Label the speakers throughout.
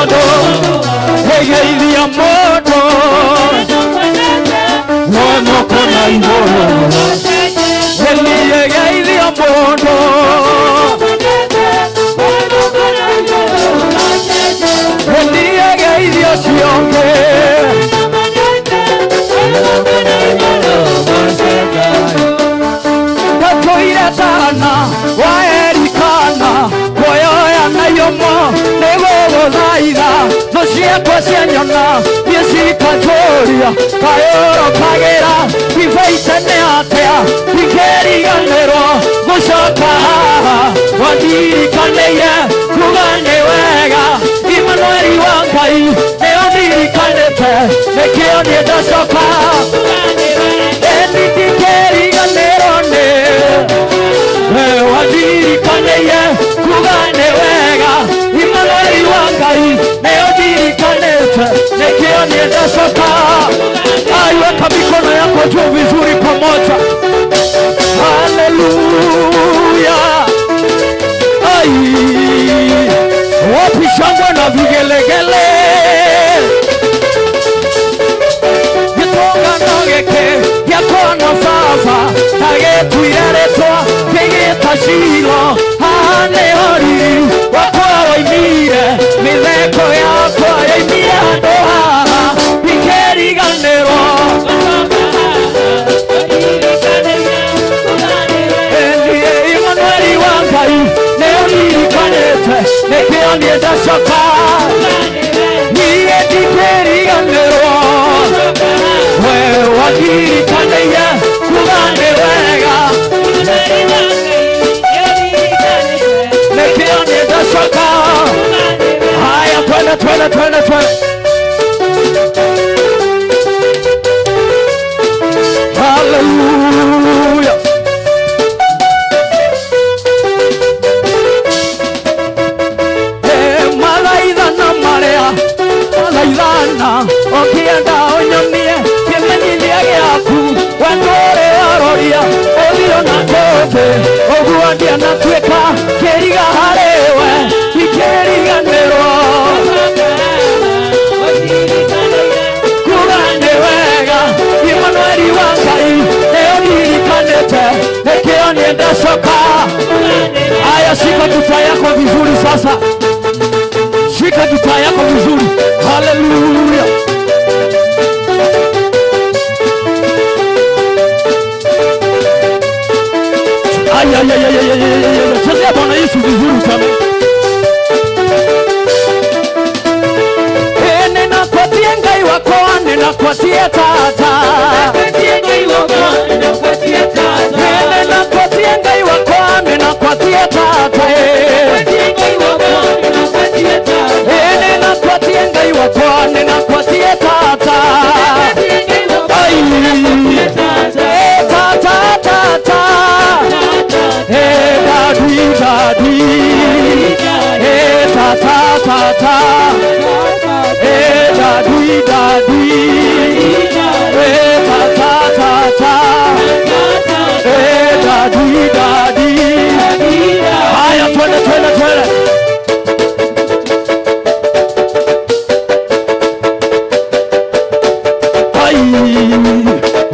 Speaker 1: mondo egeithia mondo wonoko na iguru eli egeithia mondo eli egeithia cionge gatuire tana waerikana woyoya na yomo negogothaitha no ciakwa cianyona niecikanjũria kayũrũ kagĩra ibaite nĩ atea ikĩriganĩrwo gũcoka haha wandirikanĩire kuga nĩ wega Imanueli wa Ngai nĩũndirikanĩte nĩkĩo niĩ ndacoka ndikĩriganĩrwo nĩ wandirikanĩire kuga nĩ wega Imanueli wa Ngai nĩũndirikanĩte nĩkĩo niĩ ndacoka. Weka mikono yako juu vizuri pamoja. Haleluya. Wapi shangwe na vigelegele? Gitonga nogeke yakona sasa nagetuire rĩtwa kĩgĩta Shilo hane oriri wakwa waimire mĩtheko yakwa yaimire handũ haha ikĩriganĩrwo Imanueli wa Ngai nĩũndirikanĩte nĩkĩo niĩ ndacoka niĩ ndikĩriganĩrwo we wandirikanĩire kuga nĩ wega nĩkĩo niĩ ndacoka. Haya twende Hallelujah. Malaithana maria malaithana okienda onyonie kĩmenyithia gĩaku wendũrĩ aroria ũthiũ na tũthĩ ũguo ndianatuĩka kĩriga harĩwe ikĩriganĩrwo kuga nĩ wega Imanueli wa Ngai nĩũndirikanĩte nĩkĩo niĩ ndacoka. Haya, shika gitaa yako vizuri sasa, shika gitaa yako vizuri. Haleluya. Chezea Bwana Yesu vizuri sana. Ninakuatia Ngai wako, ninakuatia tata, ninakuatia Ngai wako, ninakuatia tata, ninakuatia Ngai wako, ninakuatia tata, ninakuatia Ngai wako, ninakuatia tata, ninakuatia Ngai wako, ninakuatia tata, haya twende.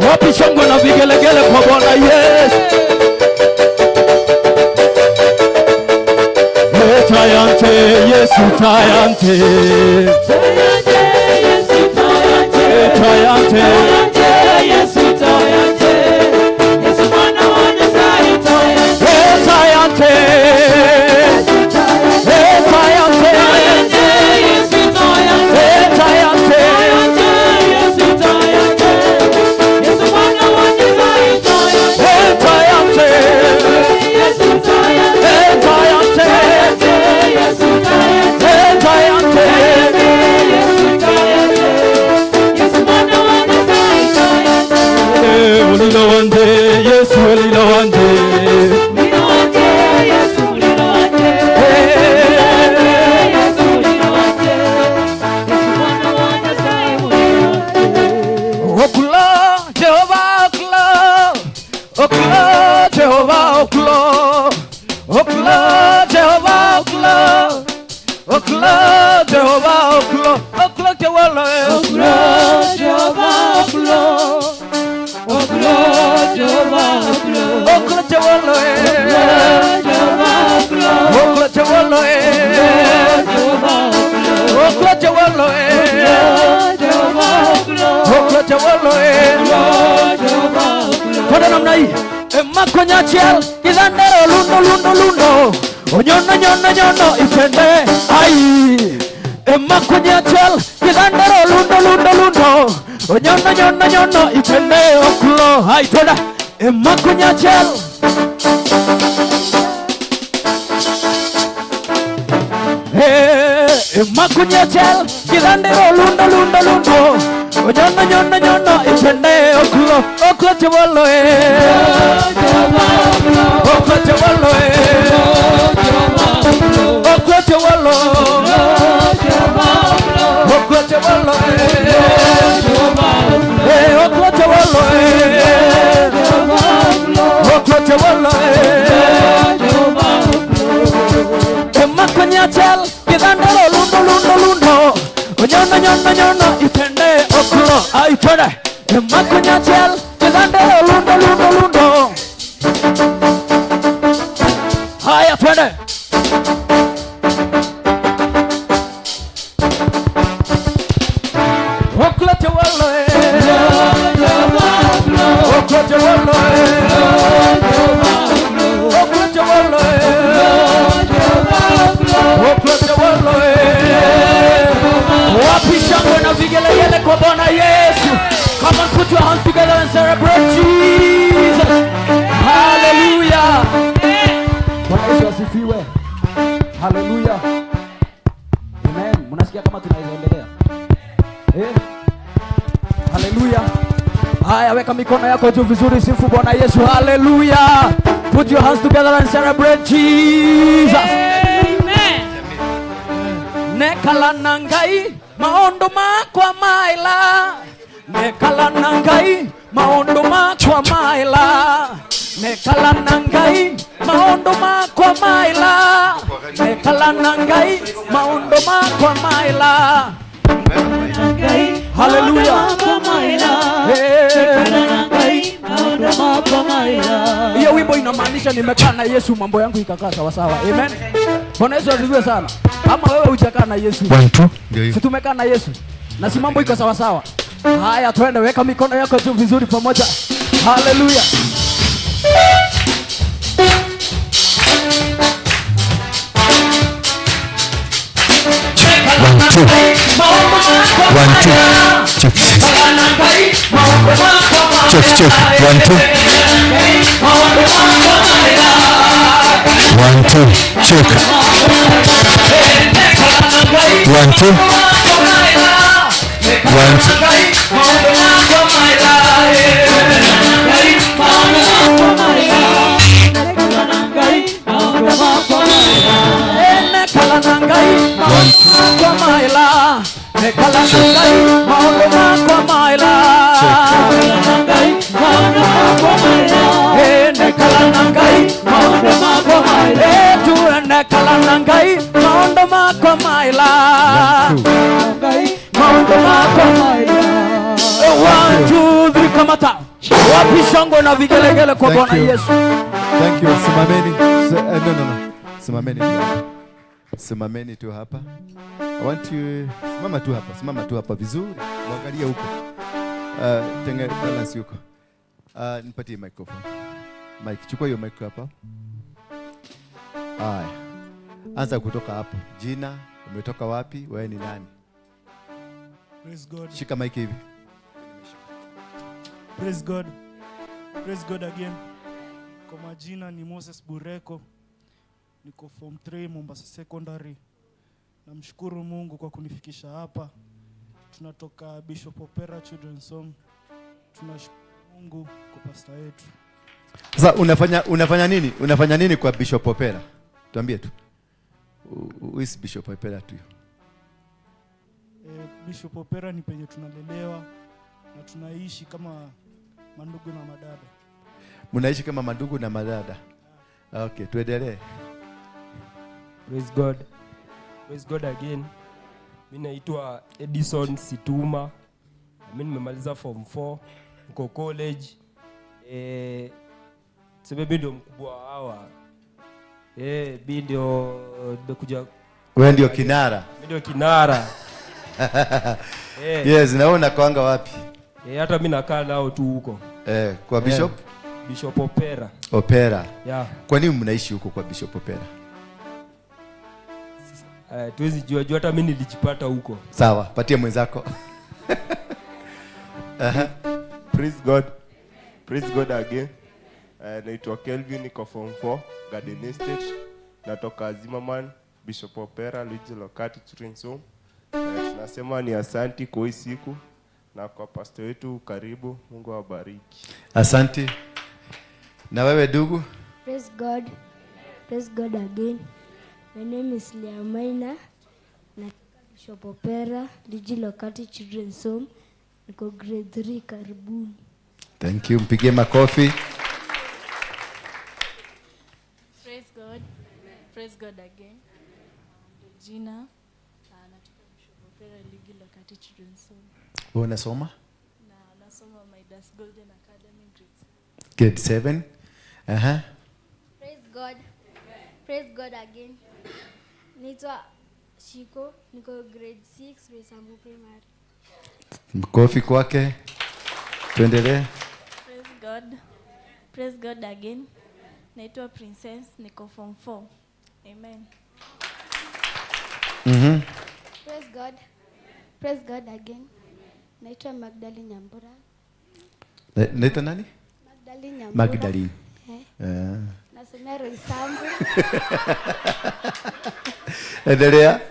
Speaker 1: Wapi shangwe na vigelegele kwa Bwana Yesu. Tayante Yesu tayante, tayante Yesu tayante, Yesu mwana wa Nazari tayante, tayante Yesu tayante, tayante Yesu tayante, Yesu mwana wa Nazari tayante, tayante Yesu tayante, tayante Yesu tayante, tayante Yesu tayante, Yesu mwana wa Nazari tayante. Ulilo wande Yesu ulilo wande, ulilo wande Yesu ulilo wande, Yesu ulilo wande, Yesu mwana wa Nazari ulilo wande. Okula Jehova okula, okula Jehova okula, okula Jehova okula, okula Jehova Jehovah, oklo, oklo Jehovah, oklo Jehovah, oklo, oklo Jehovah, oklo, oklo Jehovah, oklo Jehovah, oklo Jehovah, oklo Jehovah. Pada namna hii, makonya chiel, kidandero lundo lundo lundo. Onyono nyono nyono ifende ai makonya chiel kidandero lundo lundo lundo onyono nyono nyono ifende oklo ai toda makonya chiel makonya chiel kidandero lundo lundo lundo onyono nyono nyono ifende oklo oklo chewolo oklo chewolo okwote walo okwote walo okwote walo okwote walo makonya chel kidandero lundo lundo lundo onyono nyono nyono itende oklo ai tore makonya chel kidandero lundo lundo lundo haya twende oklote walo oklote walo oklote walo oklote walo wapi shangwe na vigelegele kwa Bwana Yesu. Come on, put your hands together and celebrate Jesus. Hallelujah. Bwana Yesu asifiwe. Hallelujah. Amen. Mnasikia kama tunaendelea? Hallelujah. Haya, weka mikono yako juu vizuri, sifu Bwana Yesu. Hallelujah. Put your hands together and celebrate Jesus. Amen. Nekala nangai maondo makwa maila. Nekala nangai maondo makwa maila. Nekala nangai maondo makwa maila. Nekala nangai maondo makwa maila. Hallelujah. Hiyo wimbo inamaanisha nimekaa na Yesu, mambo yangu ikakaa sawa sawa. Amen. Bwana Yesu asifiwe sana. Ama wewe hujakaa na Yesu? Si tumekaa na Yesu na si mambo iko sawa sawa. Haya, twende, weka mikono yako juu vizuri pamoja. Hallelujah.
Speaker 2: One, two. Check. Check. 1, 2. 1, 2. Check. 1, 2. 1,
Speaker 1: 2, 3, kamata. Wapi shangwe na vigelegele kwa Bwana Yesu.
Speaker 3: Thank you. Simameni. No. Simameni tu hapa. I want you simama tu hapa vizuri. Mwangalie huko. Tenga balance huko. Nipatie microphone. Mike, chukua hiyo mic hapa. Haya. Anza kutoka hapo. Jina, umetoka wapi? Wewe ni nani?
Speaker 4: Praise God.
Speaker 3: Shika mic hivi.
Speaker 4: Praise God. Praise God again. Kwa majina ni Moses Bureko. Niko form 3 Mombasa Secondary. Namshukuru Mungu kwa kunifikisha hapa. Tunatoka Bishop Opera Children's Home. Tunashukuru Mungu kwa pastor yetu.
Speaker 3: Sasa unafanya nini? Unafanya nini kwa Bishop Opera? Tuambie tu. Who is Bishop Opera to you?
Speaker 4: Bishop Opera ni penye tunalelewa na tunaishi kama mandugu na madada.
Speaker 3: Mnaishi kama mandugu na madada. Okay, tuendelee.
Speaker 5: Praise God. Praise God again. Mimi naitwa Edison Situma. Mimi nimemaliza form 4 niko college. Sababu ndio mkubwa wa hawa. Mimi ndio nimekuja.
Speaker 3: Wewe ndio kinara.
Speaker 5: Mimi ndio kinara.
Speaker 3: Yes, naona kwanga wapi?
Speaker 5: Hata mimi nakaa nao tu huko.
Speaker 3: Kwa Bishop?
Speaker 5: Bishop Opera.
Speaker 3: Opera.
Speaker 5: Yeah.
Speaker 3: Kwa nini mnaishi huko kwa Bishop Opera?
Speaker 5: Tuwezi jua hata mimi nilijipata huko.
Speaker 3: Sawa, patia mwenzako.
Speaker 6: Praise God. Praise God again. Naitwa Kelvin, niko form 4, Garden Estate. Natoka Zimmerman, Bishop Opera, Luigi Lokati Children's Home. Tunasema ni asanti kwa hii siku na kwa pastor wetu karibu. Mungu awabariki.
Speaker 3: Asante. Na wewe ndugu?
Speaker 7: Praise God. Praise God again. My name is Leah Maina. Natoka Bishop Opera, Luigi Lokati Children's Home. Niko grade 3, karibuni.
Speaker 3: Thank you. Mpigie makofi.
Speaker 8: Praise God. Praise God again. Jina natoka Bishop Opera, Luigi Lokati Children's Home.
Speaker 3: Wewe unasoma?
Speaker 8: Na nasoma Midas Golden Academy
Speaker 3: grade 7.
Speaker 7: Praise God. Praise God again. Naitwa Shiko, niko grade 6, Resambu Primary.
Speaker 3: Mkofi kwake. Tuendelee.
Speaker 8: Praise God. Praise God again. Naitwa Princess, niko form 4. Amen.
Speaker 7: Praise God. Praise God again. Naitwa Magdalene Nyambura.
Speaker 3: Naitwa nani?
Speaker 7: Magdalene Nyambura.
Speaker 3: Magdalene.
Speaker 7: Nasomea Resambu.
Speaker 3: Endelea.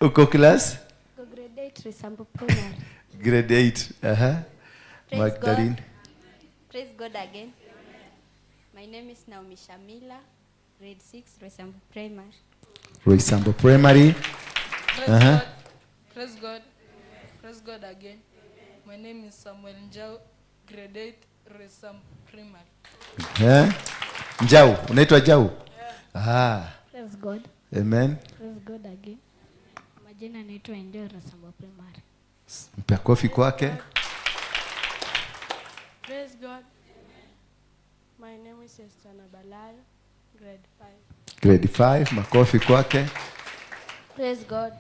Speaker 3: Uko class?
Speaker 7: Niko grade 8, Resambu Primary.
Speaker 3: Grade 8.
Speaker 9: Praise
Speaker 3: Magdalene.
Speaker 9: God. Praise God again. My name is Naomi Shamila, grade 6, Resambu Primary.
Speaker 3: Resambu Primary.
Speaker 10: God. Praise God. Praise God again. My name is Samuel Njau, grade 8, Resambu Primary.
Speaker 3: Njau, unaitwa Njau?
Speaker 10: Yeah.
Speaker 7: Praise God.
Speaker 3: Amen.
Speaker 7: Praise God again. Majina naitwa Enjoy, Resambu Primary.
Speaker 3: Mpe kofi kwake.
Speaker 8: Praise God. My name is Estana Balal, grade 5.
Speaker 3: Grade 5, makofi kwake.
Speaker 7: Praise God.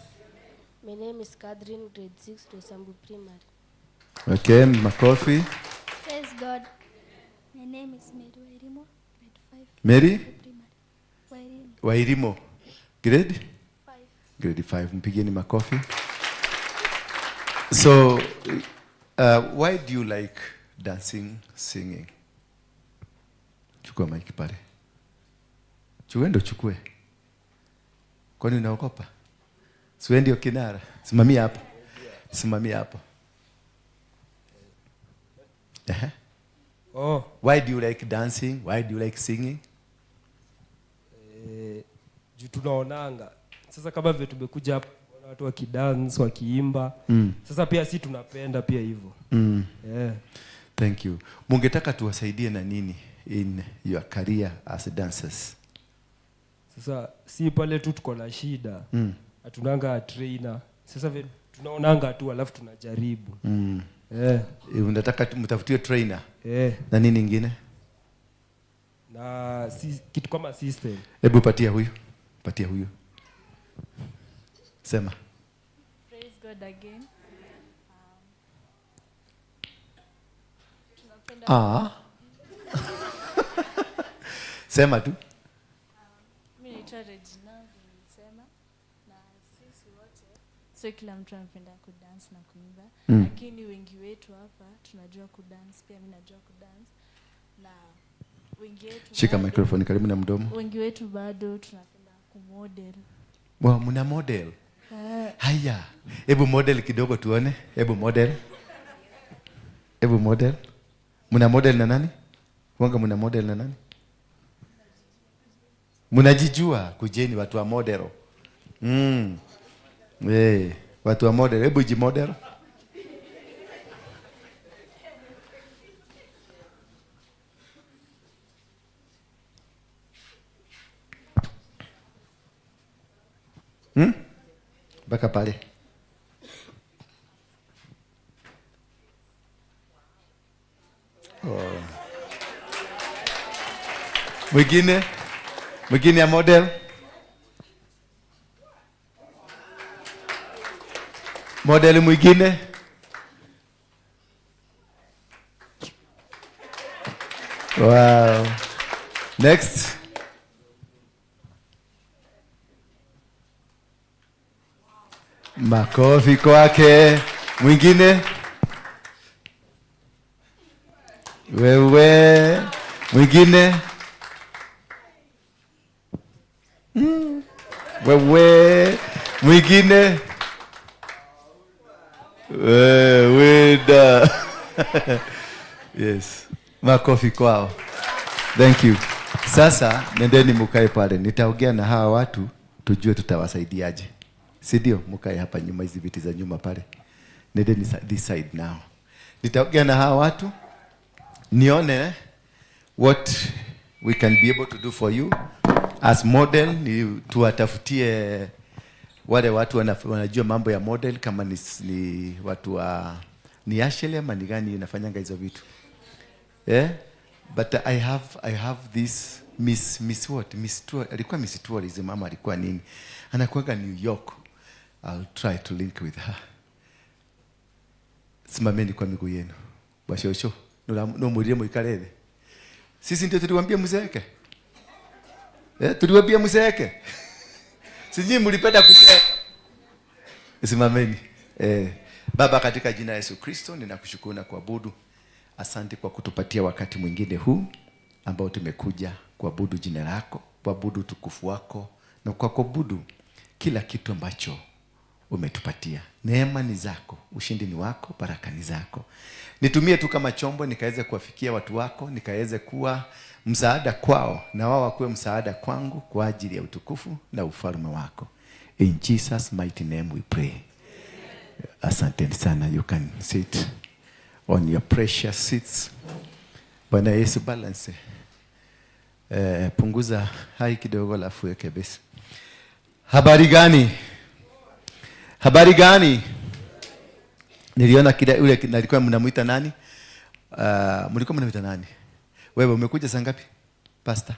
Speaker 7: My name is Catherine, grade 6, Resambu Primary.
Speaker 3: Okay, makofi.
Speaker 7: Praise God. My name is Mary Wairimo, grade 5.
Speaker 3: Mary?
Speaker 7: Primary.
Speaker 3: Wairimo. Grade?
Speaker 7: 5.
Speaker 3: Grade 5. Mpigeni makofi. So, why do you like dancing, singing? Chukua mic pale. Chukue. Kwani unaogopa? Siwe ndio kinara. Simamia hapo. Simamia hapo. Why do you like dancing? Why do you like singing?
Speaker 5: Juu tunaonanga. Sasa kama vile tumekuja hapa watu wakidance, wakiimba. Sasa pia si tunapenda pia hivyo.
Speaker 3: Thank you. Mungetaka tuwasaidie na nini in your career as dancers?
Speaker 5: Sasa si pale tu tuko na shida. Hatunanga trainer. Sasa vile tunaonanga tu alafu tunajaribu.
Speaker 3: Unataka mtafutie trainer?
Speaker 5: Na
Speaker 3: nini nyingine?
Speaker 5: Na kitu kama system.
Speaker 3: Hebu patia huyu. Sema.
Speaker 8: Praise God again.
Speaker 3: Sema tu.
Speaker 8: Mimi naitwa Regina, nimesema na sisi wote sio kila mtu anapenda kudance na kuimba, lakini wengi wetu hapa tunajua kudance, pia mimi najua kudance na wengi wetu.
Speaker 3: Shika microphone karibu na mdomo.
Speaker 8: Wengi wetu bado tunapenda kumodel.
Speaker 3: Mna model? Haya. Hebu model kidogo tuone. Hebu model. Mna model na nani? Mna model na nani? Mnajijua, kujeni watu wa model. Watu wa model, hebu jimodel. Baka pale. Oh. Mwingine ya model. Model mwingine. Wow. Next. Makofi kwake. Mwingine. Wewe. Mwingine. Wewe. Mwingine. Weda. Yes. Makofi kwao. Thank you. Sasa nendeni mukae pale. Nitaongea na hawa watu tujue tutawasaidiaje. Si ndio? Mukae hapa nyuma, hizi viti za nyuma pale. Nendeni this side now. Nitaongea na hawa watu nione what we can be able to do for you as model. Ni tuwatafutie wale watu wanajua mambo ya model, kama ni watu wa ni Ashley ama ni gani inafanyanga hizo vitu. But I have this Miss what? Miss Tour, alikuwa Miss Tourism, mama alikuwa nini? Anakuanga New York. I'll try to link with her. Simameni kwa miguu yenu. Bashosho, no mulie muikareve. Sisi ndio tuliwaambia mzeeke. Tuliwaambia mzeeke. Sisi mlipenda kuzeeka. Simameni. Baba, katika jina la Yesu Kristo ninakushukuru na kuabudu. Asante kwa kutupatia wakati mwingine huu ambao tumekuja kuabudu jina lako, kuabudu tukufu wako na kwa kuabudu kila kitu ambacho umetupatia. Neema ni zako, ushindi ni wako, baraka ni zako. Nitumie tu kama chombo nikaweze kuwafikia watu wako, nikaweze kuwa msaada kwao na wao wakuwe msaada kwangu kwa ajili ya utukufu na ufalme wako. In Jesus mighty name we pray. Asante sana. You can sit on your precious seats. Bwana Yesu, balance. Punguza hai kidogo alafu weke besi. Habari gani? Habari gani? Niliona ule nilikuwa mnamuita nani? Mlikuwa mnamuita nani? Wewe umekuja saa ngapi? Pastor.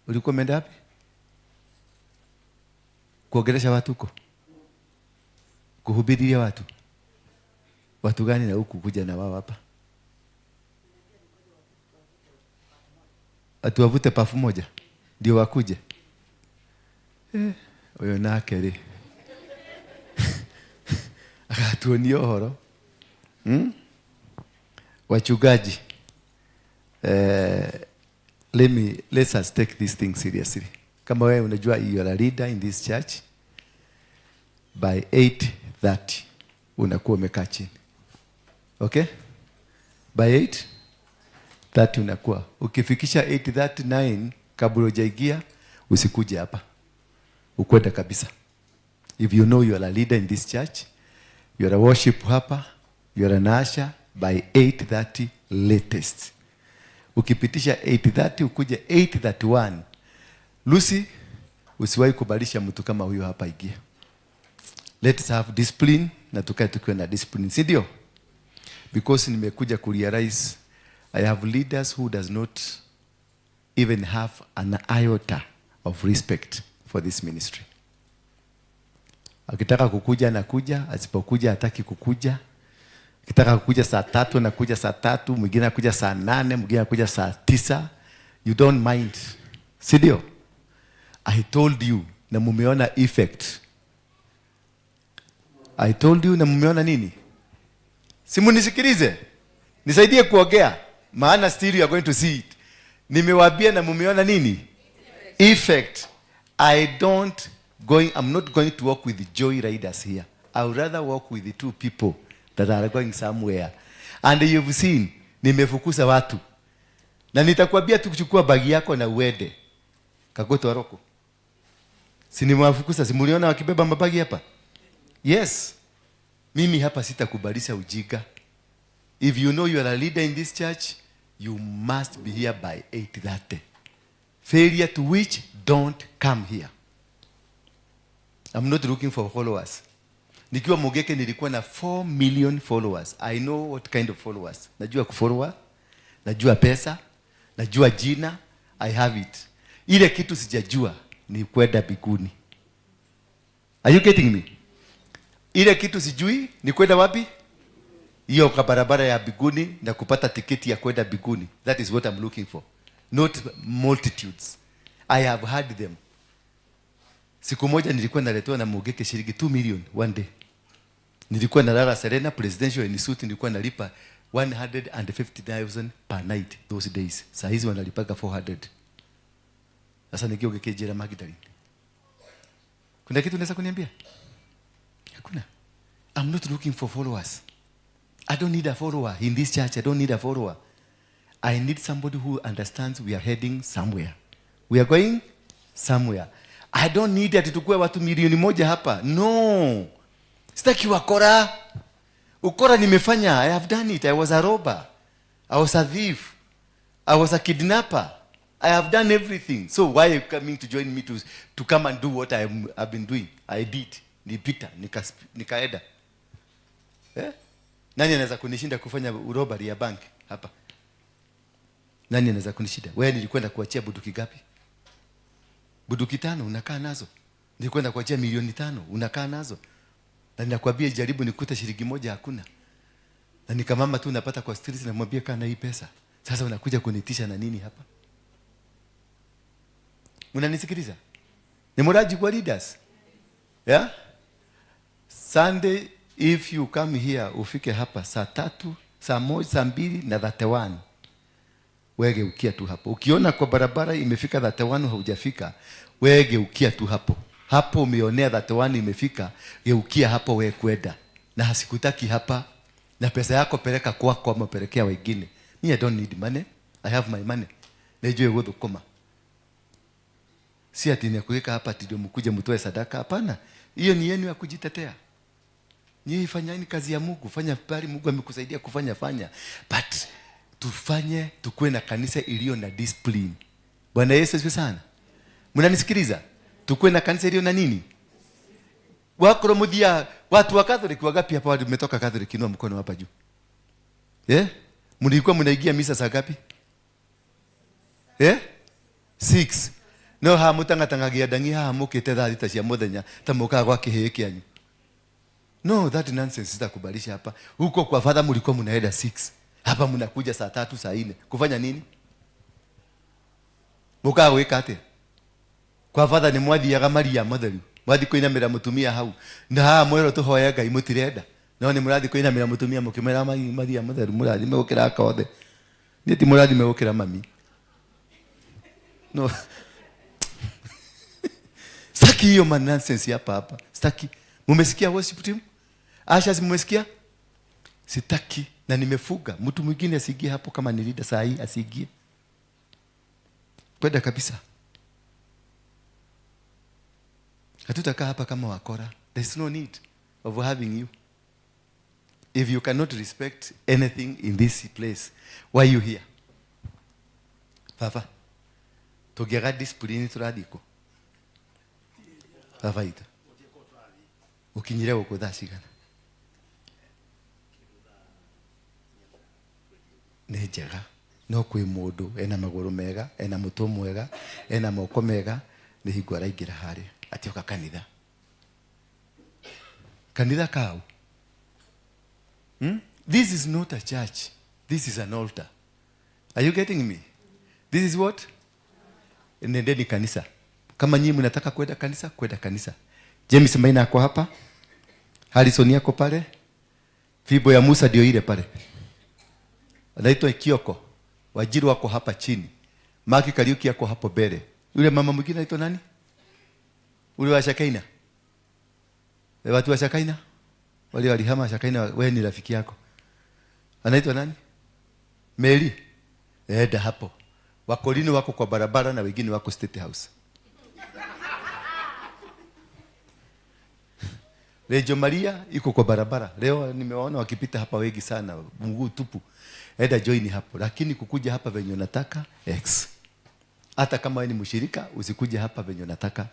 Speaker 3: Ulikuwa umeenda wapi? Kuongelesha watu huko. Kuhubiria watu. Watu gani na huku kuja na wao hapa? Atuwavute pafu moja ndio wakuje. Oyo nakeri. Akatuonie horo. Wachungaji. Let's us take this thing seriously. Kama wewe unajua you are a leader in this church, by 8:30 unakuwa umekaa chini. Okay? By 8:30 unakuwa. Ukifikisha 8:39 kabla hujaingia usikuje hapa. Ukwenda kabisa. If you know you are a leader in this church, you are a worship hapa, you are an usher, by 8:30 latest. Ukipitisha 8:30 ukuje 8:31. Lucy, usiwahi kubalisha mtu kama huyo hapa ingia. Let's have discipline na tukae tukiwa na discipline, si ndio? Because nimekuja kurealize I have leaders who does not even have an iota of respect for this ministry. Akitaka kukuja anakuja, asipokuja hataki kukuja. Akitaka kukuja saa 3 anakuja saa 3, mwingine anakuja saa 8, mwingine anakuja saa 9. You don't mind. Si ndio? I told you na mumeona effect. I told you na mumeona nini? Simu nisikilize. Nisaidie kuongea. Maana still you are going to see it. Nimewaambia na mumeona nini? Effect. I'm not going to walk with the joy riders here. I would rather walk with the two people that are going somewhere. And you've seen, nimefukuza watu. Na nitakwambia tukuchukua bagi yako na uende. Kagoto Aroko. Si nimewafukuza, si mliona wakibeba mabagi hapa? Yes. Mimi hapa sitakubalisha ujinga. If you know you are a leader in this church, you must be here by 8:30. Failure to which, don't come here. I'm not looking for followers. Nikiwa Mogeke nilikuwa na 4 million followers. I know what kind of followers. Najua kufollow, najua pesa, najua jina, I have it. Ile kitu sijajua ni kwenda biguni. Are you getting me? Ile kitu sijui ni kwenda wapi? Hiyo kwa barabara ya biguni na kupata tiketi ya kwenda biguni. That is what I'm looking for. Not multitudes. I have had them. Siku moja nilikuwa naletewa na Mogeke shilingi 2 million one day. Nilikuwa nalala Serena Presidential in suit, nilikuwa nalipa 150,000 per night those days. Saa hizi wanalipaga 400. Sasa nikioge Jera Magdalene. Kuna kitu unaweza kuniambia? Hakuna. I'm not looking for followers. I don't need a follower in this church. I don't need a follower. I need somebody who understands we are heading somewhere. We are going somewhere. I don't need ati tukue watu milioni moja hapa. No. Sitaki wakora. Ukora nimefanya. I have done it. I was a robber. I was a thief. I was a kidnapper. I have done everything. So why are you coming to join me to come and do what I've been doing? I did. Nipita, nikaeda. Nani anaweza kunishinda kufanya urobari ya bank hapa? Nani anaweza kunishinda? Wewe nilikwenda kuachia buduki gapi? Buduki 5 unakaa nazo. Nilikwenda kuachia milioni 5 unakaa nazo. Na ninakwambia jaribu nikute shilingi moja hakuna. Na nikamama tu unapata kwa street na mwambie kana hii pesa. Sasa unakuja kunitisha na nini hapa? Unanisikiliza? Ni muraji kwa leaders. Yeah? Sunday if you come here ufike hapa saa 3, saa 1, saa 2 na 31. Wege ukia tu hapo. Ukiona kwa barabara imefika 31 haujafika, wege ukia tu hapo. Hapo umeonea 31 imefika, geukia hapo wewe kwenda. Na hasikutaki hapa. Na pesa yako peleka kwako ama pelekea wengine. Me I don't need money. I have my money. Najue wewe koma. Si ati nikuweka hapa ati ndio mkuje mtoe sadaka, hapana. Hiyo ni yenu ya kujitetea. Nyinyi fanyeni kazi ya Mungu, fanya pale Mungu amekusaidia kufanya fanya. But tufanye tukue na kanisa iliyo na discipline. Bwana Yesu asifiwe sana. Mnanisikiliza? Tukue na kanisa iliyo na nini? Wako mudia watu wa Catholic wangapi hapa wametoka Catholic, inua mkono hapa juu. Mlikuwa mnaingia misa saa ngapi? 6. No ha mutangatangagia dangi ha mukite thita cia muthenya ta muka gwa kihii kianyu. No, that nonsense sitakubalisha hapa. Huko kwa father mlikuwa mnaenda 6. Hapa mnakuja saa 3 saa 4. Kufanya nini? Muka weka ate. Kwa father ni mwathi ya Maria Matheru. Mwathi kuinamira mutumia hau. Na ha mwero tuhoya Ngai mutirenda. No ni murathi kuinamira mutumia mukimera Maria Matheru murathi megukira kaothe. Ni ti murathi megukira mami. No. Sitaki hiyo nonsense hapa. Sitaki. Mumesikia worship team? Asha mumesikia? Sitaki na nimefuga. Mtu mwingine asiingie hapo kama ni leader saa hii asiingie. Kwenda kabisa. Hatutakaa hapa kama wakora. There's no need of having you. If you cannot respect anything in this place, why are you here? Papa. Togera discipline turadiko. Papa ita. Ukinyire uko thashigana. Nĩ njega no kwĩ mũndũ ena magũrũ mega, ena mũtwe mwega, ena moko mega, nĩ hingo araingĩra harĩa atioka kanitha. Kanitha kau. This is not a church. This is an altar. Are you getting me? This is what? Nendeni kanisa. Kama nyinyi mnataka kwenda kanisa. James Maina ako hapa. Harrison yako pale. Fibo ya Musa ndio ile pale. Anaitwa Kioko. Wajiru wako hapa chini. Maki Kariuki yako hapo mbele. Yule mama mwingine anaitwa nani? Ule wa Shakaina. Watu wa Shakaina? Wale walihama Shakaina, wewe ni rafiki yako. Anaitwa nani? Mary. Eda hapo. Wakolini wako kwa barabara na wengine wako State House. Rejo Maria iko kwa barabara. Leo nimewaona wakipita hapa wengi sana, mguu tupu. Eda join hapo. Lakini kukuja hapa venye unataka X. Hata kama wewe ni mshirika, usikuje hapa venye unataka.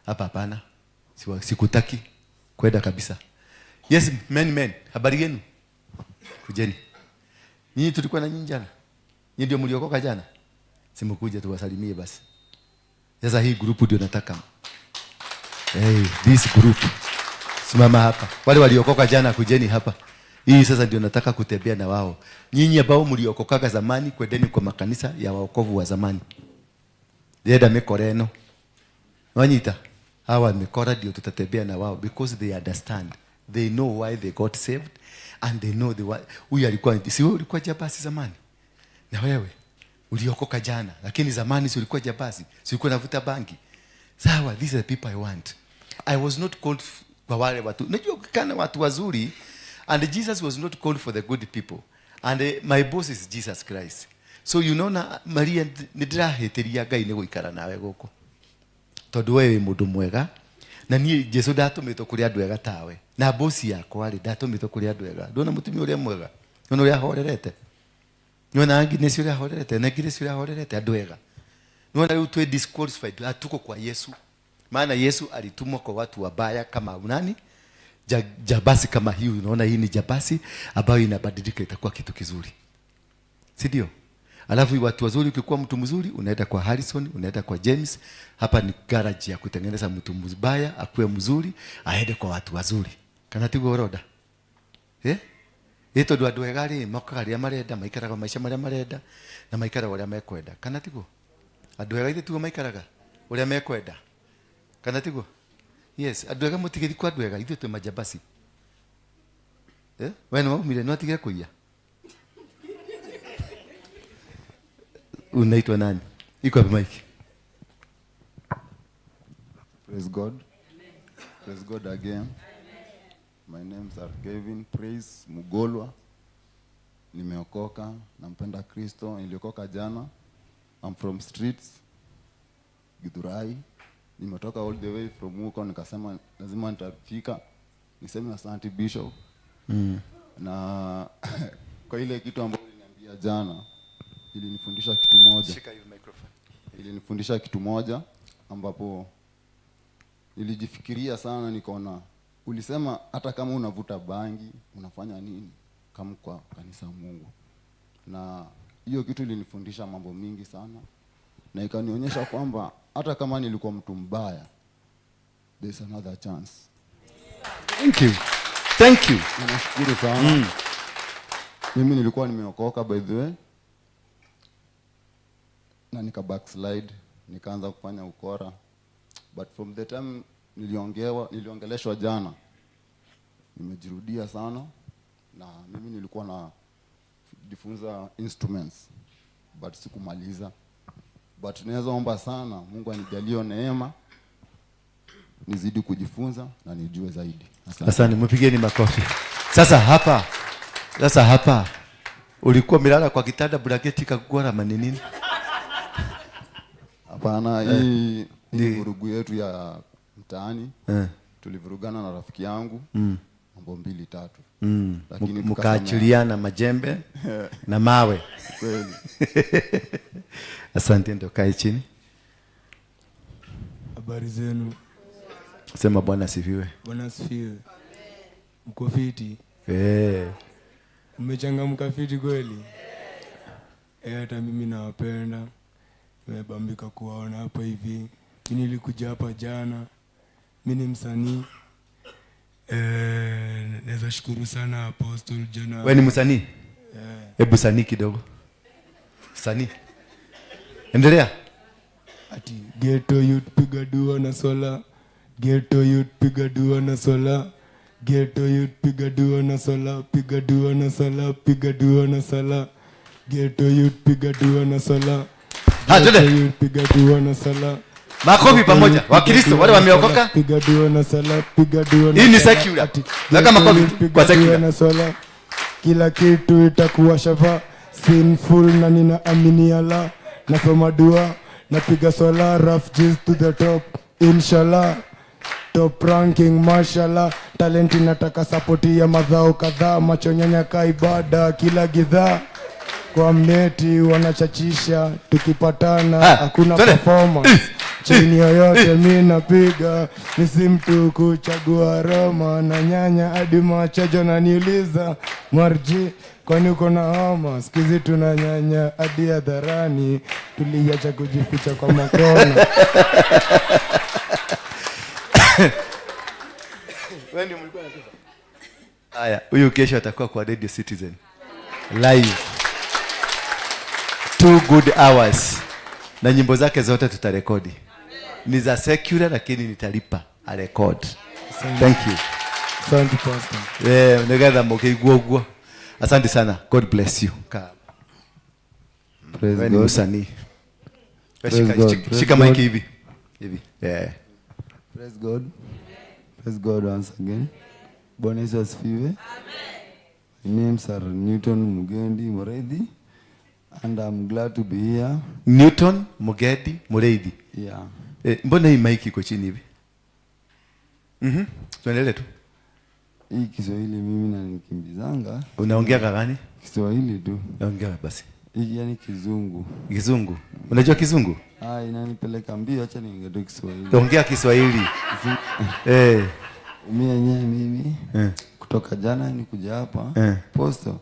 Speaker 3: Hapa hapana. Sikutaki kwenda kabisa. Yes, men. Habari yenu? Kujeni. Nyinyi tulikuwa na nyinyi jana. Nyinyi ndio mliokoka jana. Simkuja tuwasalimie basi. Sasa hii group ndio nataka. This group. Simama hapa. Wale waliokoka jana kujeni hapa. Hii sasa ndio nataka kutembea na wao. Nyinyi ambao mliokokaga zamani kwendeni kwa makanisa ya waokovu wa zamani. Yeda mekoreno. Wanyita. Hawa mikora ndio tutatembea na wao because they understand. They know why they got saved and they know huyu alikuwa si wewe ulikuwa jabasi zamani. Na wewe uliokoka jana lakini zamani si ulikuwa jabasi, si ulikuwa unavuta bangi. Sawa, these are the people I want. I was not called kwa wale watu. Unajua kana watu wazuri and Jesus was not called for the good people. And my boss is Jesus Christ. So you know na Maria nidiraheteria Ngai ni guikara nawe guko. Tondu wewe mundu mwega na nie Jesu ndatumito kuri andu ega tawe. Na bosi yako ari ndatumito kuri andu ega. Ndona mutumia uria mwega. Ndona uria horerete. Ndona Agnes uria horerete, na Agnes uria horerete andu ega. Ndona riu twe disqualified atuko kwa Yesu. Maana Yesu alitumwa kwa watu wabaya kama unani? Jabasi kama hii, unaona hii ni jabasi ambayo inabadilika itakuwa kitu kizuri. Si ndio? Alafu watu wazuri, ukikuwa mtu mzuri unaenda kwa Harrison, unaenda kwa James. Hapa ni garage ya kutengeneza mtu mbaya akuwe mzuri, aende kwa watu wazuri. Kana tigo oroda. Ito ndo andu egari makari amarenda maikaraga maisha maria marenda na maikara uria mekwenda. Kana tigo? Andu egari tigo maikaraga uria mekwenda. Kana tigo? Yes, andu ega mutigiri kwa andu ega ithu twe majabasi. Wewe no umire no atigire kuia. Unaitwa nani? Iko hapa mic.
Speaker 11: Praise God. Amen. Praise God again. Amen. My name is Kevin Praise Mugolwa. Nimeokoka, nampenda Kristo, niliokoka jana. I'm from streets Githurai. Nimetoka all the way from huko, nikasema lazima nitafika. Niseme asante Bishop. Na kwa ile kitu ambacho uliniambia jana ilinifundisha kitu moja.
Speaker 3: Shika hiyo microphone.
Speaker 11: Ilinifundisha kitu moja ambapo nilijifikiria sana, nikaona ulisema hata kama unavuta bangi unafanya nini kama kwa kanisa Mungu. Na hiyo kitu ilinifundisha mambo mingi sana na ikanionyesha kwamba hata kama nilikuwa mtu mbaya, there's another chance.
Speaker 3: Thank you. Thank you.
Speaker 11: Nashukuru sana. Mimi nilikuwa nimeokoka by the way. Na nika backslide, nikaanza kufanya ukora. But from the time niliongeleshwa jana, nimejirudia sana na mimi nilikuwa na jifunza instruments but sikumaliza. But naweza omba sana Mungu anijalie neema nizidi kujifunza na nijue zaidi.
Speaker 3: Asante, mpigeni makofi. Sasa hapa ulikuwa milala kwa kitanda blanketi kakugora manini?
Speaker 11: Hapana, hii ni vurugu yetu ya mtaani. Tulivurugana na rafiki yangu mambo 2-3.
Speaker 3: Lakini mkaachiliana majembe na mawe.
Speaker 11: Kweli.
Speaker 3: Asante, ndio kae chini.
Speaker 12: Habari zenu?
Speaker 3: Sema Bwana asifiwe.
Speaker 12: Bwana asifiwe. Mko fiti? Mmechangamka fiti kweli? Hata mimi nawapenda. Nimebambika kuwaona hapa hivi. Mimi nilikuja hapa jana. Mimi ni msanii. Naweza shukuru sana Apostle jana.
Speaker 3: Wewe ni msanii? Hebu sanii kidogo. Sanii. Endelea.
Speaker 12: Ati ghetto youth piga dua na sola. Ghetto youth piga dua na sola. Ghetto youth piga dua na sola. Piga dua na sola. Piga dua na sola. Ghetto youth piga dua na sola.
Speaker 3: Tule.
Speaker 12: Piga dua na sala.
Speaker 3: Makofi pamoja. Wakristo wale wameokoka.
Speaker 12: Piga dua na sala, piga dua na.
Speaker 3: Hii ni secular. Weka makofi kwa secular.
Speaker 12: Na sala. Kila kitu itakuwa shafa. Sinful na ninaamini Allah. Nasoma dua, napiga swala, rough G's to the top. Inshallah. Top ranking mashallah. Talenti nataka sapoti ya madhao kadhaa. Macho nyanya kaibada kila gidhaa. Kwa mneti wanachachisha, tukipatana hakuna performance. chini yoyote mi napiga, misi mtu kuchagua Roma na nyanya hadi machajo na niuliza Marji, kwani uko na homa? Sikizi tuna nyanya hadi hadharani, tuliacha kujificha kwa makona.
Speaker 3: Haya, huyu kesho atakuwa kwa Radio Citizen live 2 good hours, na nyimbo zake zote tutarekodi. Ni za secular lakini nitalipa a record. Thank you.
Speaker 12: Asante pastor.
Speaker 3: Ngetha mukiguo. Asante sana. God bless you.
Speaker 11: Praise God.
Speaker 3: Usanii.
Speaker 11: Shika
Speaker 3: mic hivi. Yeah.
Speaker 11: Praise God. Praise God once again. Bwana Yesu asifiwe. Amen. My name's are Newton Mugendi Mureithi, and I'm glad to be here.
Speaker 3: Newton Mugendi Mureithi.
Speaker 11: Yeah.
Speaker 3: Mbona hii mic iko chini hivi? Tuendelee tu.
Speaker 11: Hii Kiswahili mimi na nikimbizanga.
Speaker 3: Unaongea gani?
Speaker 11: Kiswahili tu.
Speaker 3: Ongea basi.
Speaker 11: Hii yani Kizungu.
Speaker 3: Kizungu. Unajua Kizungu?
Speaker 11: Inanipeleka mbio, acha niongee tu Kiswahili.
Speaker 3: Ongea Kiswahili.
Speaker 11: Mimi kutoka jana nikuja hapa posto.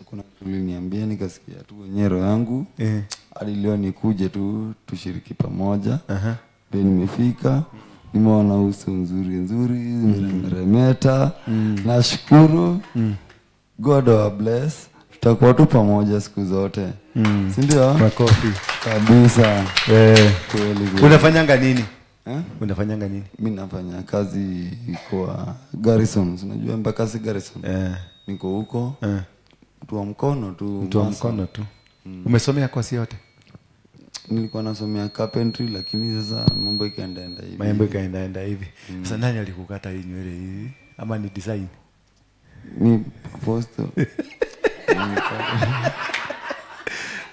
Speaker 11: Kuna tuliniambia nikasikia tu nyero yangu. Hadi leo nikuje tu tushiriki pamoja. Ndio nimefika. Nimeona uso nzuri zimeremeta. Nashukuru. God will bless. Tutakuwa tu pamoja siku zote. Si ndio?
Speaker 3: Makofi.
Speaker 11: Kabisa. Kweli.
Speaker 3: Unafanyanga nini? Unafanyanga nini?
Speaker 11: Mimi nafanya kazi kwa Garrison. Unajua Embakasi Garrison? Niko huko. Mtu wa mkono tu. Umesomea kosi yote? Nilikuwa nasomea carpentry lakini sasa mambo ikaenda hivi.
Speaker 3: Sasa nani alikukata hii nywele hivi? Ama ni design?
Speaker 11: Ni Apostle.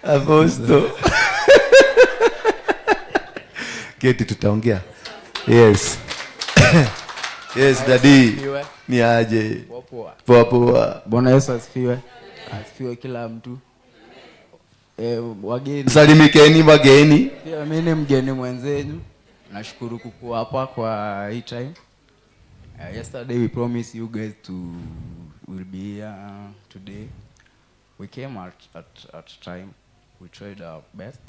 Speaker 3: Apostle. Keti tutaongea. Yes. Yes, daddy. Ni aje? Poa.
Speaker 13: Bwana Yesu asifiwe. Asifiwe kila mtu. Wageni.
Speaker 3: Salimikeni wageni.
Speaker 13: Pia mimi ni mgeni mwenzenu. Nashukuru kukuwa hapa kwa hii time. Yesterday we promised you guys will be here today. We came at time. We tried our best.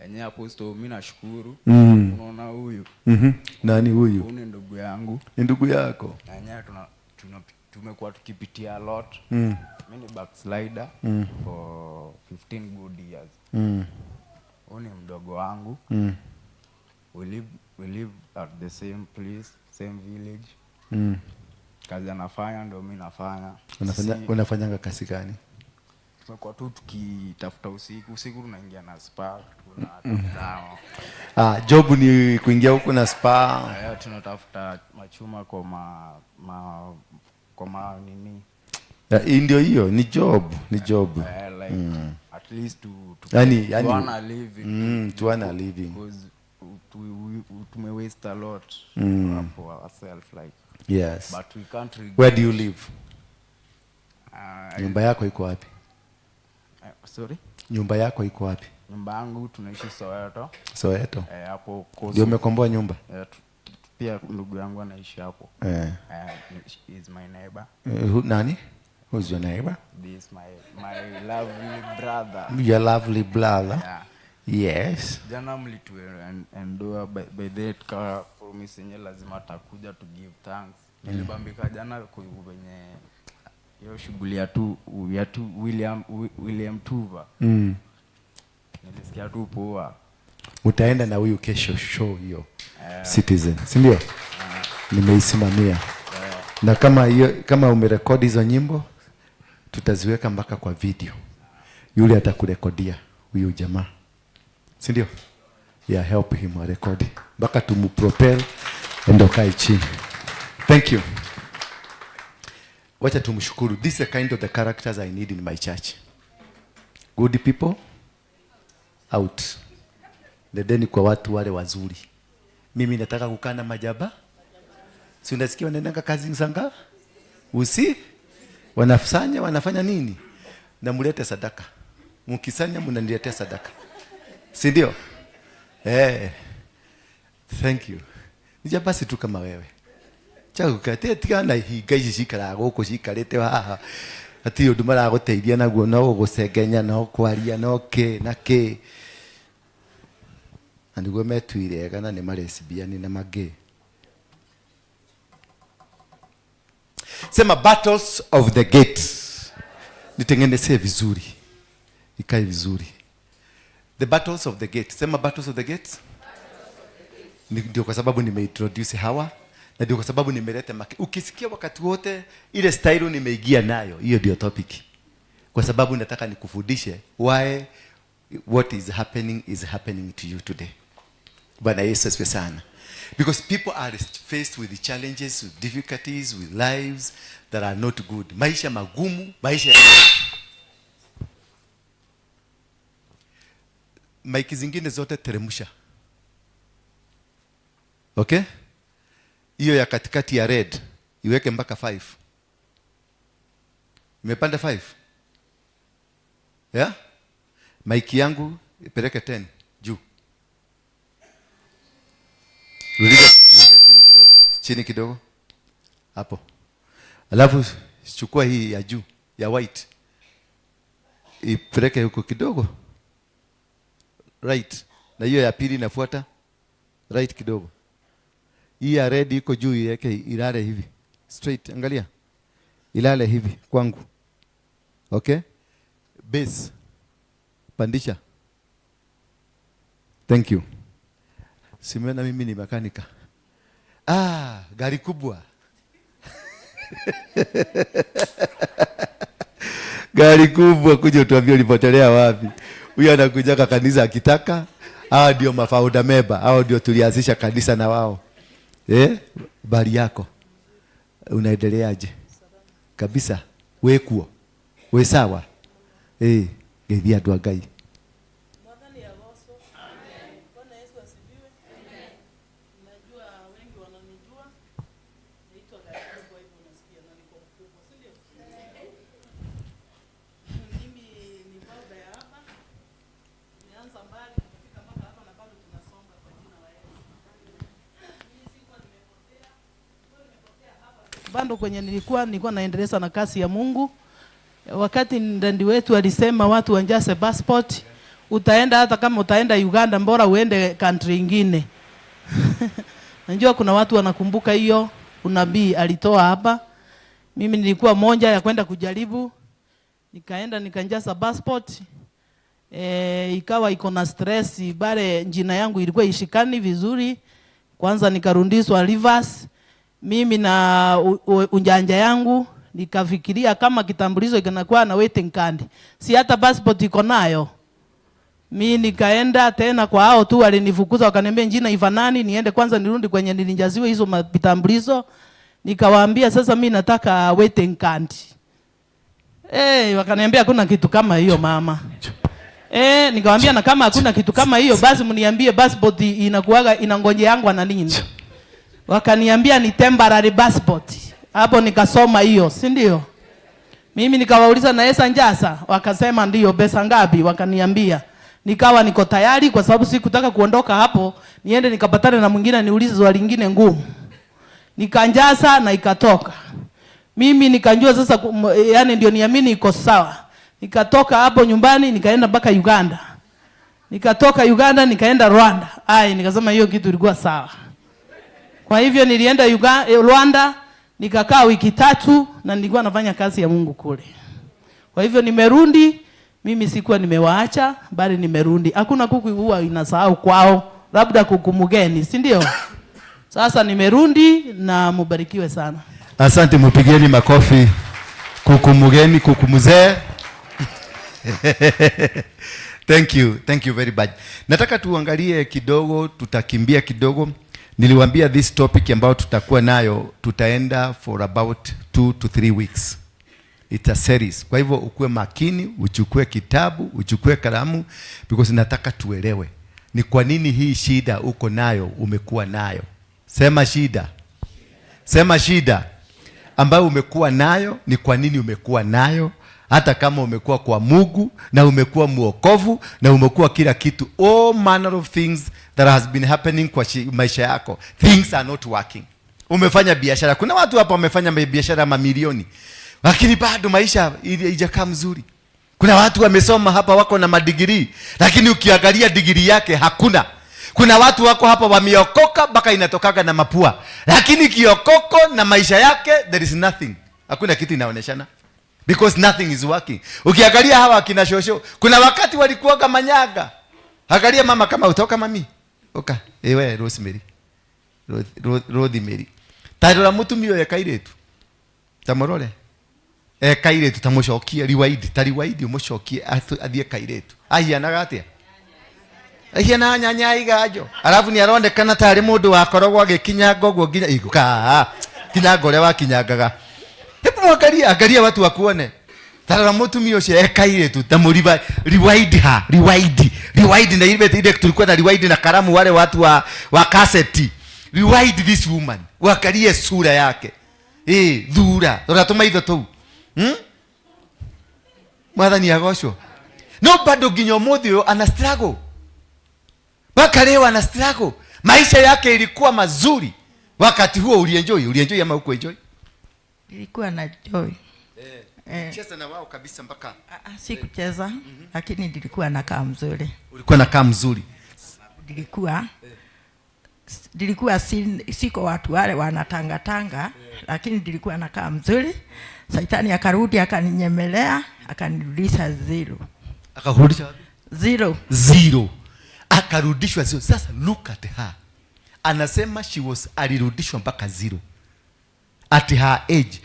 Speaker 13: Enye Apostle mimi nashukuru. Unaona huyu.
Speaker 3: Nani huyu?
Speaker 13: Huyu ni ndugu yangu.
Speaker 3: Ni ndugu yako?
Speaker 13: Enye tumekuwa tukipitia a lot. Mimi ni backslider for 15 good years. Huyu ni mdogo wangu. We live at the same place, same village. Kazi anafanya ndio mimi nafanya.
Speaker 3: Unafanyanga kazi gani?
Speaker 13: Tumekuwa tu tukitafuta usiku tunaingia na spa tunatafuta.
Speaker 3: Job ni kuingia huko na spa.
Speaker 13: Tunatafuta machuma kwa nini?
Speaker 3: Ndio hiyo ni job.
Speaker 13: Like at least to
Speaker 3: earn
Speaker 13: a living.
Speaker 3: To earn a living.
Speaker 13: Because we waste a lot for ourselves like.
Speaker 3: Yes.
Speaker 13: But we can't regret.
Speaker 3: Where do you live? Nyumba yako iko wapi?
Speaker 13: Sorry?
Speaker 3: Nyumba yako iko wapi?
Speaker 13: Nyumba yangu tunaishi
Speaker 3: Soweto.
Speaker 13: Hapo
Speaker 3: Kosi. Ndio umekomboa nyumba?
Speaker 13: Pia ndugu yangu anaishi hapo. Is my neighbor.
Speaker 3: Nani? Who's your neighbor?
Speaker 13: This my lovely brother.
Speaker 3: Your lovely brother? Yes.
Speaker 13: Jana mlitu endua by that car promise yenye lazima atakuja to give thanks. Nilibambika jana kwenye hiyo shughuli ya tu William Tuva. Nilisikia tu poa.
Speaker 3: Utaenda na huyu kesho show hiyo. Citizen, si ndio? Nimeisimamia. Na kama umerekodi hizo nyimbo tutaziweka mpaka kwa video. Yule atakurekodia huyu jamaa. Si ndio? Help him record. Mpaka tumupropel ndio kai chini. Thank you. Wacha tumshukuru. This is the kind of the characters I need in my church. Good people out. Nedeni kwa watu wale wazuri. Mimi nataka kukaa na majaba. Si unasikia wanaenda kazi nsanga? Wanafanya nini? Na mulete sadaka. Mkisanya mnaniletea sadaka. Si ndio? Thank you. Nija basi tu kama wewe. Chao kate tigana higa ishikara goko shikarete haha. Ati undu maraguteithia naguo no gusengenya no kwaria no ke na ke. Andugo metuire kana ni malesbiani na mage. Sema battles of the gates. Nitengeneze vizuri. Ikae vizuri. The battles of the gate. Sema battles of the gates. Ndio kwa sababu nimeintroduce hawa na ndio kwa sababu nimeleta ukisikia wakati wote ile style nimeigia nayo, hiyo ndio topic. Kwa sababu nataka nikufundishe why what is happening to you today. Bwana Yesu asifiwe sana. Because people are faced with challenges, with difficulties, with lives that are not good. Maisha magumu, maisha maiki zingine zote teremsha. Okay? Hiyo ya katikati ya red iweke mpaka 5. Imepanda 5. Yeah? Maiki yangu ipeleke 10 juu. Rudisha chini kidogo. Hapo. Alafu chukua hii ya juu ya white. Ipeleke huko kidogo. Right. Na hiyo ya pili inafuata right kidogo. Hii ya red iko juu yake ilale hivi. Straight, angalia. Ilale hivi kwangu. Okay? Base. Pandisha. Thank you. Simena mimi ni mekanika. Gari kubwa. Gari kubwa kuja utuambie ulipotelea wapi. Huyu anakuja kanisa akitaka. Hao ndio mafauda member, hao ndio tulianzisha kanisa na wao. Bali yako. Unaendeleaje? Kabisa. We kuo. We sawa. Geithia andũ a Ngai.
Speaker 14: Bando kwenye nilikuwa naendeleza na kazi ya Mungu. Wakati ndandi wetu alisema watu wanjase passport, utaenda hata kama utaenda Uganda mbora uende country nyingine. Najua kuna watu wanakumbuka hiyo unabii alitoa hapa. Mimi nilikuwa moja ya kwenda kujaribu. Nikaenda nikanjasa passport. Ikawa iko na stress, bare njina yangu ilikuwa ishikani vizuri. Kwanza nikarundishwa reverse. Mimi na unjanja yangu nikafikiria kama kitambulisho kinakuwa na waiting card, si hata passport iko nayo. Mimi nikaenda tena kwa hao tu walinifukuza, wakaniambia njina ifanani, niende kwanza nirudi kwenye nilinjaziwa hizo vitambulisho. Nikawaambia sasa mimi nataka waiting card. Wakaniambia hakuna kitu kama hiyo mama. Nikawaambia na kama hakuna kitu kama hiyo basi mniambie passport inakuaga inangoje yangu na nini. Wakaniambia ni temporary passport. Hapo nikasoma hiyo, si ndio? Mimi nikawauliza na Esa Njasa, wakasema ndio. Pesa ngapi? Wakaniambia. Nikawa niko tayari kwa sababu sikutaka kuondoka hapo niende nikapatana na mwingine niulize swali lingine ngumu. Nikanjasa na ikatoka. Mimi nikanjua sasa yani ndio niamini iko sawa. Nikatoka hapo nyumbani nikaenda mpaka Uganda. Nikatoka Uganda nikaenda Rwanda. Nikasema hiyo kitu ilikuwa sawa. Kwa hivyo nilienda Rwanda, nikakaa wiki 3 na nilikuwa nafanya kazi ya Mungu kule. Kwa hivyo nimerudi, mimi sikuwa nimewaacha, bali nimerudi. Hakuna kuku huwa inasahau kwao, labda kuku mgeni, si ndio? Sasa nimerudi na mubarikiwe sana.
Speaker 3: Asante, mpigieni makofi. Kuku mgeni, kuku mzee. Thank you very much. Nataka tuangalie kidogo, tutakimbia kidogo. Niliwaambia this topic ambayo tutakuwa nayo tutaenda for about 2 to 3 weeks. It's a series. Kwa hivyo ukue makini, uchukue kitabu, uchukue kalamu, because nataka tuelewe ni kwa nini hii shida uko nayo umekuwa nayo. Sema shida. Sema shida ambayo umekuwa nayo, ni kwa nini umekuwa nayo, hata kama umekuwa kwa Mungu na umekuwa muokovu na umekuwa kila kitu, all manner of things that has been happening kwa maisha yako. Things are not working. Umefanya biashara. Kuna watu hapa wamefanya biashara mamilioni, lakini bado maisha haijakaa mzuri. Kuna watu wamesoma hapa wako na madigrii, lakini ukiangalia digrii yake hakuna. Kuna watu wako hapa wameokoka mpaka inatokaga na mapua, lakini kiokoko na maisha yake there is nothing. Hakuna kitu inaoneshana, because nothing is working. Ukiangalia hawa kina shosho, kuna wakati walikuwa kama manyaga. Angalia mama kama utoka mami. Oka, ewe Rosemary. Rosemary. Tarora mutumio ya kairetu. Tamorore. Kairetu tamushokia rewind, tariwaidi umushokie athie kairetu. Ahianaga atia. Ahiana nyanya igajo. Alafu ni arondekana tari mundu wakorogwo agikinyaga uguo nginya iguka. Kinyaga ore wa kinyagaga. Hebu angalia watu wakuone. Tarora mutumio cio kairetu tamuriva rewind na ile tulikuwa na rewind na karamu wale watu wa cassette. Rewind this woman. Wakalie sura yake. Dhura. Tunatuma hizo tu. Mwathani agocwo. No bado ginyo muthio ana struggle. Baka leo ana struggle. Maisha yake ilikuwa mazuri. Wakati huo ulienjoy ama huko enjoy?
Speaker 15: Nilikuwa na joy.
Speaker 3: Cheza na wao kabisa mpaka.
Speaker 15: Sikucheza, lakini nilikuwa nakaa mzuri.
Speaker 3: Ulikuwa nakaa mzuri.
Speaker 15: Nilikuwa siko watu wale wanatangatanga, lakini nilikuwa nakaa mzuri. Saitani akarudi akaninyemelea, akanirudisha zero.
Speaker 3: Akarudisha wapi?
Speaker 15: Zero.
Speaker 3: Akarudishwa zero. Sasa look at her. Anasema alirudishwa mpaka zero. At her age,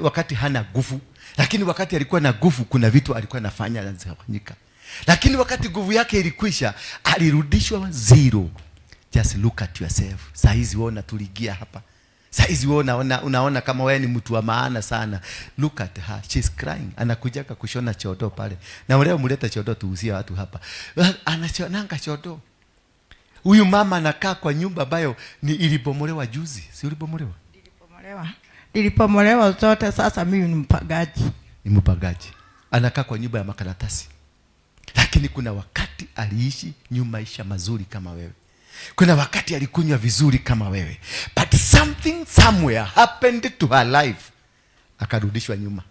Speaker 3: wakati hana nguvu. Lakini wakati alikuwa na nguvu kuna vitu alikuwa anafanya lazifanyika. Lakini wakati nguvu yake ilikwisha, alirudishwa zero. Just look at yourself. Saizi uona tuligia hapa. Saizi unaona kama wewe ni mtu wa maana sana. Look at her. She's crying. Anakujaka kushona chodo pale. Na leo muleta chodo tuuzie watu hapa. Anashonanga chodo. Huyu mama anakaa kwa nyumba ambayo ilibomolewa juzi. Si ulibomolewa?
Speaker 15: Nilipomolewa zote. Sasa mimi ni mpagaji.
Speaker 3: Anakaa kwa nyumba ya makaratasi. Lakini kuna wakati aliishi maisha mazuri kama wewe. Kuna wakati alikunywa vizuri kama wewe. But something somewhere happened to her life. Akarudishwa nyuma.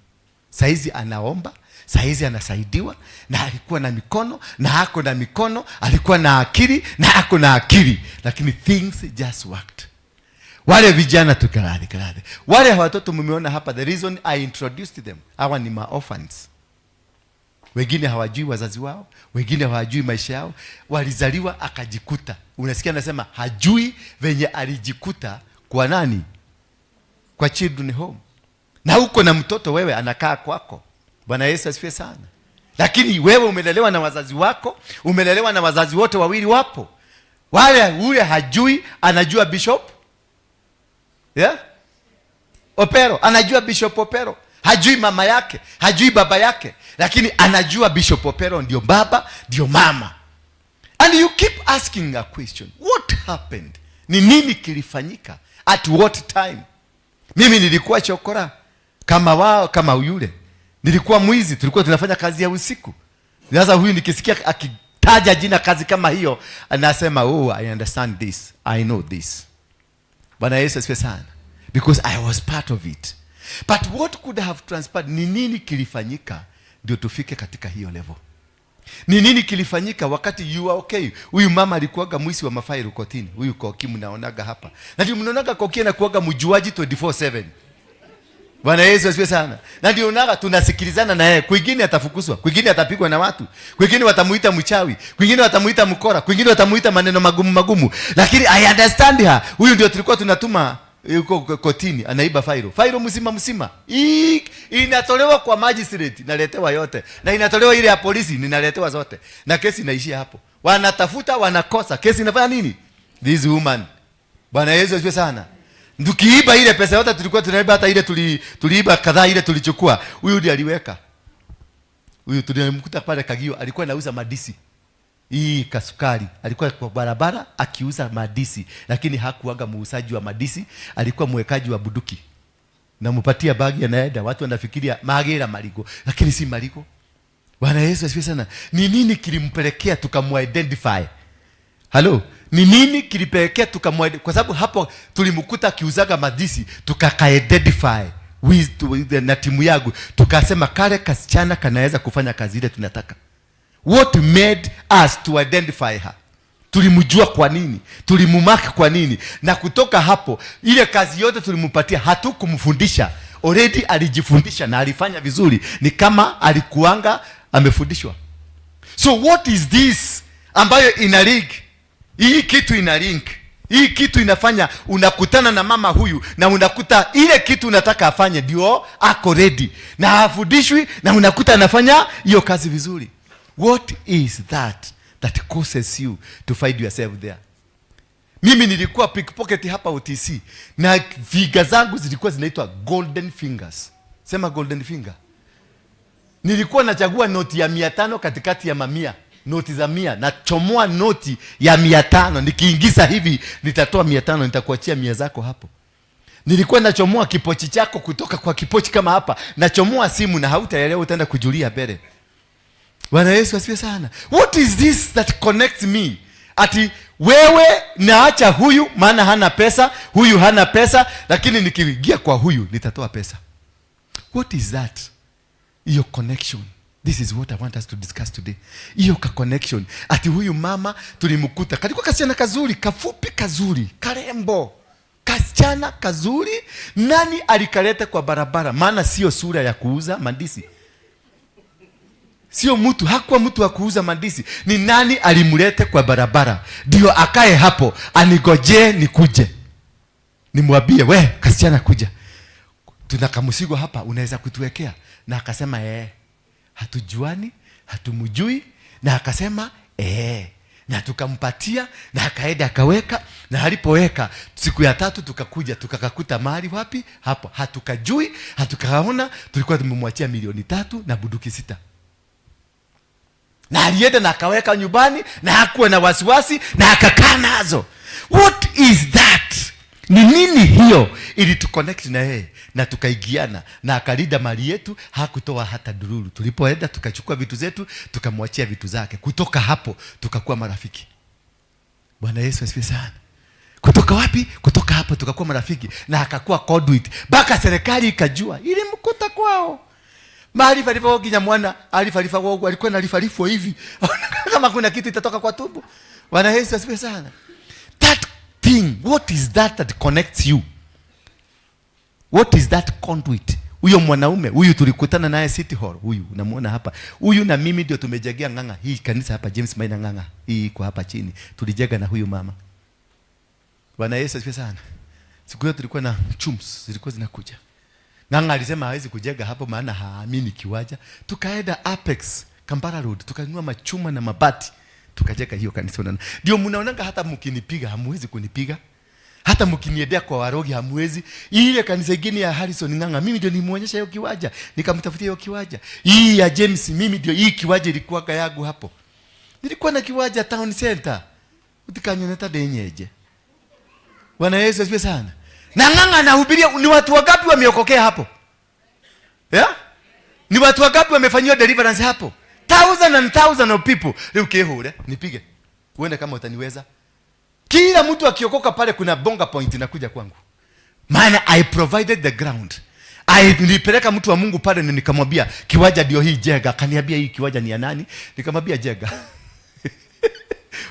Speaker 3: Saizi anaomba, saizi anasaidiwa, na alikuwa na mikono, na hako na mikono, alikuwa na akili, na hako na akili. Lakini things just worked. Wale vijana tukaradhi. Wale watoto mumeona hapa, the reason I introduced them, hawa ni orphans. Wengine hawajui wazazi wao, wengine hawajui maisha yao, walizaliwa akajikuta. Unasikia anasema hajui venye alijikuta kwa nani? Kwa children home. Na huko na mtoto wewe anakaa kwako. Bwana Yesu asifiwe sana. Lakini wewe umelelewa na wazazi wako, umelelewa na wazazi wote wawili wapo. Ule hajui, anajua Bishop Opero, anajua Bishop Opero. Hajui mama yake, hajui baba yake, lakini anajua Bishop Opero ndio baba, ndio mama. And you keep asking a question. What happened? Ni nini kilifanyika? At what time? Mimi nilikuwa chokora kama wao, kama yule. Nilikuwa mwizi, tulikuwa tunafanya kazi ya usiku. Sasa huyu nikisikia akitaja jina kazi kama hiyo, anasema, "Oh, I understand this. I know this." Bwana Yesu asifiwe sana. Because I was part of it. But what could have transpired? Ni nini kilifanyika ndio tufike katika hiyo level? Ni nini kilifanyika wakati you are okay? Huyu mama alikuwaga mwisi wa mafaili kotini. Huyu Koki mnaonaga hapa. Na ndio mnaonaga Koki anakuwaga mjuaji 24/7. Bwana Yesu asifiwe sana. Na ndio unaga tunasikilizana na yeye. Kwingine atafukuzwa, kwingine atapigwa na watu, kwingine watamuita mchawi, kwingine watamuita mkora, kwingine watamuita maneno magumu. Lakini I understand her. Huyu ndio tulikuwa tunatuma yuko kotini anaiba failo mzima. Inatolewa kwa magistrate, naletewa yote. Na inatolewa ile ya polisi, ninaletewa zote. Na kesi inaishia hapo. Wanatafuta, wanakosa. Kesi inafanya nini? This woman. Bwana Yesu asifiwe sana. Tukiiba ile pesa yote tulikuwa tunaiba, hata ile tuliiba kadhaa ile tulichukua. Huyu ndiye aliweka. Huyu tulimkuta pale Kagio, alikuwa anauza madisi. Kasukari. Alikuwa kwa barabara akiuza madisi, lakini hakuwaga muuzaji wa madisi, alikuwa mwekaji wa buduki. Na mpatia bagi anaenda, watu wanafikiria magera marigo, lakini si marigo. Bwana Yesu asifiwe sana. Ni nini kilimpelekea tukamuidentify?
Speaker 16: Halo, ni nini kilipelekea tukamwede? Kwa sababu hapo tulimkuta akiuzaga madisi, tukaka-identify with na timu yangu, tukasema kale kasichana kanaweza kufanya kazi ile tunataka. What made us to identify her? Tulimjua kwa nini, tulimumaki kwa nini, na kutoka hapo ile kazi yote tulimpatia, hatukumfundisha. Already alijifundisha na alifanya vizuri, ni kama alikuanga amefundishwa. So what is this ambayo ina link? Hii kitu ina link. Hii kitu inafanya unakutana na mama huyu na unakuta ile kitu unataka afanye ndio ako ready na hafundishwi, na unakuta anafanya hiyo kazi vizuri. What is that causes you to find yourself there? Mimi nilikuwa pickpocket hapa OTC na figa zangu zilikuwa zinaitwa golden fingers. Sema golden finger. Nilikuwa nachagua noti ya 500 katikati ya mamia, noti za 100, na chomoa noti ya 500, nikiingiza hivi nitatoa 500, nitakuachia 100 zako hapo. Nilikuwa nachomoa kipochi chako kutoka kwa kipochi kama hapa, nachomoa simu na hautaelewa, utaenda kujulia mbele. Bwana Yesu asifiwe sana. What is this that connects me? Ati wewe naacha huyu maana hana pesa, huyu hana pesa, lakini nikiingia kwa huyu nitatoa pesa. What is that? Your connection. This is what I want us to discuss today. Hiyo connection. Ati huyu mama tulimkuta kalikuwa kasichana kazuri, kafupi kazuri, karembo, kasichana kazuri. Nani alikaleta kwa barabara? Maana sio sura ya kuuza mandisi. Sio mtu, hakuwa mtu wa kuuza mandisi. Ni nani alimulete kwa barabara ndio akae hapo anigoje nikuje nimwambie we kasichana kuja, tuna kamusigo hapa unaweza kutuwekea? Na akasema hatujuani, hatumjui. Na akasema na tukampatia, na akaenda akaweka, na alipoweka siku ya 3 tukakuja tukakakuta mahali wapi hapo, hatukajui, hatukaona. Tulikuwa tumemwachia 3 na bunduki 6. Na alienda na akaweka nyumbani na hakuwa na wasiwasi na akakaa nazo. What is that? Ni nini hiyo ili tuconnect na yeye na tukaigiana na akalida mali yetu, hakutoa hata dururu. Tulipoenda tukachukua vitu zetu, tukamwachia vitu zake. Kutoka hapo tukakuwa marafiki. Bwana Yesu asifiwe sana. Kutoka wapi? Kutoka hapo tukakuwa marafiki na akakuwa conduit. Baka serikali ikajua ili mkuta kwao. Maarifa alifa kinya mwana, alifa wao alikuwa na alifa hivi. Kama kuna kitu itatoka kwa tumbo. Bwana Yesu asifiwe sana. That thing, what is that connects you? What is that conduit? Huyo mwanaume, huyu tulikutana naye City Hall, huyu unamuona hapa. Huyu na mimi ndio tumejengea Ng'ang'a. Hii kanisa hapa James Maina Ng'ang'a. Hii iko hapa chini. Tulijenga na huyu mama. Bwana Yesu asifiwe sana. Siku hiyo tulikuwa na chums, zilikuwa zinakuja. Ng'ang'a alisema hawezi kujenga hapo maana haamini kiwaja. Tukaenda Apex, Kampala Road, tukanunua machuma na mabati. Tukajenga hiyo kanisa. Ndio mnaonanga hata mkinipiga hamuwezi kunipiga. Hata mkiniendea kwa warogi hamuwezi. Ile kanisa ingine ya Harrison Ng'ang'a, mimi ndio nimuonyesha hiyo kiwaja. Nikamtafutia hiyo kiwaja. Hii ya James, mimi ndio hii kiwaja ilikuwa yangu hapo. Nilikuwa na kiwaja Town Center. Utikanyoneta denyeje. Bwana Yesu asifiwe sana. Na Ng'ang'a anahubiria, ni watu wangapi wameokokea hapo? Ni watu wangapi wamefanywa deliverance hapo? Thousands of people. Leo kehure, nipige. Uende kama utaniweza. Kila mtu akiokoka pale kuna bonga point inakuja kwangu. Maana I provided the ground. Nilipeleka mtu wa Mungu pale na nikamwambia kiwaja ndio hii jega. Akaniambia hii kiwaja ni ya nani? Nikamwambia jega.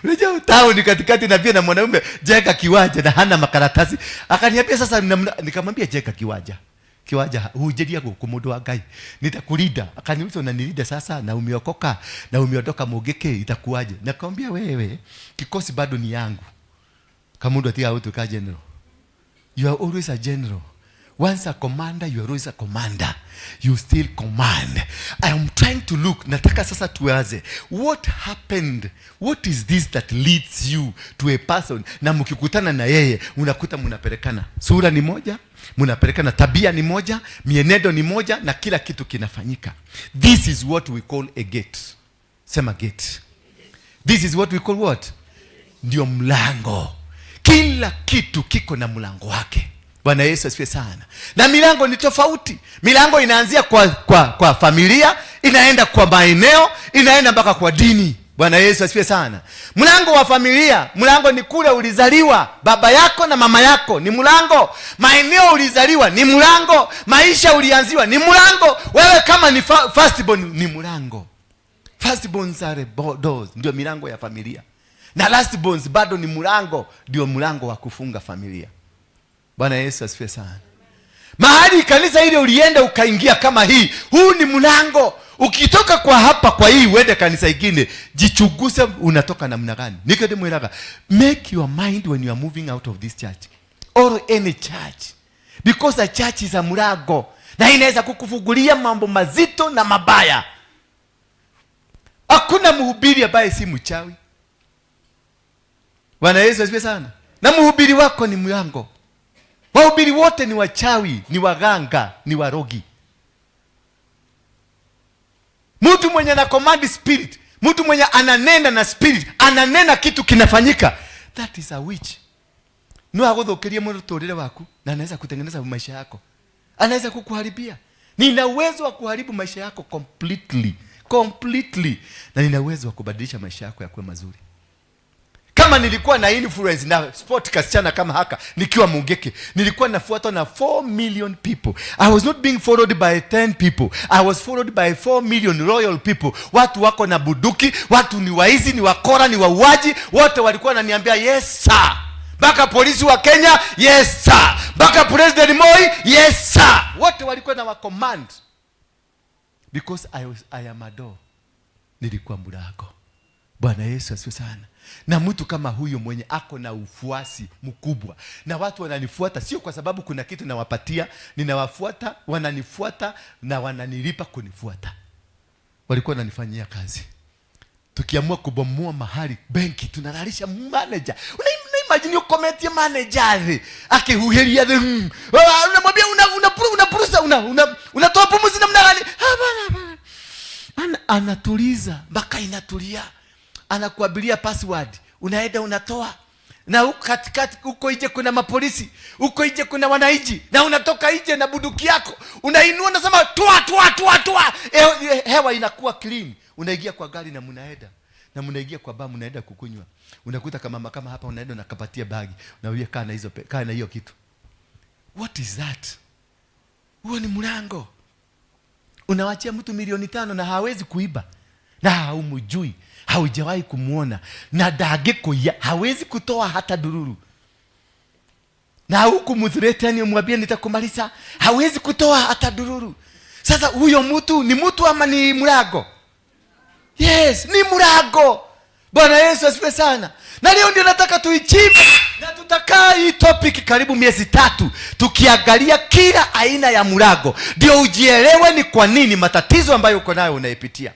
Speaker 16: Unajua town katikati na pia na mwanaume jega kiwaja na hana makaratasi. Akaniambia sasa, nikamwambia jega kiwaja. Kiwaja hujedia kumudu wa Ngai. Nitakulinda. Akaniuliza unanilida sasa na umeokoka na umeondoka Mogeke itakuwaje? Nakwambia wewe kikosi bado ni yangu. Kamundu atia auto ka general. You are always a general. Once a commander, you are always a commander. You still command. I am trying to look. Nataka sasa tuwaze. What happened? What is this that leads you to a person? Na mkikutana na yeye, unakuta mnapelekana. Sura ni moja, mnapelekana, tabia ni moja, mienendo ni moja, na kila kitu kinafanyika. This is what we call a gate. Sema gate. This is what we call what? Ndio mlango. Kila kitu kiko na mlango wake. Bwana Yesu asifiwe sana. Na milango ni tofauti. Milango inaanzia kwa familia, inaenda kwa maeneo, inaenda mpaka kwa dini. Bwana Yesu asifiwe sana. Mlango wa familia, mlango ni kule ulizaliwa, baba yako na mama yako ni mlango. Maeneo ulizaliwa ni mlango. Maisha ulianziwa ni mlango. Wewe kama ni firstborn ni mlango. Firstborns are doors, ndio milango ya familia. Na lastborns bado ni mlango, ndio mlango wa kufunga familia. Bwana Yesu asifiwe sana. Mahali kanisa ile ulienda ukaingia kama hii, huu ni mlango. Ukitoka kwa hapa kwa hii uende kanisa ingine, jichunguze unatoka namna gani. Nikodemo, make your mind when you are moving out of this church or any church, because a church is a mlango na inaweza kukufungulia mambo mazito na mabaya. Hakuna mhubiri ambaye si mchawi. Bwana Yesu asifiwe sana. Na mhubiri wako ni mlango. Wahubiri wote ni wachawi, ni waganga, ni warogi. Mtu mwenye na command spirit, mtu mwenye ananena na spirit, ananena kitu kinafanyika, that is a witch. No aguthukirie muturire waku na anaweza kutengeneza maisha yako. Anaweza kukuharibia. Nina uwezo wa kuharibu maisha yako completely. Na nina uwezo wa kubadilisha maisha yako yakuwe mazuri. Kama nilikuwa na influence na sport kasichana kama haka nikiwa Mungeke, nilikuwa nafuatwa na 4 million people. I was not being followed by 10 people. I was followed by 4 million royal people. Watu wako na buduki, watu ni waizi, ni wakora, ni wauaji, wote walikuwa wananiambia yes sir. Baka polisi wa Kenya, yes sir. Baka President Moi, yes sir. Wote walikuwa na wa command. Because I am a door. Nilikuwa mlango. Bwana Yesu asifiwe sana. Na mtu kama huyo mwenye ako na ufuasi mkubwa, na watu wananifuata sio kwa sababu kuna kitu nawapatia, ninawafuata, wananifuata na wananilipa kunifuata. Walikuwa wananifanyia kazi. Tukiamua kubomoa mahali benki, tunalalisha manager. Imagine ukometie manager akihuheria unamwambia unatoa pumuzi namna gani? Anatuliza mpaka inatulia. Anakuabilia password, unaenda unatoa, na katikati uko nje kuna mapolisi, uko nje kuna wanaiji, na unatoka nje na buduki yako unainua, unasema toa. Hewa inakuwa clean. Unaingia kwa gari na mnaenda, na mnaingia kwa bar, mnaenda kukunywa. Unakuta kama hapa, unaenda unakapatia bagi, unaambia kaa na hiyo kitu. What is that? Huo ni mlango. Unawachia mtu 5 na hawezi kuiba, na haumjui, haujawahi kumuona, na dageko ya hawezi kutoa hata dururu, na huku mthretani umwambie nitakumaliza, hawezi kutoa hata dururu. Sasa huyo mtu ni mtu ama ni mlango? Yes, ni mlango. Bwana Yesu asifiwe sana. Na leo ndio nataka tuichimbe, na tutakaa hii topic karibu miezi 3 tukiangalia kila aina ya mlango, ndio ujielewe ni kwa nini matatizo ambayo uko nayo unaipitia.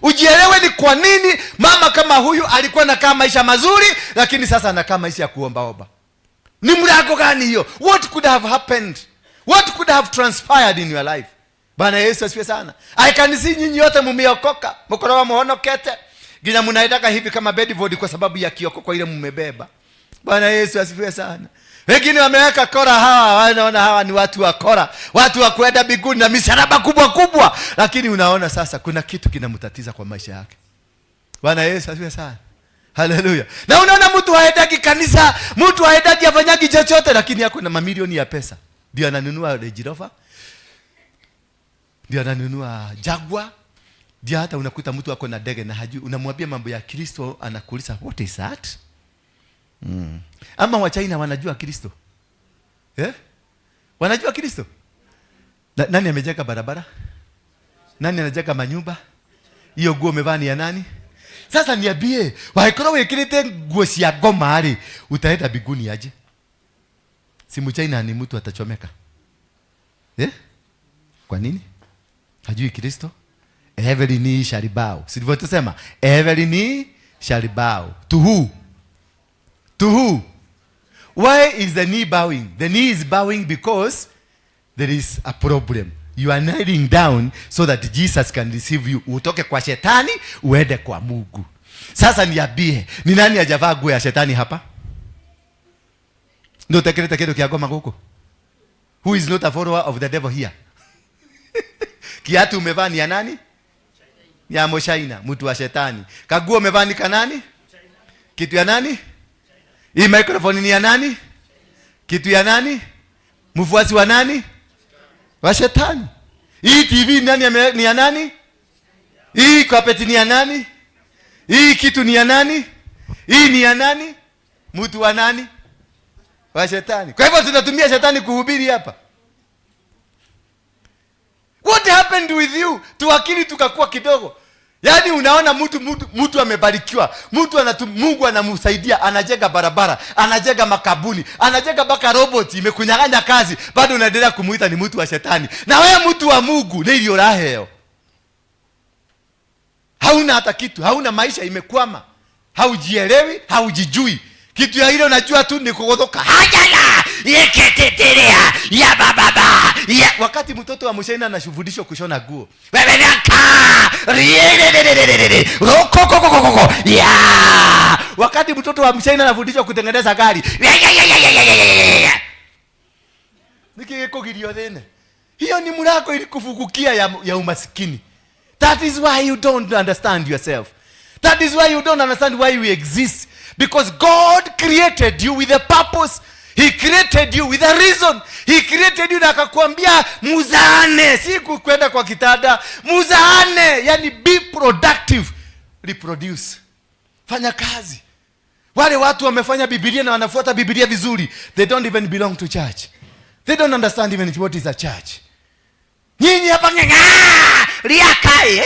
Speaker 16: Ujielewe ni kwa nini mama kama huyu alikuwa anakaa maisha mazuri, lakini sasa anakaa maisha ya kuombaomba. Ni mlango gani hiyo? What could have happened? What could have transpired in your life? Bwana Yesu asifiwe sana. I can see nyinyi yote mumeokoka, mkorowa muhonokete, gina mnaendaka hivi kama bedboard kwa sababu ya kiokoko ile mmebeba. Bwana Yesu asifiwe sana. Wengine wameweka kora, hawa wanaona hawa ni watu wa kora, watu wa kwenda mbinguni na misaraba kubwa, lakini unaona sasa kuna kitu kinamtatiza kwa maisha yake. Bwana Yesu asifiwe sana. Haleluya. Na unaona mtu haendaki kanisa, mtu haendaki afanyaki chochote, lakini yako na mamilioni ya pesa. Ndio ananunua Range Rover, ndio ananunua Jaguar, ndio hata unakuta mtu wako na ndege na hajui. Unamwambia mambo ya Kristo, anakuuliza what is that? Ama wa China wanajua Kristo? Wanajua Kristo? Nani amejenga barabara? Nani anajenga manyumba? Hiyo nguo umevaa ni ya nani? Sasa niambie, waikoro wekirite nguo cia ngoma ari, utaenda mbinguni aje? Si Mchina ni mtu atachomeka. Kwa nini? Hajui Kristo? Every knee shall bow. Sivyo tusema? Every knee shall bow. To who? To who? Why is the knee bowing? The knee is bowing because there is a problem. You are kneeling down so that Jesus can receive you. Utoke kwa shetani uende kwa Mungu. Sasa niambie, ni nani hajavaa nguo ya shetani hapa? Ndio tekeleta kitu kia goma huko. Who is not a follower of the devil here? Kiatu umevaa ni ya nani? ya mshaina, mtu wa shetani. Kaguo umevaa kanani? Kitu ya nani? Hii microphone ni ya nani? Kitu ya nani? Mfuasi wa nani? Wa shetani. Hii TV nani ni ya nani? Hii carpet ni ya nani? Hii kitu ni ya nani? Hii ni ya nani? Mtu wa nani? Wa shetani. Kwa hivyo tunatumia shetani kuhubiri hapa. What happened with you? Tuakili tukakuwa kidogo. Yaani unaona mtu amebarikiwa. Mungu anamsaidia, anajenga barabara, anajenga makabuni, anajenga baka robot imekunyang'anya kazi, bado unaendelea kumuita ni mtu wa shetani. Na wewe mtu wa Mungu, ndio raheo. Hauna hata kitu, hauna maisha, imekwama. Haujielewi, haujijui. Kitu ya ile unajua tu ni kugodoka. Hajala! Yeketetelea ya baba. Ya wakati mtoto wa mshaina anashufundishwa kushona nguo. Wewe naka! Rokokokokoko. Ya! Wakati mtoto wa mshaina anafundishwa kutengeneza gari. Nikikugirio thene. Hiyo ni mlango ili kufukukia ya umasikini. That is why you don't understand yourself. That is why you don't understand why we exist. Because God created you with a purpose. He created you with a reason. He created you na akakwambia muzaane, si kwenda kwa kitanda. Muzaane, yani be productive. Reproduce. Fanya kazi. Wale watu wamefanya Biblia na wanafuata Biblia vizuri, they don't even belong to church. They don't understand even what is a church. Nyinyi hapa riakai,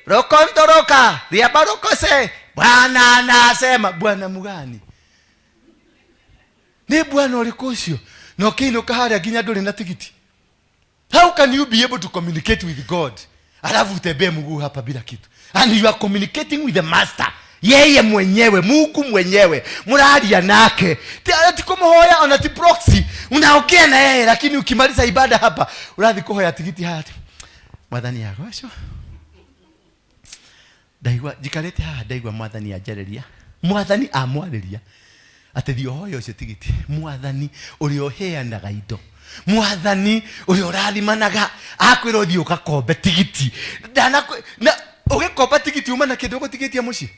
Speaker 16: rokontoroka, riabarokose. Bwana anasema, Bwana mugani? Ni Bwana ulikosio. No kino kahari ginya dole na tikiti. How can you be able to communicate with God? Alafu utembee mguu hapa bila kitu. And you are communicating with the master. Yeye mwenyewe, Mungu mwenyewe. Muradia nake. Ati kumuhoya onati proxy. Unaongea na yeye lakini ukimaliza ibada hapa, uradhi kuhoya tikiti hati. Mwathani yako sio? Daigwa jikarete ha daigwa mwathani ajereria. Mwathani amwareria. Atedio hoyo cio tigiti. Mwathani urioheanaga indo. Mwathani uriorathimanaga akwira uthio gakombe tigiti. Na ugikomba tigiti uma na kindu gutigiti ya muci.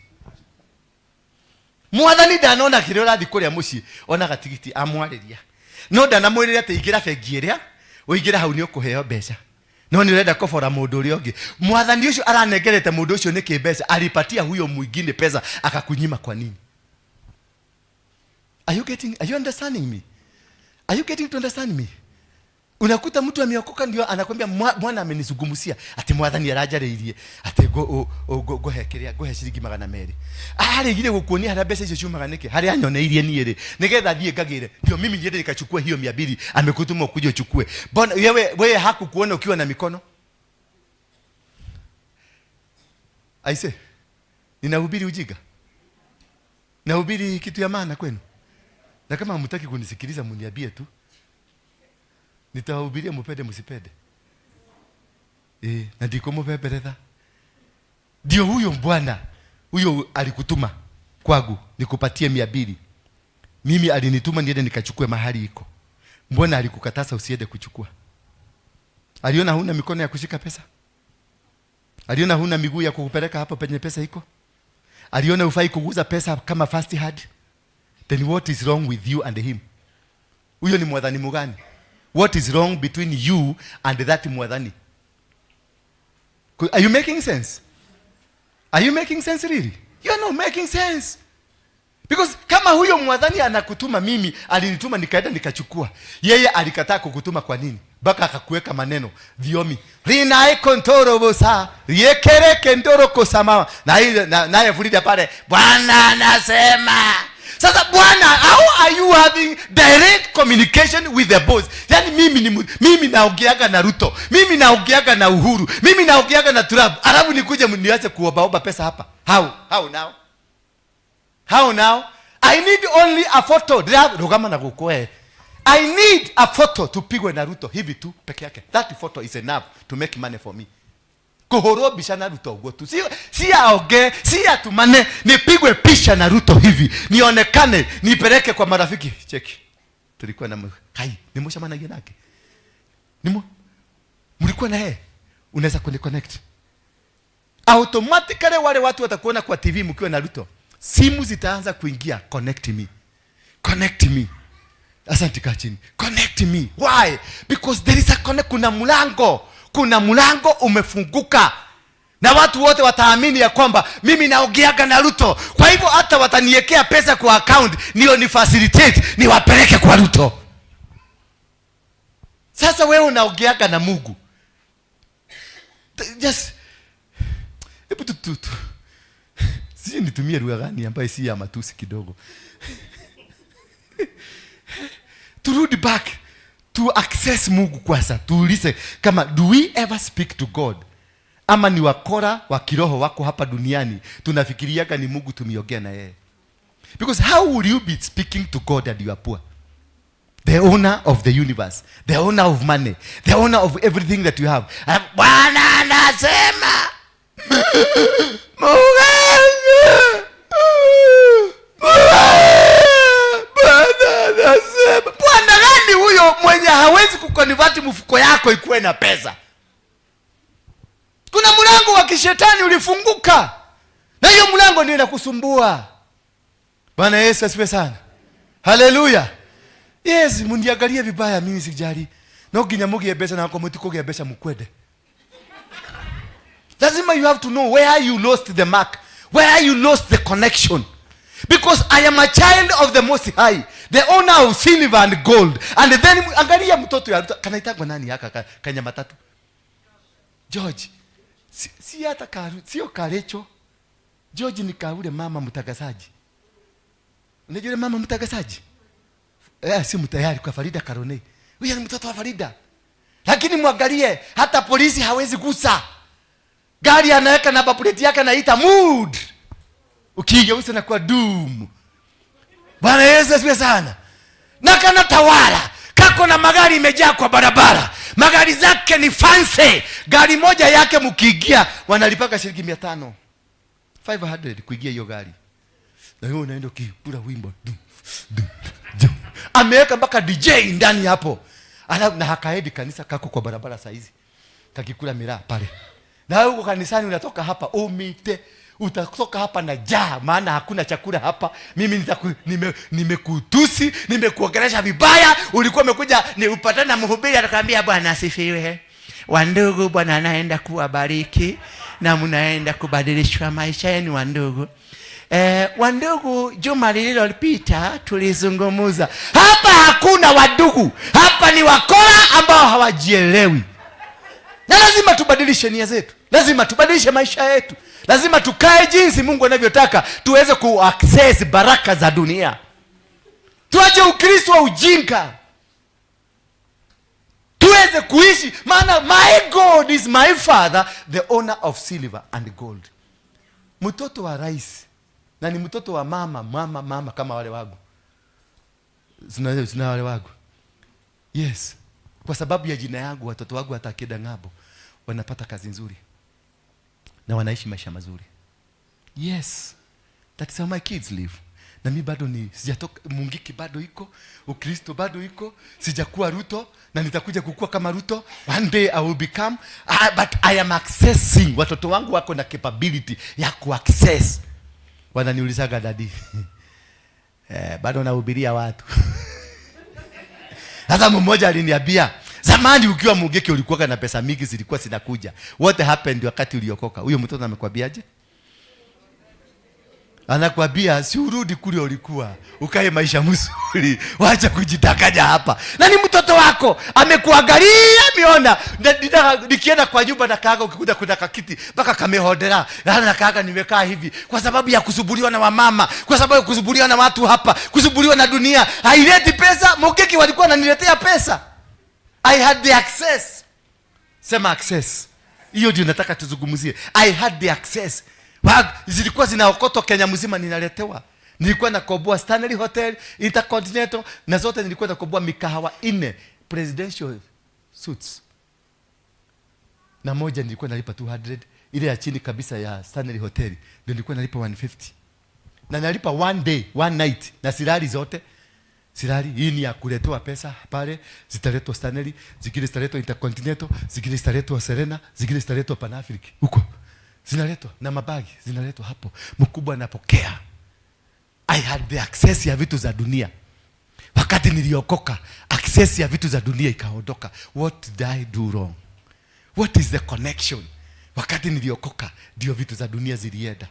Speaker 16: Mwathani ndanona kire urathi kuria muci ona gatigiti amwareria. No ndanamwirira ati igira bengi iria uigira hau ni ukuheo mbeca. No ni urenda kofora mundu uri ongi. Mwathani ucio aranengerete mundu ucio ni kibesa, alipatia huyo mwingine pesa akakunyima kwa nini? Are you understanding me? Are you getting to understand me? Unakuta mtu ameokoka ndio anakuambia Bwana amenizungumzia ati Mwathani arajareirie ati go hekeria go heciringi 200. Arigire gukuonia hara mbeca icio ciumaga niki hari anyoneirie ni ri nigetha thie ngagire ndio mimi niende nikachukue hiyo 200 amekutuma ukuje uchukue. Bona wewe hakukuona ukiwa na mikono? Aise, ninahubiri ujinga? Nahubiri kitu ya maana kwenu? Na kama hamtaki kunisikiliza mniambie tu. Nitawahubiria mpende msipende. Na ndiko mbeberetha. Ndio huyo Bwana, huyo alikutuma kwangu nikupatie 200. Mimi alinituma niende nikachukue mahali iko. Mbona alikukataza usiende kuchukua? Aliona huna mikono ya kushika pesa? Aliona huna miguu ya kukupeleka hapo penye pesa iko? Aliona ufai kuguza pesa kama fast hand? Then what is wrong with you and him? Huyo ni mwadhani mgani? What is wrong between you and that mwadhani? Are you making sense? Are you making sense really? You are not making sense. Because kama huyo mwadhani anakutuma, mimi alinituma nikaenda nikachukua. Yeye alikataa kukutuma kwa nini? Baka akakuweka maneno viomi. Rina ikontoro bosa, yekereke ndoro kosama. Na yefulida pale, Bwana anasema. Sasa Bwana, how are you having direct communication with the boss? Yani mimi naongeaga na Ruto, mimi naongeaga na Uhuru, mimi naongeaga na Trump. Alafu nikuje niache kuomba pesa hapa. How now? How now? I need only a photo. Rogama na kukoe. I need a photo tupigwe na Ruto hivi tu peke yake. That photo is enough to make money for me. Kuhoro bisha na Ruto gotu. Si aoge, si atumane, nipigwe pisha na Ruto hivi. Nionekane, nipeleke kwa marafiki. Cheki. Tulikuwa na kai, ni mosha mana yenake. Mlikuwa na yeye. Unaweza kuniconnect. automatically wale watu watakuona kwa TV mkiwa na Ruto, simu zitaanza kuingia, connect me, connect me. Asante kachini, connect me. Why? Because there is a connect. Kuna mlango umefunguka, na watu wote wataamini ya kwamba mimi naogeaga na Ruto. Kwa hivyo hata wataniwekea pesa kwa account niyo ni facilitate niwapeleke kwa Ruto. Sasa wewe unaogeaga na Mungu. Just hebu tu. Sisi nitumie lugha gani ambayo si ya matusi kidogo? Turudi back to access Mungu kwanza. Tuulize kama do we ever speak to God? Ama ni wakora wa kiroho wako hapa duniani tunafikiriaga ni Mungu tumiongea na yeye. Because how will you be speaking to God and you are poor? The owner of the universe, the owner of money, the owner of everything that you have. Bwana anasema Bwana gani huyo mwenye hawezi kuconvert mfuko yako ikuwe na pesa? Kuna mlango wa kishetani ulifunguka, na hiyo mlango ndio inakusumbua. Bwana Yesu asifiwe sana. Haleluya. Yes, mundiangalie vibaya, mimi sijali. No ginya mugie pesa na kwa mutiko gia pesa mkwede. Lazima you have to know where you lost the mark, where you lost the connection. Because I am a child of the Most High, the owner of silver and gold. And then angalia mtoto ya kanaitagwa nani haka kanya matatu? George. Si hata sio Karecho. George ni kaule mama mtagazaji. Unajua mama mtagazaji? Si mtayari kwa Farida Karone. Huyu ni mtoto wa Farida. Lakini mwangalie hata polisi hawezi gusa. Gari anaweka namba plate yake anaita mood. Ukigeuza na kwa doom. Bwana Yesu asifiwe sana. Na kana tawala. Kako na magari imejaa kwa barabara. Magari zake ni fancy. Gari moja yake mkiingia wanalipaka shilingi 500. 500 kuingia hiyo gari. Na wewe unaenda ukipura wimbo. Ameweka mpaka DJ ndani hapo. Alafu na hakaedi kanisa kako kwa barabara saa hizi. Kakikula miraa pale. Na huko kanisani unatoka hapa umite. Utatoka hapa na jaa, maana hakuna chakula hapa. Mimi nimekutusi, nimekuongelesha vibaya. Ulikuwa umekuja ni upatane na mhubiri atakwambia Bwana asifiwe. Wandugu, Bwana anaenda kuwabariki na mnaenda kubadilishwa maisha yenu wandugu. Wandugu, juma lililopita tulizungumza. Hapa hakuna wandugu. Hapa ni wakora ambao hawajielewi. Na lazima tubadilishe nia zetu. Lazima tubadilishe maisha yetu. Lazima tukae jinsi Mungu anavyotaka tuweze kuaccess baraka za dunia. Tuache Ukristo wa ujinga. Tuweze kuishi, maana my God is my Father, the owner of silver and gold. Mtoto wa rais na ni mtoto wa mama kama wale wangu. Zina wale wangu. Yes. Kwa sababu ya jina yangu watoto wangu watakida ngabo wanapata kazi nzuri. Na wanaishi maisha mazuri. Yes. That's how my kids live. Na mimi bado ni sijatoka, Mungiki bado iko, Ukristo bado iko, sijakuwa Ruto na nitakuja kukua kama Ruto. One day I will become, but I am accessing. Watoto wangu wako na capability ya kuaccess. Wananiulizaga daddy. Bado nahubiria watu. Sasa mmoja aliniambia, zamani ukiwa Mungiki ulikuwa na pesa mingi zilikuwa zinakuja. What happened wakati uliokoka? Huyo mtoto amekwambiaje? Anakuambia si urudi kule ulikuwa, ukae maisha mzuri, wacha kujitakaja hapa. Na ni mtoto wako, amekuangalia miona. Nikienda kwa nyumba na kaaga ukikuja kuna kakiti mpaka kamehodera. Na kaaga nimekaa hivi kwa sababu ya kusubuliwa na wamama, kwa sababu ya kusubuliwa na watu hapa, kusubuliwa na dunia. Haileti pesa. Mungiki walikuwa wananiletea pesa. I had the access. Sema access. Hiyo ndio nataka tuzungumzie. I had the access. Zilikuwa zinaokotwa Kenya mzima ninaletewa. Nilikuwa nakoboa Stanley Hotel, Intercontinental, na zote nilikuwa nakoboa mikahawa 4 presidential suits. Na moja nilikuwa nalipa 200, ile ya chini kabisa ya Stanley Hotel ndio nilikuwa nalipa 150. Na nalipa one day, one night, na silari zote. Silari hii ni ya kuletewa pesa pale, zitaletwa Stanley, zingine zitaletwa Intercontinental, zingine zitaletwa Serena, zingine zitaletwa Pan Africa. Huko zinaletwa na mabagi zinaletwa hapo, mkubwa anapokea. I had the access ya vitu za dunia. Wakati niliokoka, access ya vitu za dunia ikaondoka. What did I do wrong? What is the connection? Wakati niliokoka ndio vitu za dunia zilienda.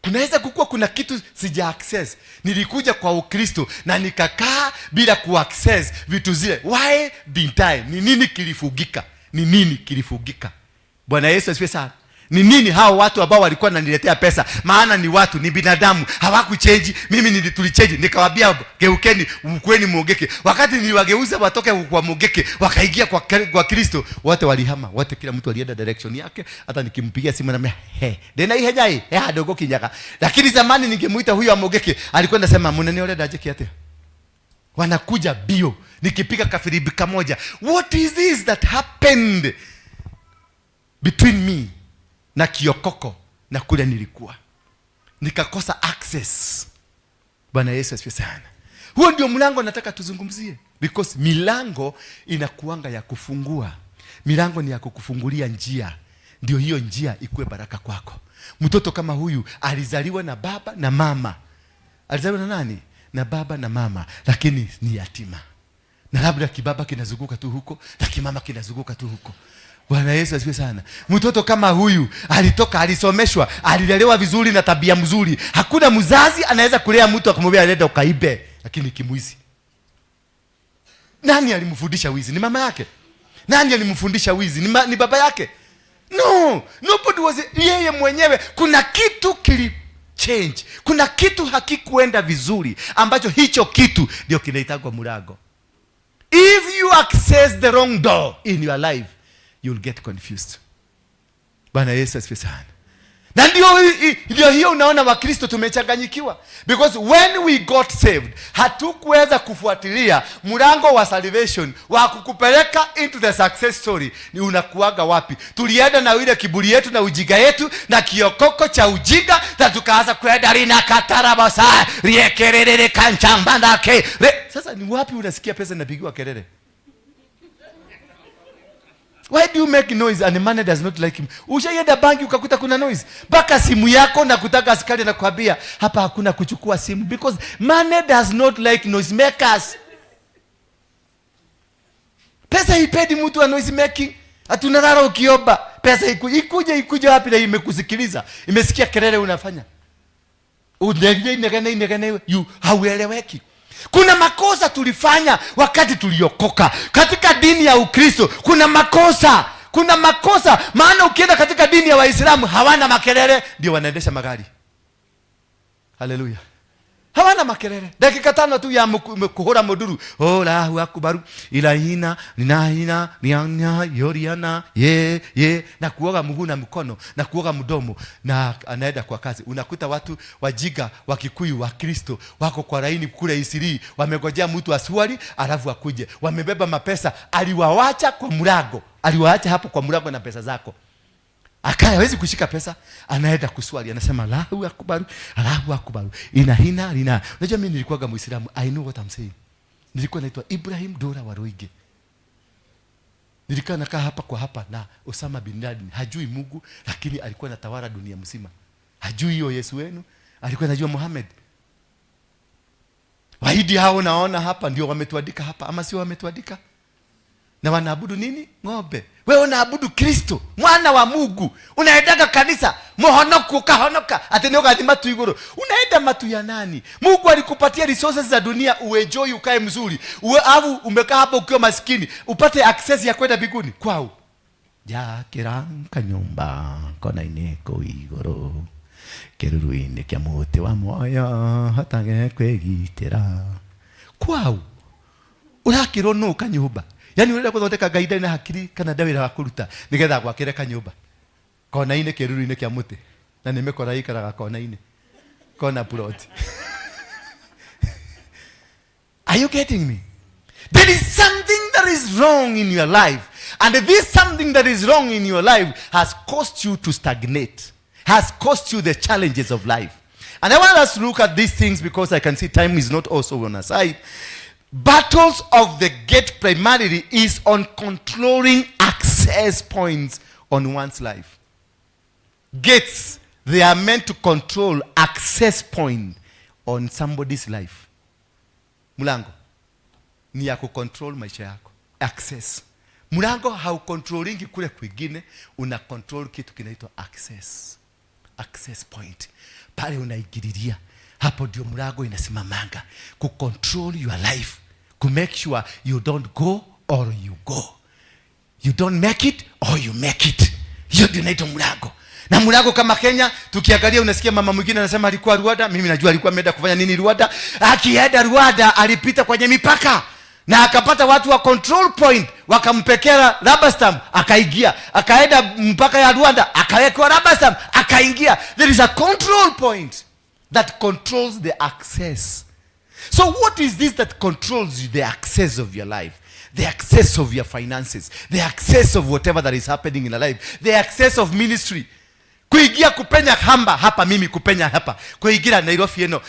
Speaker 16: Kunaweza kukua kuna kitu sija access. Nilikuja kwa Ukristo na nikakaa bila ku access vitu zile. Why didn't I? Ni nini kilifugika? Ni nini kilifugika? Bwana Yesu asifiwe sana. Ni nini hao watu ambao walikuwa wananiletea pesa? Maana ni watu, ni binadamu, hawakuchange. Mimi nilitulichange, nikawaambia geukeni, mkweni muogeke. Wakati niliwageuza watoke kwa muogeke, wakaingia kwa Kristo, wote walihama, wote kila mtu alienda direction yake. Hata nikimpigia simu na dena hii hejai, hadogo kinyaka. Lakini zamani ningemuita huyo amogeke, alikuwa anasema mnaniole daje kiate. Wanakuja bio, nikipiga kafiribi moja. What is this that happened between me na kiokoko na kule nilikuwa? Nikakosa access. Bwana Yesu asifiwe sana. Huo ndio mlango nataka tuzungumzie, because milango inakuanga ya kufungua. Milango ni ya kukufungulia njia, ndio hiyo njia ikuwe baraka kwako. Mtoto kama huyu alizaliwa na baba na mama. Alizaliwa na nani? Na baba na mama, lakini ni yatima. Na labda kibaba kinazunguka tu huko na kimama kinazunguka tu huko. Bwana Yesu asifiwe sana. Mtoto kama huyu alitoka, alisomeshwa, alilelewa vizuri na tabia mzuri. Hakuna mzazi anaweza kulea mtu akamwambia nenda ukaibe, lakini kimwizi. Nani alimfundisha wizi? Ni mama yake. Nani alimfundisha wizi? Ni baba yake. No, nobody was yeye mwenyewe. Kuna kitu change. Kuna kitu hakikuenda vizuri ambacho hicho kitu ndio kinaitagwa mlango. If you access the wrong door in your life, you'll get confused. Bwana Yesu asifiwe sana. Na ndio hiyo unaona Wakristo tumechanganyikiwa. Because when we got saved, hatukuweza kufuatilia mlango wa salvation wa kukupeleka into the success story. Ni unakuaga wapi? Tulienda na ile kiburi yetu na ujiga yetu na kiokoko cha ujiga, na tukaanza kwenda rina katarabasa riekerere kanchambanda ke. Sasa ni wapi unasikia pesa inapigiwa kelele? Why do you make noise and the man does not like him? Ushaenda banki ukakuta kuna noise. Baka simu yako na kutaka askari na kuambia hapa hakuna kuchukua simu, because money does not like noise makers. Pesa ipedi mtu wa noise making. Hatunalala ukiomba. Pesa ikuje wapi na imekusikiliza? Imesikia kelele unafanya. You haueleweki. Kuna makosa tulifanya wakati tuliokoka. Katika dini ya Ukristo kuna makosa. Maana ukienda katika dini ya Waislamu hawana makelele, ndio wanaendesha magari. Haleluya. Hawana makelele. Dakika 5 tu ya kuhora moduru. Allahu akbar. Ilahina, ninahina, nianya, yoriana, ye. Na kuoga mguu na mkono, na kuoga mdomo, na anaenda kwa kazi. Unakuta watu wajiga wa Kikuyu wa Kristo wako kwa laini kule Isiri, wamegojea mtu aswali alafu akuje. Wamebeba mapesa, aliwaacha kwa mlango. Aliwaacha hapo kwa mlango na pesa zako. Akaya hawezi kushika pesa, anaenda kuswali, anasema Allahu akbar, Allahu akbar. Inahina. Unajua mimi nilikuwa Muislamu, I know what I'm saying. Nilikuwa naitwa Ibrahim Dora Waroige. Nilikaa nakaa hapa kwa hapa na Osama bin Laden. Hajui Mungu, lakini alikuwa anatawala dunia mzima. Hajui hiyo Yesu wenu, alikuwa anajua Muhammad. Wahidi hao naona hapa ndio wametuandika hapa, ama sio wametuandika? Na wanaabudu nini? Ng'ombe. Wewe unaabudu Kristo, mwana wa Mungu. Unaendaga kanisa, mohonoku kahonoka, atenyoga ni matu iguru. Unaenda matu ya nani? Mungu alikupatia resources za dunia uenjoy ukae mzuri. Au umekaa hapo ukiwa maskini, upate access ya kwenda mbinguni kwao. Ja kiranka nyumba kona ineko iguru. Keruruine kya mote wa moyo hatange kwegitera. Kwao. Urakironu kanyumba. Yani unaenda kuthondeka gaida na hakiri kana dawira wa kuruta nigetha gwakire kanyumba kona ine keruru-ine kia muti na nimekora ikaraga kona ine kona plot. Are you getting me? There is something that is wrong in your life, and this something that is wrong in your life has caused you to stagnate, has caused you the challenges of life. And I want us to look at these things because I can see time is not also on our side. Battles of the gate primarily is on controlling access points on one's life. Gates, they are meant to control access point on somebody's life. Mlango ni ya kucontrol maisha yako. Access. Mlango haucontrollingi kule kwingine, una control kitu kinaitwa access. Access point. Pale unaingililia. Hapo ndio mlango inasimamanga. Kucontrol your life. To make sure you don't go or you go. You don't make it or you make it. Hiyo ndio inaitwa mlango. Na mlango kama Kenya, tukiangalia unasikia mama mwingine anasema alikuwa Rwanda. Mimi najua alikuwa ameenda kufanya nini Rwanda. Akienda Rwanda alipita kwenye mipaka. Na akapata watu wa control point, wakampekea rubber stamp, akaingia. Akaenda mpaka ya Rwanda, akawekwa rubber stamp, akaingia. There is a control point that controls the access. So what is this that controls the access of your life? The access of your finances, the access of whatever that is happening in your life, the access of ministry. Kuingia kupenya hapa mimi kupenya hapa. Kuingia Nairobi eno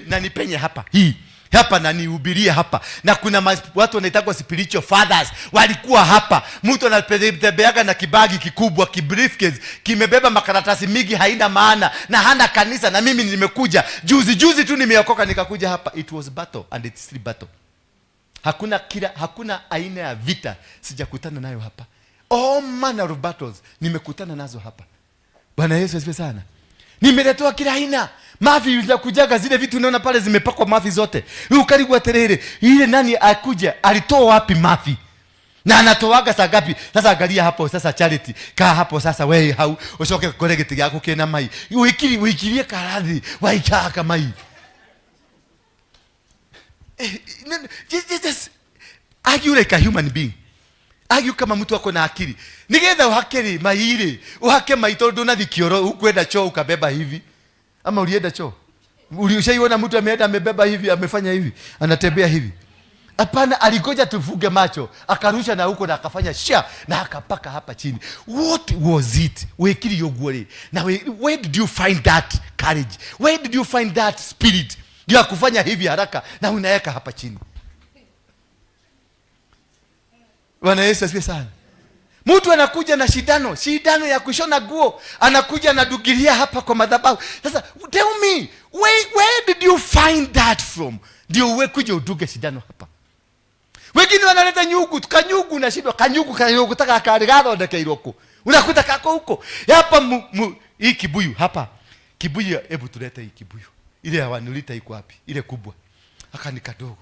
Speaker 16: na nipenya hapa. Hii hapa na nihubirie hapa. Na kuna watu wanaitwa spiritual fathers walikuwa hapa. Mtu anatembeaga na kibagi kikubwa, kibriefcase, kimebeba makaratasi mingi haina maana na hana kanisa, na mimi nimekuja juzi tu nimeokoka nikakuja hapa. It was battle and it's still battle. Hakuna aina ya vita sijakutana nayo hapa. All manner of battles nimekutana nazo hapa. Bwana Yesu asifiwe sana. Nimeletewa kila aina. Mafi za kujaga zile vitu unaona pale zimepakwa mafi zote. Ukaribu wa terere. Ile nani akuja alitoa wapi mafi? Na anatoaga saa ngapi? Sasa angalia hapo sasa Charity. Kaa hapo sasa wewe hau ushoke koregeti yako kena mai. Uikilie karadhi waikaa kama hii. Just argue like a human being. Argue kama mtu wako na akili. Nigetha uhakeri maire, uhake maitondo na thikioro, ukwenda choo ukabeba hivi. Ama ulienda choo? Uliushaiona mtu ameenda amebeba hivi, amefanya hivi, anatembea hivi. Hapana, aligoja tufuge macho, akarusha na huko na akafanya sha na akapaka hapa chini. What was it? Wekili yogwore. Now where did you find that courage? Where did you find that spirit? Ya kufanya hivi haraka na unaweka hapa chini. Bwana Yesu asifiwe sana. Mtu anakuja na shidano ya kushona nguo, anakuja na dugiria hapa kwa madhabahu. Sasa tell me, where did you find that from? Ndio wewe kuja uduge shidano hapa. Wengine wanaleta nyugu, tukanyugu na shidwa, kanyugu taka karigado ndeke iroko. Unakuta kako huko. Hapa hii kibuyu hapa. Kibuyu, hebu tulete hii kibuyu. Ile ya 1 lita iko wapi? Ile kubwa. Haka ni kadogo.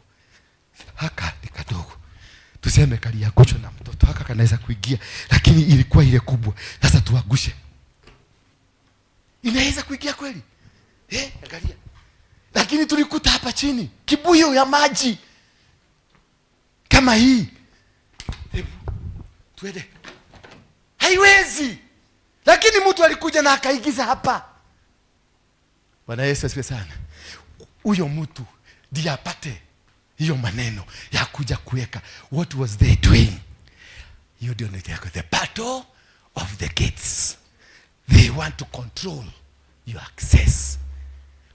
Speaker 16: Tuseme kali ya kucho na mtoto haka kanaweza kuingia, lakini ilikuwa ile kubwa. Sasa tuagushe. Inaweza kuingia kweli? Angalia. Lakini tulikuta hapa chini kibuyu ya maji kama hii. Hebu tuende. Haiwezi. Lakini mtu alikuja na akaigiza hapa. Bwana Yesu asifiwe sana. Huyo mtu ndiye apate hiyo maneno ya kuja kuweka. What was they doing? You don't know the battle of the gates. They want to control your access.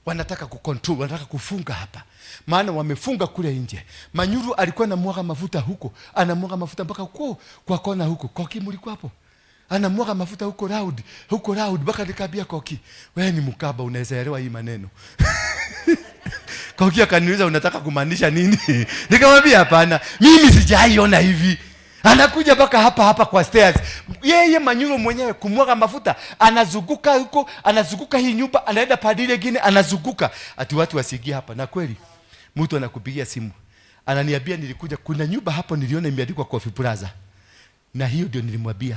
Speaker 16: Wanataka kucontrol, wanataka kufunga hapa. Maana wamefunga kule nje. Manyuru alikuwa anamwaga mafuta huko, anamwaga mafuta mpaka huko kwa kona huko. Koki mlikuwa hapo? Anamwaga mafuta huko round mpaka nikabia Koki, wewe ni mkaba unaweza elewa hii maneno. Koki akaniuliza unataka kumaanisha nini? Nikamwambia hapana, mimi sijaiona hivi. Anakuja mpaka hapa kwa stairs. Yeye Manyuru mwenyewe kumwaga mafuta, anazunguka huko, anazunguka hii nyumba, anaenda padile nyingine, anazunguka. Ati watu wasiingie hapa. Na kweli mtu anakupigia simu. Ananiambia nilikuja kuna nyumba hapo niliona imeandikwa Coffee Plaza. Na hiyo ndio nilimwambia.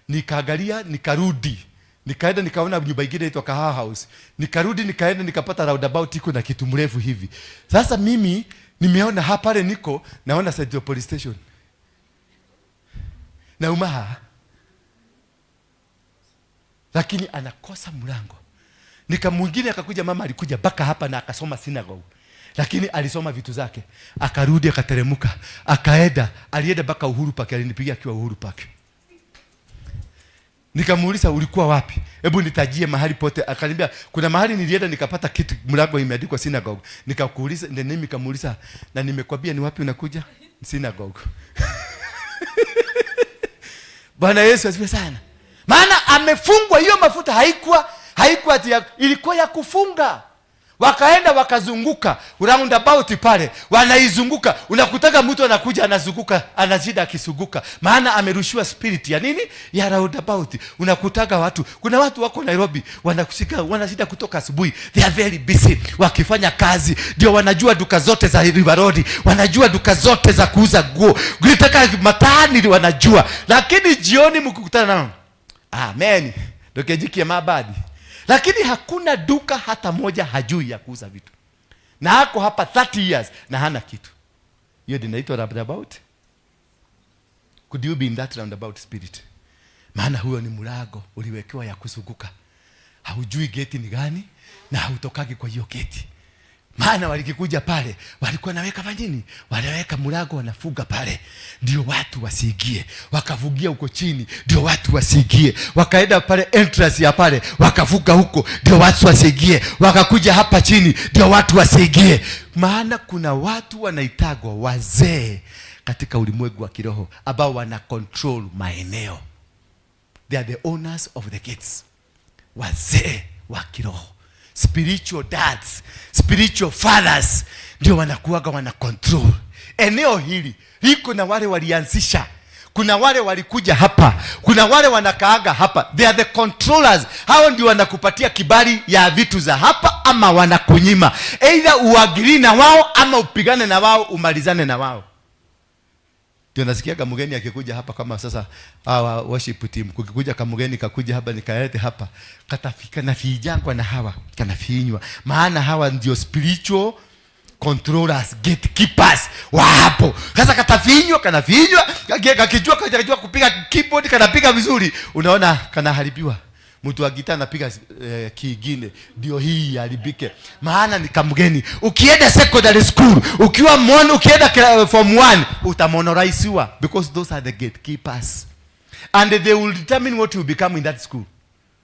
Speaker 16: Nikaangalia, nikarudi. Nikaenda nikaona nyumba nyingine inaitwa Kahawa House. Nikarudi nikaenda nikapata roundabout iko na kitu mrefu hivi. Sasa mimi nimeona hapa pale niko naona Central Police Station. Na umaha. Lakini anakosa mlango. Mwingine akakuja, mama alikuja baka hapa na akasoma synagogue. Lakini alisoma vitu zake. Akarudi akateremuka. Alienda baka Uhuru Park, alinipigia akiwa Uhuru Park. Nikamuuliza ulikuwa wapi? Hebu nitajie mahali pote. Akaniambia kuna mahali nilienda nikapata kitu mlango imeandikwa synagogue. Nikakuuliza ndio nikamuuliza na nimekwambia ni wapi unakuja? Synagogue. Bwana Yesu asifiwe sana. Maana amefungwa. Hiyo mafuta haikuwa ilikuwa ya kufunga. Wakaenda wakazunguka roundabout pale, wanaizunguka. Unakutaka mtu anakuja anazunguka, anazida akisuguka, maana amerushiwa spirit ya nini? Ya roundabout. Unakutaka watu, kuna watu wako Nairobi wanazida kutoka asubuhi, they are very busy wakifanya kazi, ndio wanajua duka zote za River Road, wanajua duka zote za kuuza nguo, ukitaka mataani wanajua, lakini jioni mkikutana nao, amen, dokejikie mabadi. Lakini hakuna duka hata moja hajui ya kuuza vitu. Na hako hapa 30 years na hana kitu. Hiyo inaitwa roundabout. Could you be in that roundabout spirit? Maana huyo ni mlango uliwekewa ya kuzunguka. Haujui geti ni gani na hautokagi kwa hiyo geti. Maana walikikuja pale, walikuwa naweka nini? Wanaweka mlango wanafuga pale, ndio watu wasiingie. Wakavugia huko chini, ndio watu wasiingie. Wakaenda pale entrance ya pale, wakavuga huko, ndio watu wasiingie. Wakakuja hapa chini, ndio watu wasiingie. Maana kuna watu wanaitagwa wazee katika ulimwengu wa kiroho ambao wana control maeneo. They are the owners of the gates. Wazee wa kiroho, spiritual dads, spiritual fathers, ndio wanakuaga wana control eneo hili. Hiko na wale walianzisha, kuna wale walikuja hapa, kuna wale wanakaaga hapa. They are the controllers. Hao ndio wanakupatia kibali ya vitu za hapa ama wanakunyima. Either uagiri na wao ama upigane na wao, umalizane na wao. Ndio nasikia kama mgeni akikuja hapa, kama sasa worship team kukikuja kama mgeni kakuja hapa, nikaete hapa, katafika na fijangwa na hawa kanafinywa. Maana hawa ndio spiritual controllers, gatekeepers wa hapo. Sasa katafinywa, kanafinywa, kakijua kupiga keyboard, kanapiga vizuri, unaona kanaharibiwa. Mtu wa gitaa anapiga kingine, ndio hii haribike. Maana ni kamgeni. Ukienda secondary school, ukiwa ukienda form 1, utamonorizewa, because those are the gatekeepers, and they will determine what you become in that school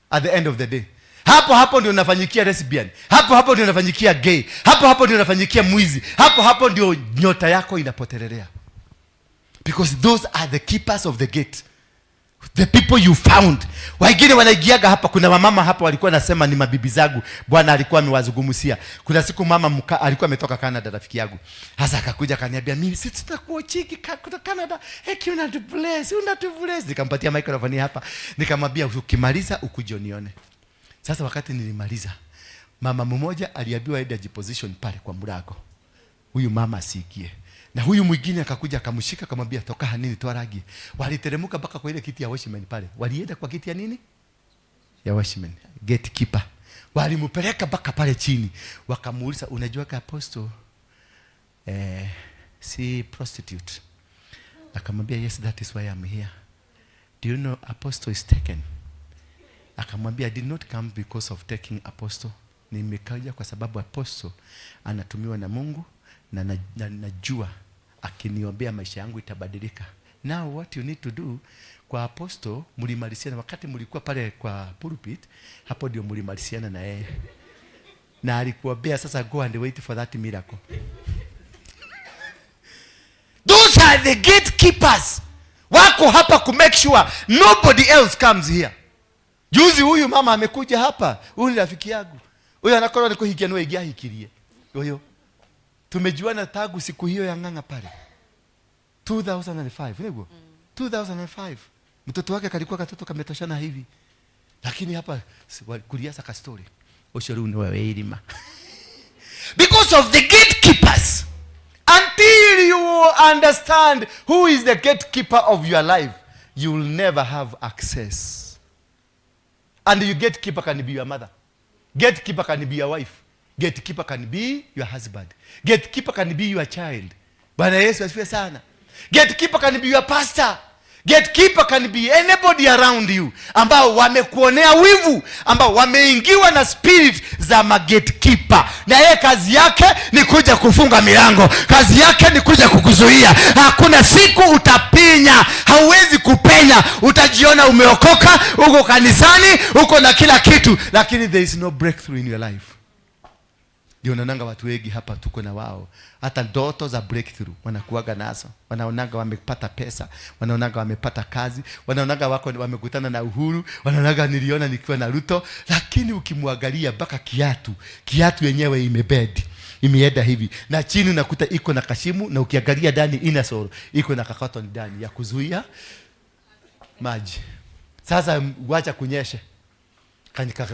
Speaker 16: at the end of the day. Hapo ndio unafanyikia lesbian, hapo ndio unafanyikia gay, hapo ndio unafanyikia mwizi, hapo ndio nyota yako inapotelelea, because those are the keepers of the gate, the people you found. Wengine wanaigiaga hapa. Kuna mama hapa walikuwa nasema ni mabibi zangu, Bwana alikuwa amewazungumzia. Kuna siku mama alikuwa ametoka Canada, rafiki yangu. Sasa akakuja akaniambia, mimi sisi tunakuochiki kutoka Canada, heki unatubless. Nikampatia microphone hapa, nikamwambia ukimaliza ukuje unione. Sasa wakati nilimaliza, mama mmoja aliambiwa aende ajiposition pale kwa mlango, huyu mama asiingie. Na huyu mwingine akakuja akamshika akamwambia, toka hanini twaragi. Waliteremka mpaka kwa ile kiti ya watchman pale. Walienda kwa kiti ya nini? Ya watchman, gatekeeper. Walimpeleka mpaka pale chini. Wakamuuliza, unajua ka apostle si prostitute? Akamwambia, yes, that is why I'm here. Do you know apostle is taken? Akamwambia, I did not come because of taking apostle. Nimekaja kwa sababu apostle anatumiwa na Mungu, na najua akiniombea maisha yangu itabadilika. Now what you need to do, kwa apostle mlimalisiana wakati mlikuwa pale kwa pulpit, hapo ndio mlimalisiana na yeye. Na alikuombea, sasa go and wait for that miracle. Those are the gatekeepers. Wako hapa ku make sure nobody else comes here. Juzi huyu mama amekuja hapa, huyu rafiki yangu. Huyu anakorwa niko hikianwe igia hikirie. Huyo tumejuana tangu siku hiyo ya nganga pale 2005, ndio 2005. Mtoto wake kalikuwa katoto kametoshana hivi, lakini hapa kuliasa ka story oshoruni wewe ilima because of the gatekeepers. Until you understand who is the gatekeeper of your life, you will never have access. And your gatekeeper can be your mother, gatekeeper can be your wife, gatekeeper can be your husband, gatekeeper can be your child. Bwana Yesu asifiwe sana. Gatekeeper can be your pastor, gatekeeper can be anybody around you ambao wamekuonea wivu, ambao wameingiwa na spirit za gatekeeper. Na yeye kazi yake ni kuja kufunga milango, kazi yake ni kuja kukuzuia. Hakuna siku utapinya, hauwezi kupenya. Utajiona umeokoka, uko kanisani, uko na kila kitu, lakini there is no breakthrough in your life. Ndio unaonanga watu wengi hapa tuko na wao. Hata ndoto za breakthrough wanakuaga nazo. Wanaonanga wamepata pesa, wanaonanga wamepata kazi, wanaonanga wako wamekutana na Uhuru, wanaonanga niliona nikiwa na Ruto, lakini ukimwangalia mpaka kiatu yenyewe imebed. Imeenda hivi. Na chini unakuta iko na kashimu, na ukiangalia ndani inasoro iko na kakato ndani ya kuzuia maji. Sasa wacha kunyeshe.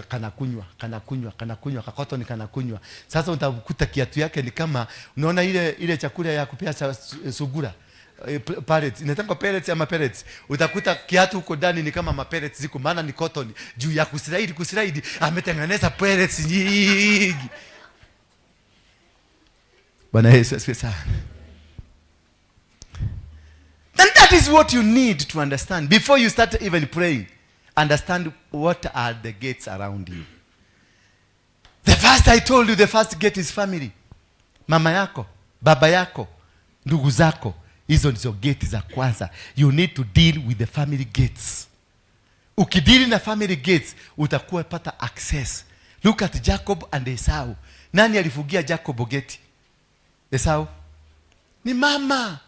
Speaker 16: Kanakunywa kakoto ni kanakunywa. Sasa utakuta kiatu yake ni kama unaona ile chakula ya kupea sugura pellets, inataka pellets ama pellets. Utakuta kiatu huko ndani ni kama mapellets ziko, maana ni cotton. Juu ya kuslide ametengeneza pellets nyingi. Bwana Yesu asifiwe sana. And that is what you need to understand before you start even praying. Understand what are the gates around you. The first I told you, the first gate is family. Mama yako, baba yako, ndugu zako, hizo ndizo gate za kwanza. You need to deal with the family gates. Ukidili na family gates, utakuwa pata access. Look at Jacob and Esau. Nani alifungia Jacob gate? Esau? Ni mama.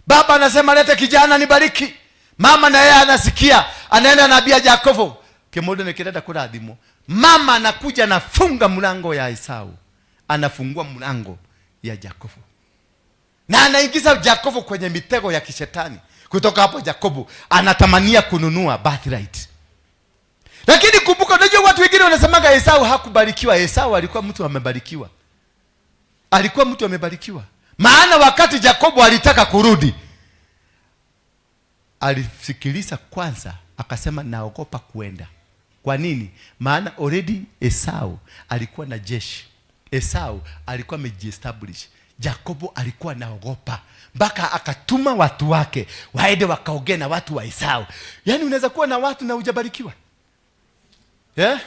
Speaker 16: Baba anasema lete kijana nibariki. Mama na yeye anasikia, anaenda naambia Jakobo, kemodo nekenda kuradhimo. Mama anakuja anafunga mlango ya Esau. Anafungua mlango ya Jakobo. Na anaingiza Jakobo kwenye mitego ya kishetani. Kutoka hapo Jakobo anatamania kununua birthright. Lakini kumbuka, unajua watu wengine wanasemaga Esau hakubarikiwa. Esau alikuwa mtu amebarikiwa. Alikuwa mtu amebarikiwa. Maana wakati Jakobo alitaka kurudi, alisikiliza kwanza, akasema naogopa kuenda. Kwa nini? Maana already Esau alikuwa na jeshi. Esau alikuwa amejiestablish. Jakobo alikuwa naogopa. Mpaka akatuma watu wake waende wakaongea na watu wa Esau. Yaani unaweza kuwa na watu na hujabarikiwa. Yeah?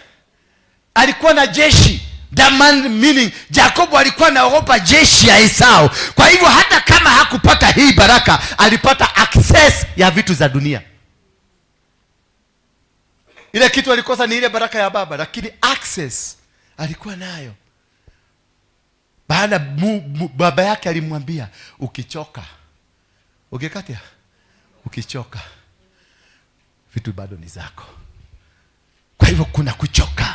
Speaker 16: Alikuwa na jeshi. Demand meaning Jakobo alikuwa naogopa jeshi ya Esau. Kwa hivyo hata kama hakupata hii baraka, alipata access ya vitu za dunia. Ile kitu alikosa ni ile baraka ya baba, lakini access alikuwa nayo. Baada baba yake alimwambia, ukichoka, ukikatia, ukichoka, vitu bado ni zako. Kwa hivyo kuna kuchoka,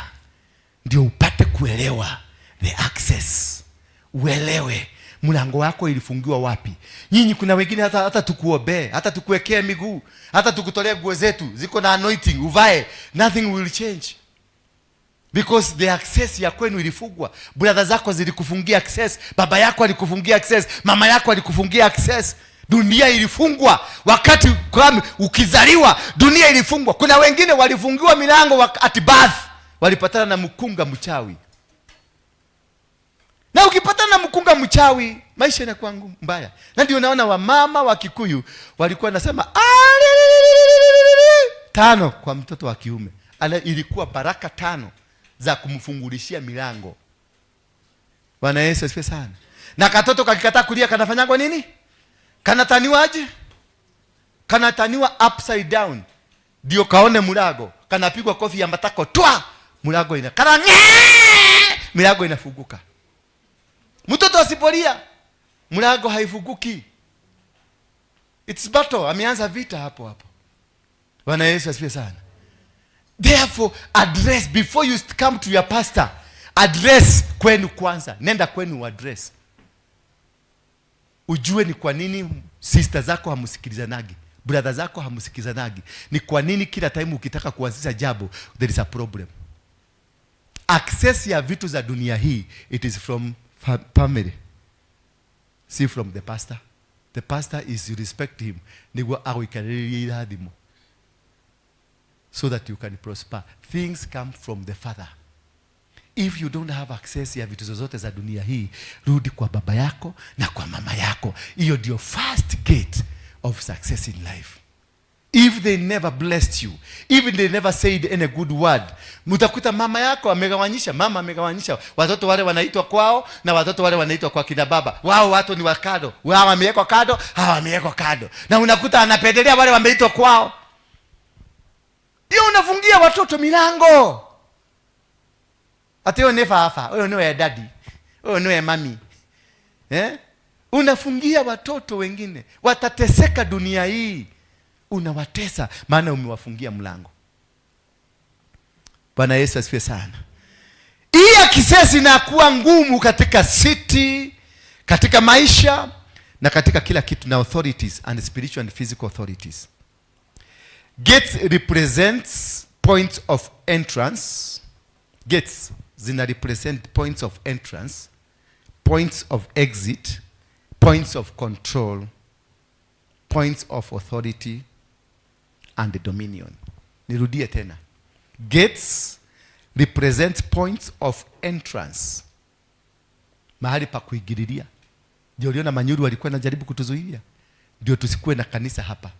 Speaker 16: ndio upate kuelewa the access. Uelewe mlango wako ilifungiwa wapi. Nyinyi kuna wengine hata tukuombee, hata tukuwekea miguu, hata tukutolea nguo zetu ziko na anointing uvae, nothing will change. Because the access ya kwenu ilifungwa. Brother zako zilikufungia access, baba yako alikufungia access, mama yako alikufungia access. Dunia ilifungwa wakati ukizaliwa, dunia ilifungwa. Kuna wengine walifungiwa milango at birth, walipatana na mkunga mchawi. Na ukipatana na mkunga mchawi, maisha yanakuwa mbaya. Na ndio unaona wamama wa Kikuyu walikuwa nasema 5 kwa mtoto wa kiume. Ilikuwa baraka 5 za kumfungulishia milango. Bwana Yesu asifiwe sana. Na katoto kakikataa kulia kanafanyangwa nini? Kanataniwaje? Kanataniwa upside down. Ndio kaone mlango. Kanapigwa kofi ya matako. Twa! Mlango milango inafunguka. Mtoto asipolia, mlango haifunguki. It's battle. Ameanza vita hapo. Bwana Yesu asifiwe sana. Therefore, address before you come to your pastor. Address kwenu kwanza. Nenda kwenu address. Ujue ni kwa nini sister zako hamusikilizanagi, brother zako hamusikilizanagi. Ni kwa nini kila time ukitaka kuanzisha jambo there is a problem. Access ya vitu za dunia hii, it is from family. See, from the pastor. The pastor is, you respect him. Niwa awe ikariri hadimo. So that you can prosper. Things come from the father. If you don't have access ya vitu zozote za dunia hii, rudi kwa baba yako na kwa mama yako. Hiyo ndio first gate of success in life. If they never blessed you, even they never said any good word, mutakuta mama yako amegawanyisha, mama amegawanyisha watoto wale wanaitwa kwao na watoto wale wanaitwa kwa kina baba. Wao watu ni wakado. Wao wamewekwa kado, hawa wamewekwa kado. Na unakuta anapendelea wale wameitwa kwao. Hiyo unafungia watoto milango. Ateo nefa afa, oyo niwe ya daddy. Oh no mami. Unafungia watoto wengine watateseka dunia hii, unawatesa maana umewafungia mlango. Bwana Yesu asifiwe sana. Hii akisesi inakuwa ngumu katika city, katika maisha na katika kila kitu, na authorities and spiritual and physical authorities. Gates represents points of entrance. Gates zina represent points of entrance, points of exit, points of control, points of authority and dominion. Nirudie tena. Gates represent points of entrance, mahali pa kuingililia. Ndio uliona Manyuru walikuwa wanajaribu kutuzuia ndio tusikuwe na kanisa hapa.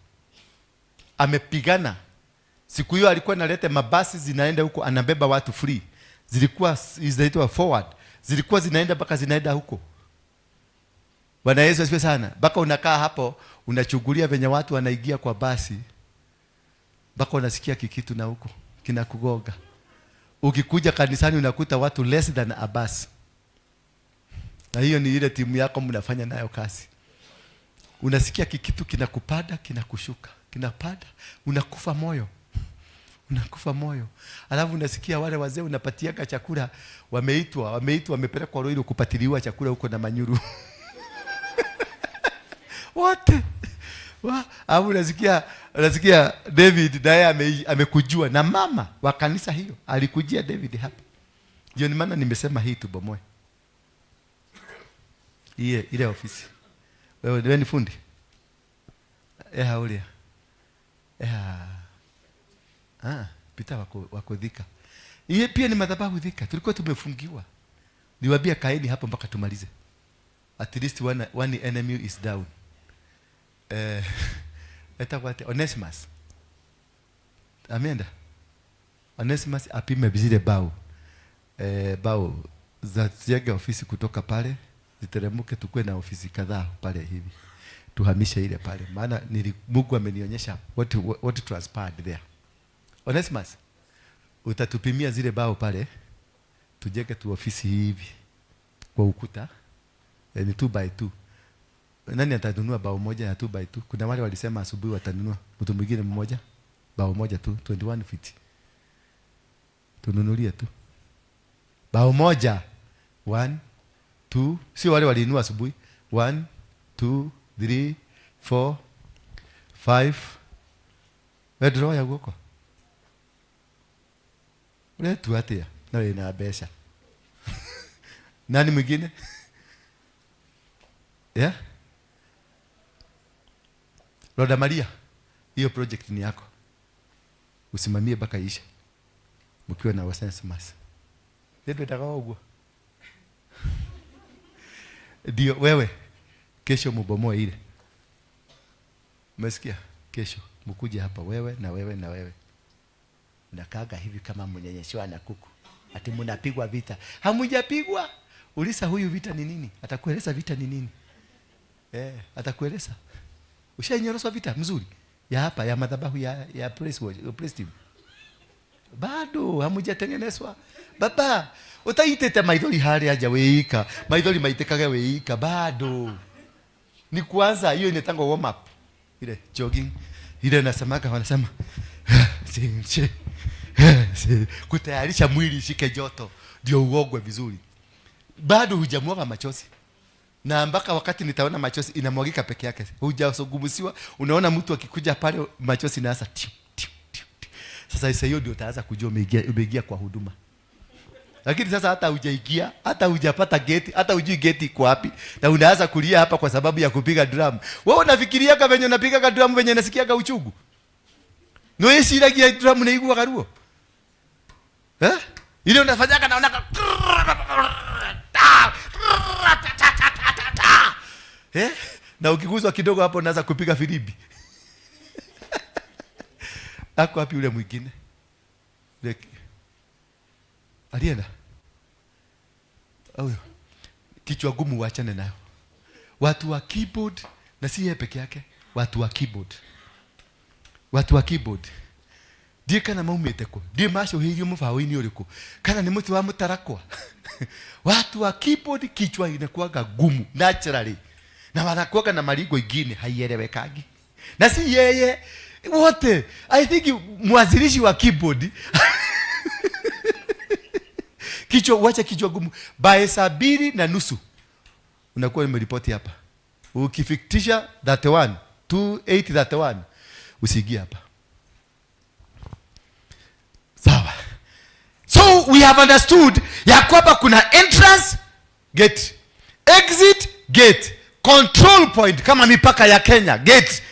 Speaker 16: Amepigana siku hiyo, alikuwa analeta mabasi zinaenda huko, anabeba watu free, zilikuwa zinaitwa forward, zilikuwa zinaenda mpaka zinaenda huko. Bwana Yesu asifiwe sana. Mpaka unakaa hapo unachungulia venye watu wanaingia kwa basi, mpaka unasikia kikitu na huko kinakugoga. Ukikuja kanisani unakuta watu less than a bus. Na hiyo ni ile timu yako mnafanya nayo kazi. Unasikia kikitu kinakupada, kinakushuka, kinapada, unakufa moyo. Unakufa moyo. Alafu unasikia wale wazee unapatiaga chakula, wameitwa wamepelekwa Roiro kupatiliwa chakula huko na Manyuru. Wote. Alafu unasikia David naye amekujua, na mama wa kanisa hiyo alikujia David hapa. Ndio maana nimesema hii tubomoe. Ile ofisi. Wewe ni fundi? Ulia. Pita wako Thika. Iye pia ni madhabahu Thika. Tulikuwa tumefungiwa. Niwaambia kaeni hapo mpaka tumalize. At least one enemy is down. Onesimus. Ameenda. Onesimus apime zile bao. Bao za ziage ofisi kutoka pale ziteremuke, tukue na ofisi kadhaa pale hivi. Tuhamishe ile pale. Maana Mungu amenionyesha what transpired there. Onesimus, utatupimia zile bao pale, tujeke tu ofisi hivi kwa ukuta. Ni 2x2. Nani atanunua bao moja ya 2x2? Kuna wale walisema asubuhi watanunua. Mtu mwingine mmoja bao moja tu 21 feet. Tununulie tu bao moja. 1 2, sio wale walinunua asubuhi. 1 2 3 4 5. Wedro ya goko. Letu atia na ina besha. Nani mwingine? Yeah? Roda Maria, hiyo project ni yako. Usimamie mpaka isha. Mkiwa na Onesimus. Ndio takaogwa. Ndio wewe kesho mubomoe ile. Umesikia? Kesho mkuje hapa wewe na wewe na wewe. Unakaga hivi kama mnyenyeshwa na kuku. Ati mnapigwa vita. Hamujapigwa. Ulisa huyu vita ni nini? Atakueleza vita ni nini? Atakueleza. Ushainyoroswa vita mzuri ya hapa ya madhabahu ya praise team. Bado hamujatengenezwa. Baba, utaitete maithori hali aja weika. Maithori maitekage weika bado. Ni kwanza hiyo inatangwa warm up. Ile jogging. Ile nasemaga wanasema kutayarisha mwili shike joto ndio uogwe vizuri. Bado hujamwaga machozi. Na mpaka wakati nitaona machozi inamwagika peke yake. Hujasogumusiwa, unaona mtu akikuja pale machozi inaanza. Sasa hiyo ndio utaanza kujua umeingia kwa huduma. Lakini sasa hata hujaingia, hata hujapata geti, hata hujui geti iko wapi, na unaanza kulia hapa kwa sababu ya kupiga drum. Wewe unafikiria kama venye unapiga drum venye nasikiaga uchungu? No yesiragia drum na igua karuo. Ile unafanyaga naona na ukiguzwa kidogo hapo unaanza kupiga filimbi. Ako wapi yule mwingine? Alienda. Kichwa gumu waachane nayo. Watu wa keyboard, na si yeye peke yake, watu wa keyboard. Watu wa keyboard. ndiye kana maumite ku ndiye macohirio mubaũ-inĩ ũrĩkũ kana nĩ mũtĩ wa mũtarakwa. Watu wa keyboard kichwa inakuwaga gumu naturally na wanakuwaga na maringo ingine haielewekagi, na si yeye wote. I think mwanzilishi wa keyboard kichwa, wacha kichwa gumu. By saa 2:30 unakuwa umeripoti hapa. Ukifikisha 31 2831 usiingie hapa. Sawa. So we have understood ya kwamba kuna entrance gate, exit gate, control point kama mipaka ya Kenya gate,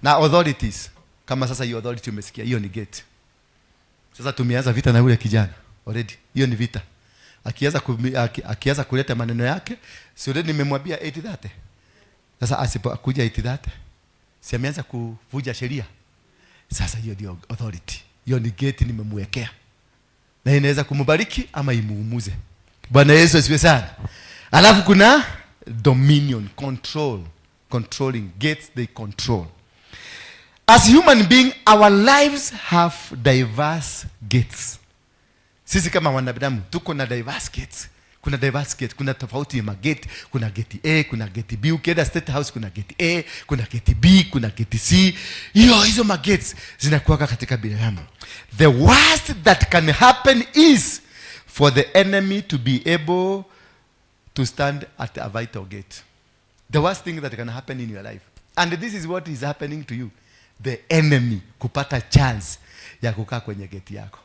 Speaker 16: na authorities kama sasa. Hiyo authority umesikia, hiyo ni gate. Sasa tumeanza vita na yule kijana already, hiyo ni vita. Akianza kuleta maneno yake, si already nimemwambia 80-30. Sasa asipokuja 80-30, si ameanza kuvuja sheria. Sasa hiyo ndio authority, hiyo ni gate nimemwekea, na inaweza kumbariki ama imuumuze. Bwana Yesu asifiwe sana. Alafu kuna dominion, control, controlling gates, they control. As human being, our lives have diverse gates. Sisi kama wanadamu tuko na diverse gates. Kuna diverse gate, kuna tofauti ya magate. Kuna gate A, kuna gate B. Ukienda State House kuna gate A, kuna gate B, kuna gate C. Hizo magates zinakuwa katika binadamu. The worst that can happen is for the enemy to be able to stand at a vital gate. The worst thing that can happen in your life. And this is what is happening to you. The enemy kupata chance ya kukaa kwenye gate yako.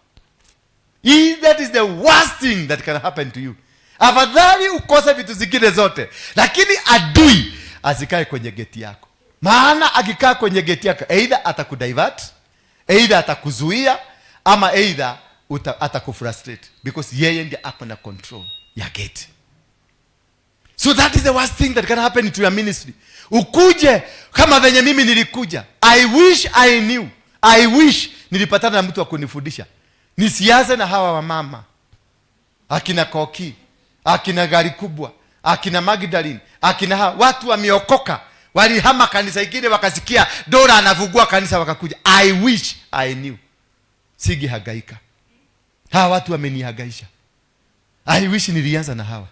Speaker 16: That is the worst thing that can happen to you. Afadhali ukose vitu zingine zote, lakini adui asikae kwenye geti yako. Maana akikaa kwenye geti yako, either atakudivert, either atakuzuia, ama either atakufrustrate, because yeye ndiye ako na control ya geti. So that is the worst thing that can happen to your ministry. Ukuje kama venye mimi nilikuja. I wish nilipatana na mtu wa kunifundisha. Nisianze na hawa wamama, akina Koki, akina Gari Kubwa, akina Magdalene, akina hawa watu wameokoka, walihama kanisa ingine wakasikia Dora anavugua kanisa wakakuja. I wish I knew. Sigi hagaika. Hawa watu wamenihangaisha. I wish nilianza na hawa.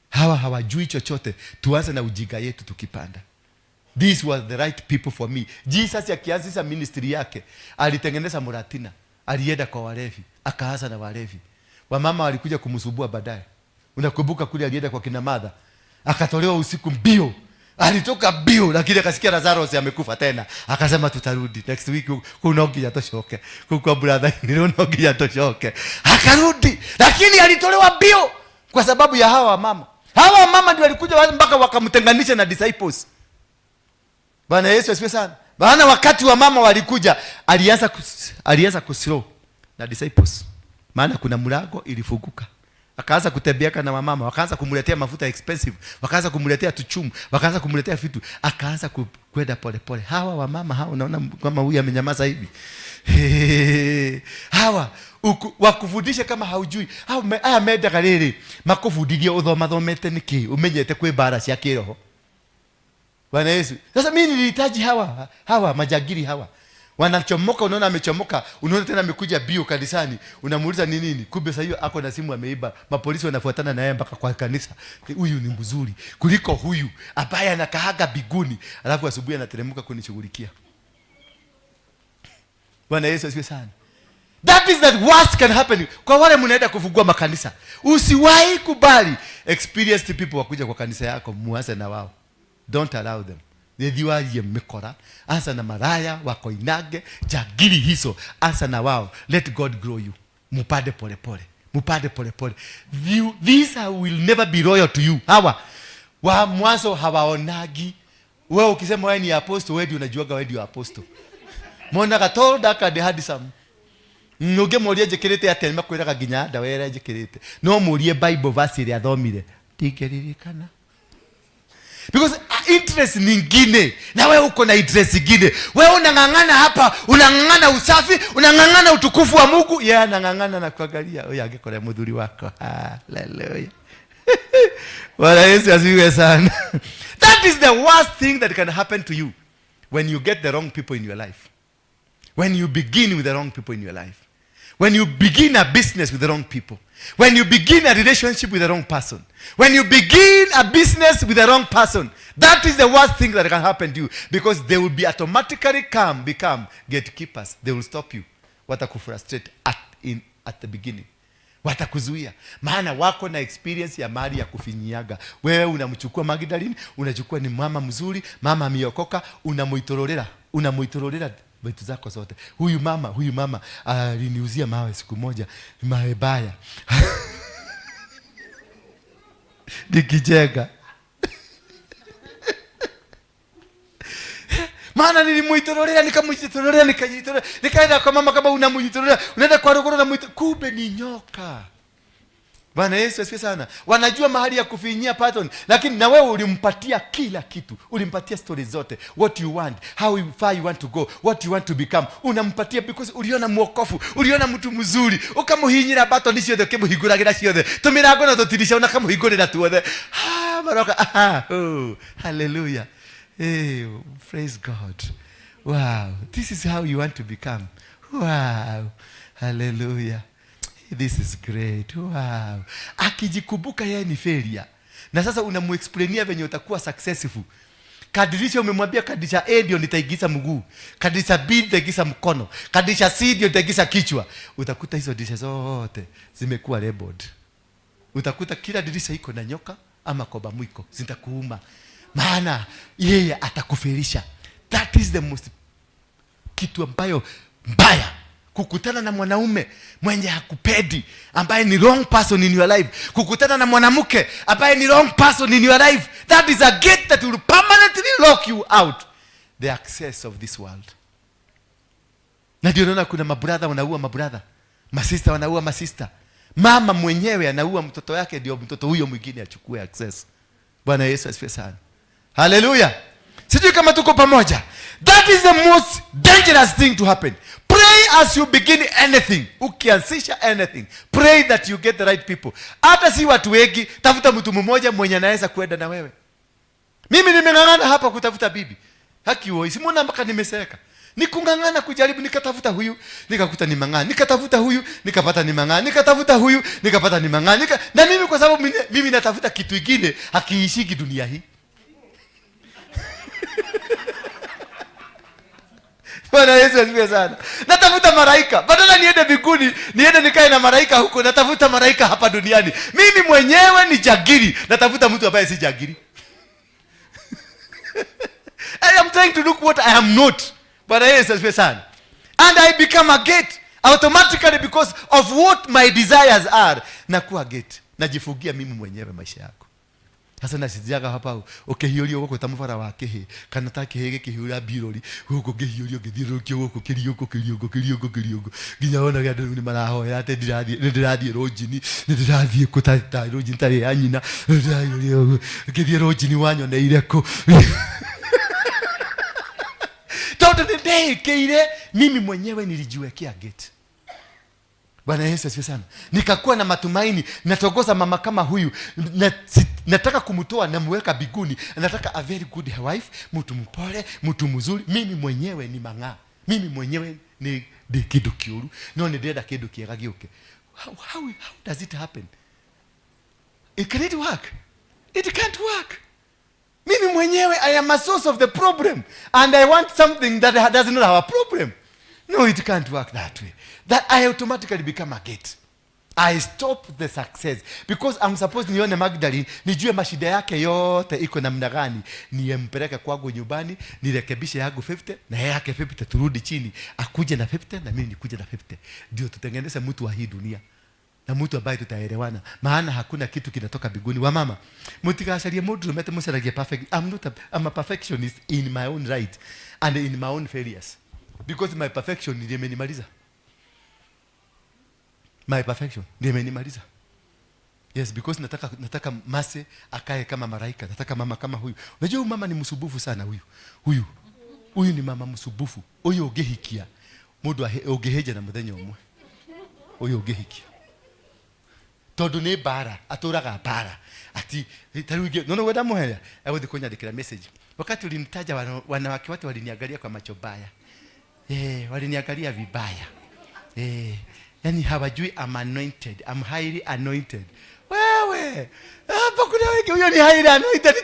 Speaker 16: Hawa hawajui chochote. Tuanze na ujinga yetu tukipanda. These were the right people for me. Jesus akianzisha ministry yake, alitengeneza Muratina. Alienda kwa walevi, akaanza na walevi. Wamama walikuja kumsubua baadaye. Unakumbuka kule alienda kwa kina Martha, akatolewa usiku mbio. Alitoka mbio, lakini akasikia Lazarus amekufa tena. Akasema tutarudi next week, kuna ongea toshoke. Kwa brother niliona ongea toshoke. Akarudi, lakini alitolewa mbio kwa sababu ya hawa mama. Hawa mama ndio walikuja mpaka wakamtenganisha na disciples. Bwana Yesu asifiwe sana. Maana wakati wa mama walikuja, alianza kuslow na disciples. Maana kuna mlango ilifunguka. Akaanza kutembea na wamama, wakaanza kumletea mafuta expensive, wakaanza kumletea tuchumu, wakaanza kumletea vitu, akaanza kwenda pole pole. Hawa wamama hao unaona kama huyu amenyamaza hivi. Hawa wakufundisha kama haujui. Haya meda galere makufundithia uthomete niki umenyete kwi bara cia kiroho. Bwana Yesu. Sasa mimi nilihitaji hawa majagiri hawa. Wanachomoka, unaona amechomoka, unaona tena amekuja bio kanisani, unamuuliza ni nini? Kumbe sasa hiyo ako na simu ameiba. Mapolisi wanafuatana naye mpaka kwa kanisa. Huyu ni mzuri kuliko huyu ambaye anakaaga biguni, alafu asubuhi anateremka kunishughulikia. Bwana Yesu asifiwe sana. That is the worst can happen. Kwa wale mnaenda kufungua makanisa, usiwahi kubali experienced people wakuja kwa kanisa yako muanze na wao. Don't allow them. Nithiwarie mikora, anza na maraya wako inage, jagiri hizo, anza na wao. Let God grow you. Mupade pole pole. Mupade pole pole. These will never be loyal to you. Hawa wa mwanzo hawaonagi. Wewe ukisema wewe ni apostle, wewe unajuaga wewe ndio apostle. Mona gatolda kade hadisam. Nuge morie jekirete atenma kwiraga ginya ndawera jekirete. No morie Bible verse ile athomire. Tigeririkana. Because interest nyingine, na wewe uko na interest nyingine. Wewe unangangana hapa, unangangana usafi, unangangana utukufu wa Mungu, yeye anangangana na kuangalia wewe angekora mudhuri wako. Hallelujah. Bwana Yesu asifiwe sana. That is the worst thing that can happen to you when you get the wrong people in your life. When you begin with the wrong people in your life. When you begin a business with the wrong people. When you begin a relationship with the wrong person. When you begin a business with the wrong person. That is the worst thing that can happen to you. Because they will be automatically become gatekeepers. They will stop you. Watakufrustrate at the beginning. Watakuzuia. Maana wako na experience ya mahali ya kufinyiaga. Wewe unamchukua Magdalene, unachukua ni mama mzuri, mama ameokoka, unamuitorolera vitu zako zote. Huyu mama aliniuzia mawe siku moja, mawe baya. Nikicheka. Maana nilimuitorolea, nikajitorolea, nikaenda kwa mama kama unamuitorolea, unaenda kwa rogoro na kumbe ni nyoka. Bwana Yesu asifiwe sana. Wanajua mahali ya kufinyia pattern, lakini na wewe ulimpatia kila kitu. Ulimpatia stories zote. What you want, how far you want to go, what you want to become. Unampatia because uliona mwokofu, uliona mtu mzuri. Ukamuhinyira pattern isio the kemuhiguragira ciothe. Tumirago na tutirisha una kamuhigurira tuothe. Maroka. Oh, hallelujah. Hey, praise God. Wow. This is how you want to become. Wow. Hallelujah. This is great. Wow. Akijikumbuka yeye ni failure. Na sasa unamuexplainia venye utakuwa successful. Kadirisha umemwambia kadirisha A ndio nitaigiza mguu. Kadirisha B nitaigiza mkono. Kadirisha C ndio nitaigiza kichwa. Utakuta hizo dirisha zote zimekuwa labeled. Utakuta kila dirisha iko na nyoka ama koba mwiko. Zitakuuma. Maana yeye atakufelisha. That is the most kitu ambayo mbaya. Kukutana na mwanaume mwenye hakupedi, ambaye ni wrong person in your life. Kukutana na mwanamke ambaye ni wrong person in your life. That is a gate that will permanently lock you out the access of this world. Na ndio unaona kuna mabrother wanaua mabrother, masista wanaua masista. Mama mwenyewe anaua mtoto wake ndio mtoto huyo mwingine achukue access. Bwana Yesu asifiwe sana. Hallelujah. Sijui kama tuko pamoja. That is the most dangerous thing to happen. Pray as you begin anything. Ukianzisha anything, pray that you get the right people. Hata si watu wengi, tafuta mtu mmoja mwenye anaweza kwenda na wewe. Mimi nimeng'ang'ana hapa kutafuta bibi. Haki woi, simuona mpaka nimeseka. Nikung'ang'ana kujaribu, nikatafuta huyu, nikakuta ni mang'ana. Nikatafuta huyu, nikapata ni mang'ana. Nikatafuta huyu, nikapata ni mang'ana. Na mimi kwa sababu mimi natafuta kitu kingine hakiishiki dunia hii. Bwana Yesu asifiwe sana. Natafuta malaika. Badala niende mbinguni, niende nikae na malaika huko, natafuta malaika hapa duniani. Mimi mwenyewe ni jagiri, natafuta mtu ambaye si jagiri. I am trying to look what I am not. Bwana Yesu asifiwe sana. And I become a gate automatically because of what my desires are. Nakuwa gate. Najifungia mimi mwenyewe maisha yako. Sasa nasijaga hapa ukihiurio huko tamfara wake he kana take hege kihiuria birori huko kihiurio githirukio huko kiriogo nginya gado ni marahoya ate ndirathie rojini ndirathie kutata rojini tari ya nyina ndirathie githie rojini wanyoneire ko toto ndikeire mimi mwenyewe nilijiwekea gate. Bwana Yesu asifiwe sana. Nikakuwa na matumaini, natogoza mama kama huyu, nataka kumtoa na muweka biguni, nataka a very good wife, mtu mpole, mtu mzuri. Mimi mwenyewe ni mang'aa. Mimi mwenyewe ni kidu kiuru. No ndenda kidu kiega gioke. How does it happen? Can it work? It can't work. Mimi mwenyewe I am a source of the problem and I want something that does not have a problem. No, it can't work that way. That I automatically become a gate. I stop the success because I'm supposed nione Magdalene, nijue mashida yake yote iko namna gani, niempeleke kwangu nyumbani, nirekebishe yangu 50 na yake 50, turudi chini, akuje na 50 na mimi nikuje na 50. Ndio tutengeneze mtu wa hii dunia. Na mtu ambaye tutaelewana. Maana hakuna kitu kinatoka biguni. Wa mama, mutikasalie mtu umete musaragie perfect. I'm a perfectionist in my own right and in my own failures. Because my perfection ndiye imenimaliza. My perfection ndiye imenimaliza. Yes, because nataka mase akae kama malaika. Nataka mama kama huyu. Unajua mama ni msubufu sana huyu. Huyu ni mama msubufu. Huyu ogehikia. Mundu ogeheja na muthenya umwe. Huyu ogehikia. Tondu ni bara, aturaga bara. Ati taruge nono wenda muheya. Ewe ndikunyandikira message. Wakati ulinitaja wanawake watu waliniangalia kwa macho baya. waliniangalia vibaya. Yani hawajui I'm anointed. I'm highly anointed. Wewe, hapa kuna wengi huyo ni highly anointed.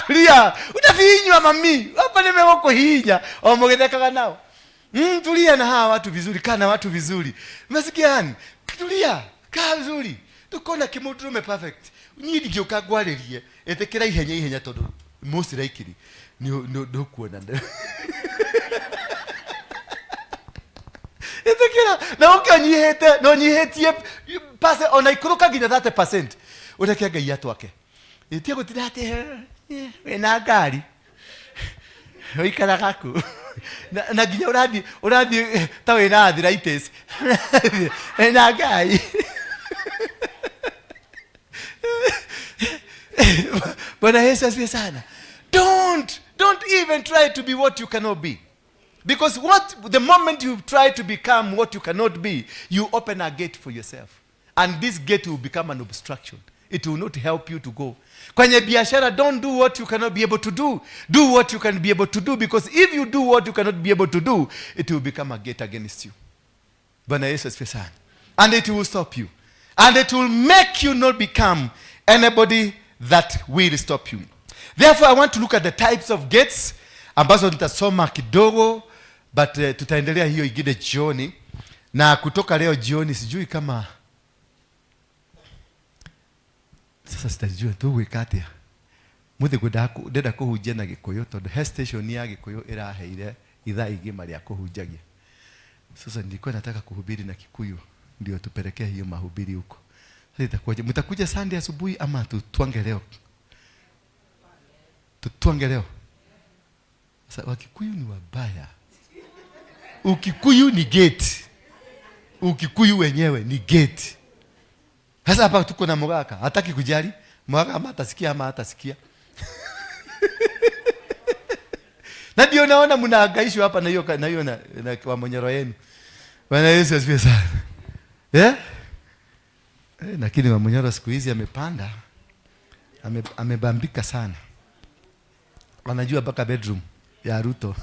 Speaker 16: Tulia. Utafinywa mami. Hapa nimewako hinya. Omogetheka nao. Tulia na hawa watu vizuri, kana watu vizuri. Umesikia yani? Tulia, kaa vizuri. Tukona kimutume perfect. Nyiri gyoka gwaririe, etekera ihenya tondu most likely no kuona. Etekera na ukanyihete no nyihetie pase ona ikuruka ginya 30%. Ureke Ngai atwake. Itie gutirate wena ngari. Oikara gaku. Na ginya uradi ta wena arthritis. Wena Ngai. Bwana Yesu asifiwe sana. Don't even try to be what you cannot be. Because the moment you try to become what you cannot be, you open a gate for yourself. And this gate will become an obstruction. It will not help you to go. Kwenye biashara, don't do what you cannot be able to do. Do what you can be able to do, because if you do what you cannot be able to do, it will become a gate against you. Bwana Yesu asifiwe sana. And it will stop you. And it will make you not become anybody that will stop you. Therefore, I want to look at the types of gates ambazo nitasoma kidogo, but tutaendelea hiyo ingine jioni. Na kutoka leo jioni sijui kama sasa sitajua tu wekatia. Muthe kudaku deda kuhujia na Gikuyu tondu he station ya Gikuyu iraheire ithaa igima ria kuhunjagia. Sasa nilikuwa nataka kuhubiri na Kikuyu ndio tupelekee hiyo mahubiri huko. Sasa itakuwaje? Mtakuja Sunday asubuhi ama tutwange leo? Tutwange leo. Sasa Wakikuyu ni wabaya. Ukikuyu ni gate. Ukikuyu wenyewe ni gate. Sasa hapa tuko na Mugaka, hataki kujali. Mugaka ama atasikia ama hatasikia. Na ndio naona mnahangaishwa hapa na hiyo na kwa monyero yenu. Bwana Yesu asifiwe sana. Lakini wa monyero siku hizi amepanda. Amebambika sana. Anajua mpaka bedroom ya Ruto.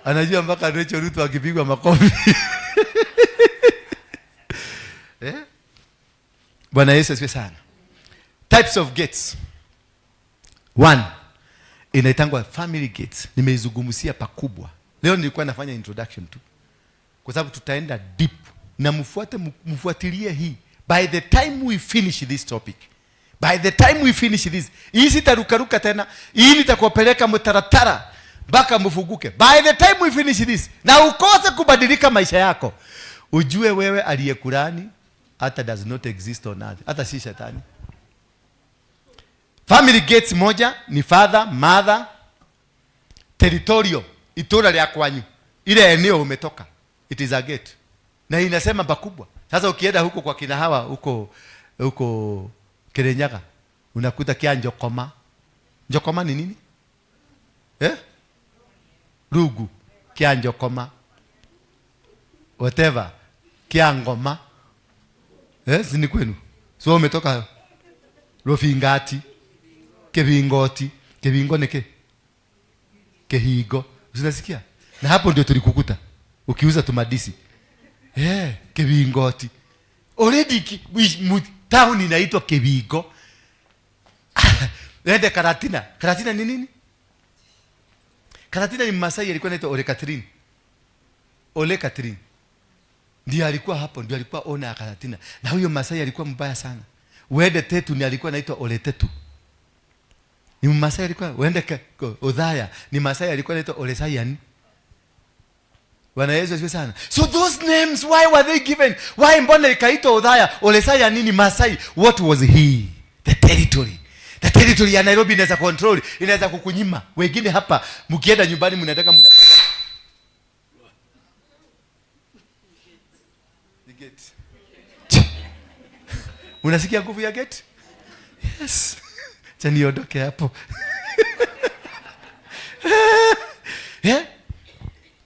Speaker 16: Anajua mpaka Rachel Ruto akipigwa makofi. Bwana Yesu asifiwe sana. Types of gates. 1. Inaitangwa family gates. Nimeizungumzia pakubwa. Leo nilikuwa nafanya introduction tu. Kwa sababu tutaenda deep. Na mfuatilie hii. By the time we finish this topic. By the time we finish this. Hii sitarukaruka tena. Hii nitakuwapeleka mtaratara mpaka mfuguke. By the time we finish this. Na ukose kubadilika maisha yako. Ujue wewe aliyekurani hata does not exist on earth. Hata si shetani. Family gates moja ni father, mother, territorial, itora ya kwanyu. Ile eneo umetoka. It is a gate. Na inasema pakubwa. Sasa ukienda huko kwa kina hawa huko Kirinyaga unakuta kia Njokoma. Njokoma ni nini? Rugu kia Njokoma. Whatever. Kia Ngoma. Sini kwenu. So umetoka Rofingati, Kebingoti, Kebingo neke. Kehigo. Unasikia? Na hapo ndio tulikukuta. Ukiuza tumadisi. Kebingoti. Already town inaitwa Kebingo. Nende Karatina. Karatina ni nini? Karatina ni Masai alikuwa anaitwa Ole Catherine. Ole Catherine. Ndiye alikuwa hapo, ndiye alikuwa ona ya Karatina. Na huyo Masai alikuwa mbaya sana. Wende Tetu ni alikuwa anaitwa Ole Tetu. Ni Masai alikuwa wende Odhaya ni Masai alikuwa anaitwa Ole Sayan. Bwana Yesu asifiwe sana. So those names, why were they given? Why mbona ikaitwa Odhaya? Ole Sayan ni Masai. What was he? The territory. The territory ya Nairobi inaweza control, inaweza kukunyima. Wengine hapa mkienda nyumbani mnataka mnapata unasikia nguvu ya gate? Yes. Chani ondoke hapo.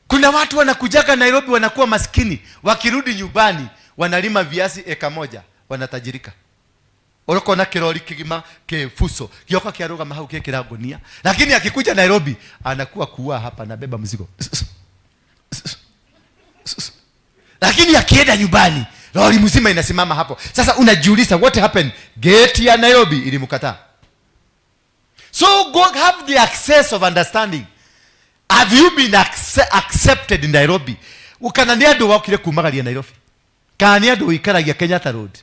Speaker 16: Kuna watu wanakujaga Nairobi wanakuwa maskini, wakirudi nyumbani wanalima viazi eka moja, wanatajirika. Oroko na kirori kigima kefuso, kioka kiaruga mahau kekira gunia. Lakini akikuja Nairobi anakuwa kuwa hapa na beba mzigo. Lakini akienda nyumbani lori mzima inasimama hapo. Sasa unajiuliza what happened? Gate ya Nairobi ilimkataa. So God have the access of understanding. Have you been accepted in Nairobi? Ukanania ndo wakile kumagalia Nairobi. Kania ndo ikaragia Kenyatta Road.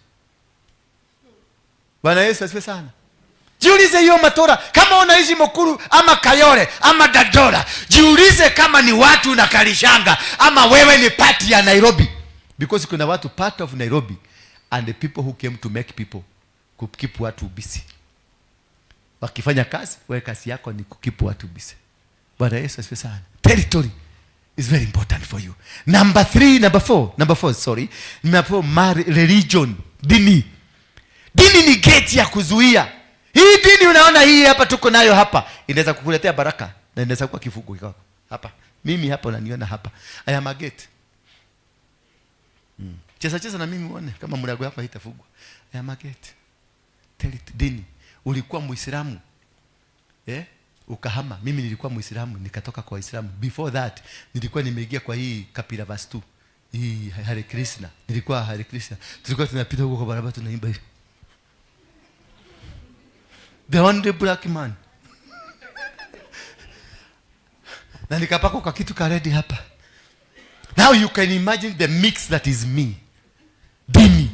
Speaker 16: Bwana Yesu asifiwe sana. Jiulize hiyo Matora, kama unaishi Mukuru ama Kayole ama Dadora, jiulize kama ni watu na Kalishanga ama wewe ni part ya Nairobi. Because kuna watu part of Nairobi and the people who came to make people keep watu busy. Wakifanya kazi, wewe kazi yako ni keep watu busy. Bwana Yesu asifiwe sana. Territory is very important for you. Number 4, sorry. Religion, dini. Dini ni gate ya kuzuia. Hii dini unaona hii hapa tuko nayo hapa, inaweza kukuletea baraka na inaweza kuwa kifungo kiko hapa. Mimi hapa unaniona hapa. I am a gate. Cheza na mimi uone kama mlango wako haitafungwa. I am a gate. Dini. Ulikuwa Muislamu. Ukahama. Mimi nilikuwa Muislamu nikatoka kwa Waislamu. Before that nilikuwa nimeingia kwa hii Kapila verse 2. Hii Hare Krishna. Nilikuwa Hare Krishna. Tulikuwa tunapita huko kwa barabara tunaimba hivi. The only black man. Na nikapaka kwa kitu karedi hapa. Now you can imagine the mix that is me. Dini.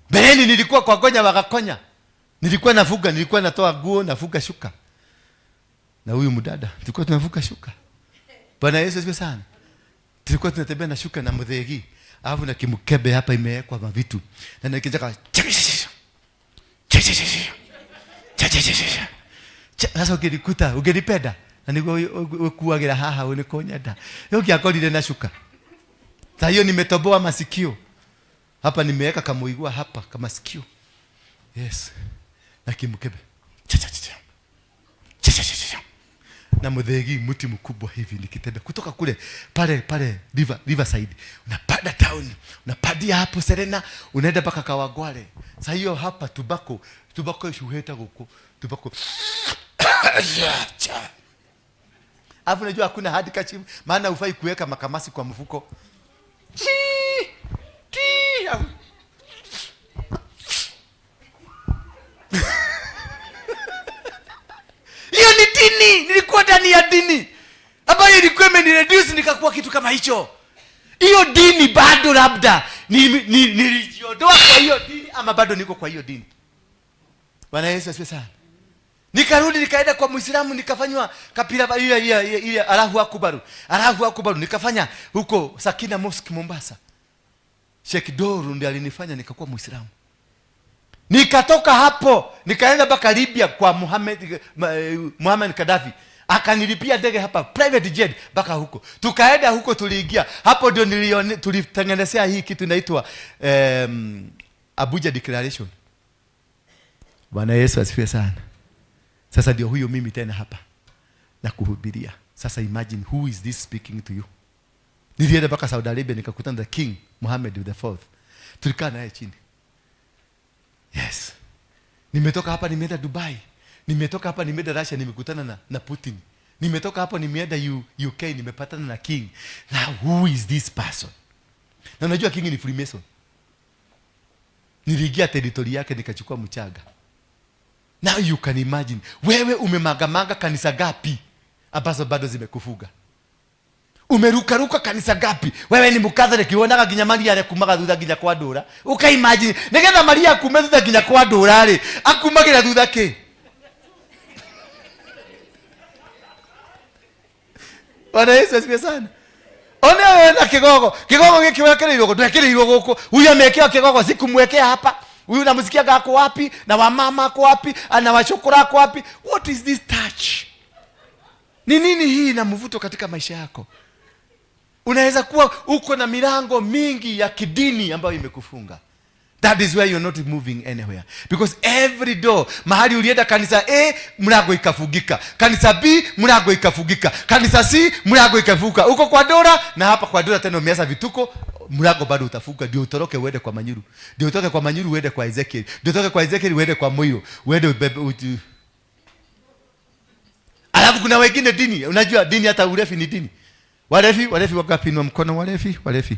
Speaker 16: Beleni nilikuwa kwa gonya wakakonya. Nilikuwa nafuga, nilikuwa natoa nguo, nafuga shuka. Na huyu mdada, tulikuwa tunafuga shuka. Bwana Yesu asifiwe sana. Tulikuwa tunatembea na shuka na mdhegi. Alafu na kimkebe hapa imewekwa mavitu. Na nikitaka sasa ukilikuta, ugelipenda. Na niko kuagira haha unikonyada. Yo kiakolile na shuka. Sasa hiyo nimetoboa masikio. Hapa nimeweka kamuigua hapa kama sikio. Yes. Na kimkebe. Na mudhegi mti mkubwa hivi nikitembea kutoka kule pale Riverside. Unapanda town, unapadia hapo Serena, unaenda mpaka Kawagware. Sasa hiyo hapa tubako shuheta huko. Tubako. Afu unajua hakuna hadi kachimu, maana ufai kuweka makamasi kwa mfuko. Hiyo ni dini, nilikuwa ndani ya dini ambayo ilikuwa imenireduce nikakuwa kitu kama hicho. Hiyo dini bado labda nilijiondoa kwa hiyo dini ama bado niko kwa hiyo dini. Bwana Yesu asifiwe sana. Nikarudi nikaenda kwa Muislamu nikafanywa kapila ile Allahu Akbar nikafanya huko Sakina Mosque Mombasa. Sheikh Doru ndiye alinifanya nikakuwa Muislamu. Nikatoka hapo nikaenda mpaka Libya kwa Muhammad Gaddafi. Akanilipia ndege hapa private jet mpaka huko. Tukaenda huko tuliingia. Hapo ndio tulitengenezea hii kitu inaitwa Abuja Declaration. Bwana Yesu asifiwe sana. Sasa ndio huyo mimi tena hapa na kuhubiria. Sasa imagine who is this speaking to you. Nilienda mpaka Saudi Arabia nikakutana na King Mohammed the Fourth. Tulikaa naye chini. Yes. Nimetoka hapa nimeenda Dubai. Nimetoka hapa nimeenda Russia nimekutana na Putin. Nimetoka hapo nimeenda UK nimepatana na King. Now who is this person? Na unajua King ni Freemason. Niliingia territory yake nikachukua mchaga. Now you can imagine, wewe umemagamaga kanisa gapi ambazo bado zimekufuga? Umerukaruka kanisa gapi? Wewe ni Mukatholiki uonaga ginya Maria ale kumaga thutha ginya kwa ndura. Uka imagine, nigetha Maria akume thutha ginya kwa ndura ri, akumagira thutha ki? Bwana Yesu asifiwe sana. Ona wewe na kigogo gikiwekereirwo ndwekereirwo guku. Huyu amekewa kigogo sikumwekea hapa. Huyu namsikia gako wapi? Na wamama kwa wapi? Ana wachokora kwa wapi? What is this touch? Ni nini hii na mvuto katika maisha yako? Unaweza kuwa uko na milango mingi ya kidini ambayo imekufunga. That is where you're not moving anywhere. Because every door, mahali ulienda kanisa A, mlango ikafungika. Kanisa B, mlango ikafungika. Kanisa C, mlango ikafunga. Uko kwa Dora na hapa kwa Dora tena umeanza vituko, mlango bado utafunga. Ndio utoroke uende kwa Manyuru. Ndio utoke kwa Manyuru uende kwa Ezekiel. Ndio utoke kwa Ezekiel uende kwa Moyo. Uende ubebe Alafu kuna wengine dini. Unajua dini hata urefi ni dini. Walefi wakapi inua mkono walefi.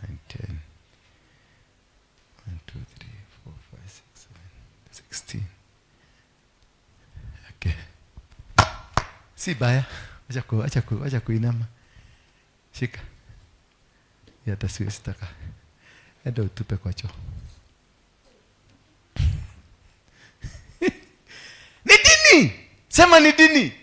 Speaker 16: 9, 10. 1, 2, 3, 4, 5, 6, 7, 16. Okay. Si baya. Acha kuinama. Shika. Ya taswira sitaka. Enda utupe kwa choo. Ni dini. Sema ni dini.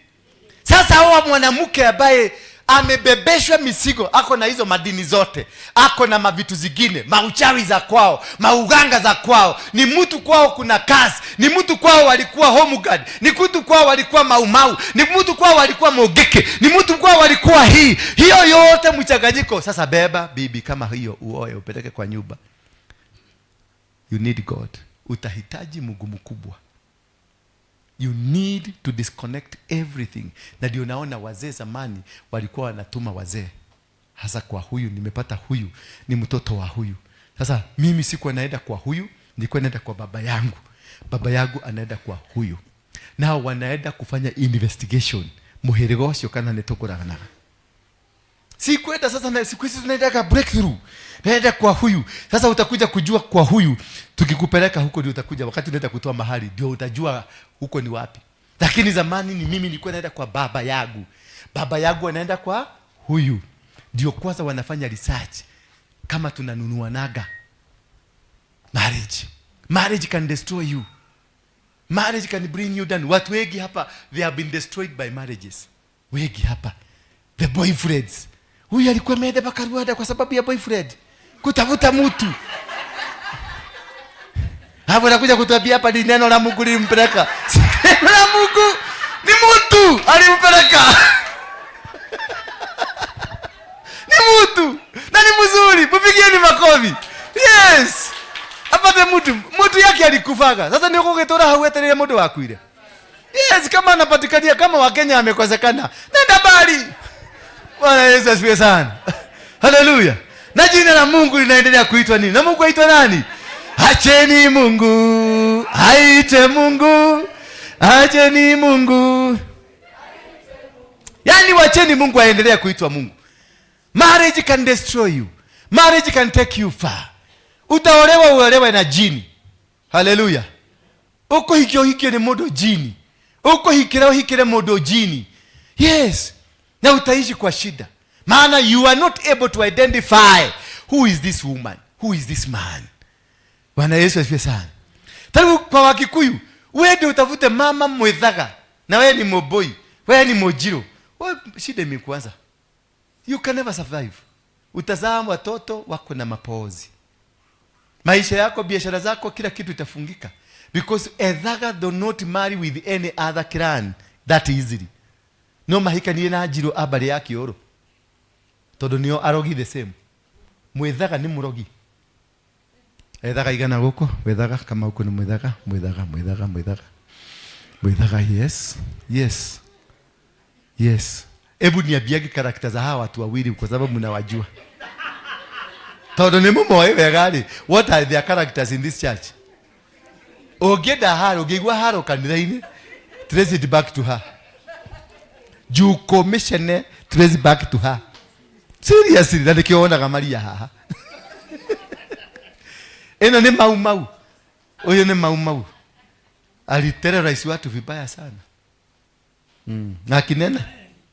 Speaker 16: Sasa hawa mwanamke ambaye amebebeshwa misigo, ako na hizo madini zote, ako na mavitu zingine, mauchawi za kwao, mauganga za kwao. Ni mtu kwao kuna kazi, ni mtu kwao walikuwa home guard, ni mtu kwao walikuwa maumau, ni mtu kwao walikuwa mogeke, ni mtu kwao walikuwa hiyo yote mchanganyiko. Sasa beba bibi kama hiyo, uoe upeleke kwa nyumba. You need God. Utahitaji Mungu mkubwa. You need to disconnect everything. Na ndio naona wazee zamani walikuwa wanatuma wazee, hasa kwa huyu nimepata, huyu ni mtoto wa huyu. Sasa mimi sikuwa naenda kwa huyu, nilikuwa naenda kwa baba yangu. Baba yangu anaenda kwa huyu. Nao wanaenda kufanya investigation. Muherigosho kana netokorana. Sikwenda sasa, na siku hizi tunaenda ka breakthrough. Naenda kwa huyu. Sasa utakuja kujua kwa huyu, tukikupeleka huko ndio utakuja, wakati unaenda kutoa mahali ndio utajua huko ni wapi. Lakini zamani ni mimi nilikuwa naenda kwa baba yangu. Baba yangu anaenda kwa huyu. Ndio kwanza wanafanya research kama tunanunua naga. Marriage can destroy you. Marriage can bring you down. Watu wengi hapa, they have been destroyed by marriages. Wengi hapa. The boyfriends. Huyu alikuwa ameenda mpaka Rwanda kwa sababu ya boyfriend. Kutafuta mtu. Hapo nakuja kutuambia hapa ni neno la Mungu lilimpeleka. Neno la Mungu ni mtu alimpeleka. Ni mtu. Na ni mzuri. Mpigieni makofi. Yes. Apate mtu yake alikufaga. Sasa ndio kugetora hauetelee mtu wakuire. Yes, kama anapatikania kama Wakenya amekosekana. Nenda bali. Bwana Yesu asifiwe sana. Haleluya. Na jina la Mungu linaendelea kuitwa nini? Na Mungu aitwa nani? Acheni Mungu aite Mungu. Acheni Mungu. Yaani wacheni Mungu aendelee kuitwa Mungu. Marriage can destroy you. Marriage can take you far. Utaolewa uolewe na jini. Haleluya. Uko hikyo ni modo jini. Uko hikire modo jini. Yes. Na utaishi kwa shida. Maana you are not able to identify who is this woman, who is this man. Bwana Yesu asifiwe sana. Tangu kwa Wakikuyu, wewe ndio utafute mama mwethaga. Na wewe ni moboi, wewe ni mojiro. Wewe shida imekuanza. You can never survive. Utazaa watoto wako na mapozi. Maisha yako, biashara zako, kila kitu itafungika. Because ethaga do not marry with any other clan that easily. No mahika ni na jiro abari ya kioro. Todo niyo arogi the same. Mwethaga ni murogi. Ethaga igana goko, wethaga kama uko ni mwethaga. Mwethaga, yes. Ebu niambiage karakta za hawa watu wawili kwa sababu mnawajua. Todo ni mumo wewe gari. What are their characters in this church? Ogeda haro, ogegwa haro kaniraine. Trace it back to her. You commission trace back to her. Seriously, na nikiona kamaria haha. Eno ni mau. Oyo ni mau. Aliterrorize watu vibaya sana. Na kinena.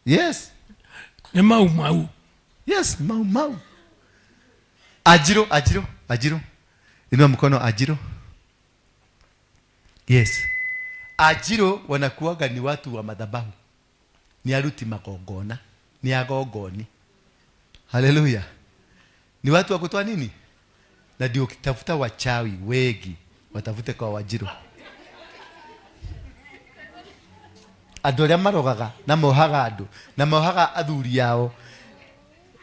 Speaker 16: Yes.
Speaker 17: Ni mau.
Speaker 16: Yes, mau. Ajiro. Inua mkono ajiro. Yes. Ajiro wanakuwaga ni watu wa madhabahu. Ni aruti magongona, ni agogoni. Haleluya. Ni watu wa kutoa nini? Na ndio ukitafuta wachawi wengi, watafute kwa wajiro. Adoria marogaga na mohaga adu, na mohaga athuri yao.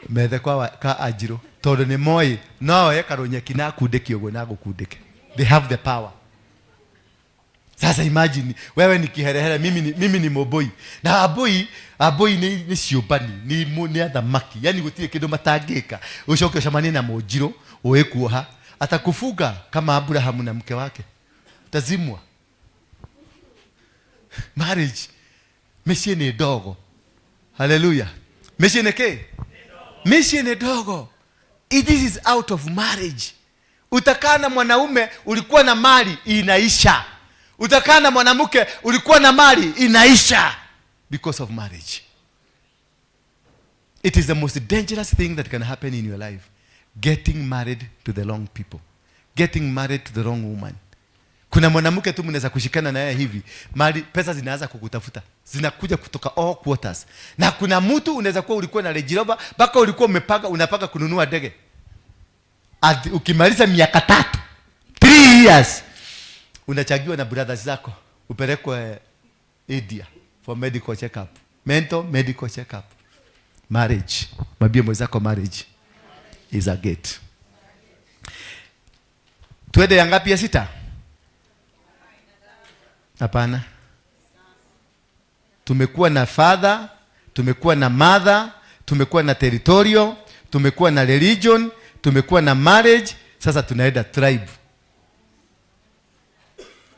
Speaker 16: Methe kwa ka ajiro. Todo ni moi, no yekaronyeki na kundeki ogwe na gukundeke. They have the power. Sasa imagine wewe ni kiherehere, mimi ni moboi. Na aboi ni ciobani, ni athamaki. Yaani gutire kindu matangika. Ucoke ucamanie na mojiro, uwekuoha, atakufuga kama Abrahamu na mke wake. Utazimwa. Marriage mishie ni dogo. Hallelujah. Mishie ni ke? Mishie ni dogo. This is out of marriage. Utakaa na mwanaume ulikuwa na mali inaisha. Utakaa na mwanamke ulikuwa na mali inaisha because of marriage. It is the most dangerous thing that can happen in your life. Getting married to the wrong people. Getting married to the wrong woman. Kuna mwanamke tu mnaweza kushikana na yeye hivi, mali pesa zinaanza kukutafuta, zinakuja kutoka all quarters. Na kuna mtu unaweza kuwa ulikuwa na Range Rover mpaka ulikuwa unapanga kununua ndege. Ukimaliza miaka 3 years unachagiwa na brothers zako upelekwe India for medical check up, mental medical check up. Marriage, mwambie mwenzako marriage is a gate. Tuende ya ngapi? Ya 6? Hapana. Tumekuwa na father, tumekuwa na mother, tumekuwa na territorial, tumekuwa na religion, tumekuwa na marriage, sasa tunaenda tribe.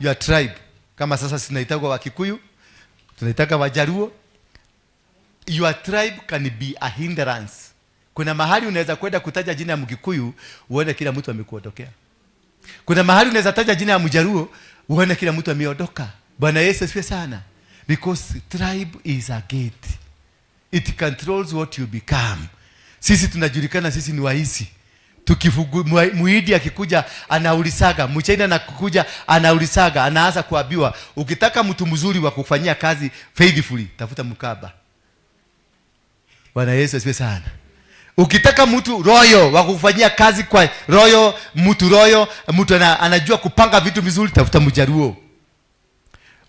Speaker 16: Your tribe. Kama sasa sinaitaka Wakikuyu, tunaitaka Wajaruo. Your tribe can be a hindrance. Kuna mahali unaweza kwenda kutaja jina ya Mkikuyu, uone kila mtu amekuondokea. Kuna mahali unaweza taja jina ya Mjaruo, uone kila mtu ameondoka. Bwana Yesu asifiwe sana. Because tribe is a gate. It controls what you become. Sisi tunajulikana sisi ni waizi. Muhidi akikuja anaulisaga, Mchaina na kukuja anaulisaga, anaanza kuambiwa, ukitaka mtu mzuri wa kufanyia kazi faithfully, tafuta Mkaba. Bwana Yesu asifiwe sana. Ukitaka mtu royal wa kufanyia kazi kwa royal, mtu anajua kupanga vitu vizuri, tafuta Mjaruo.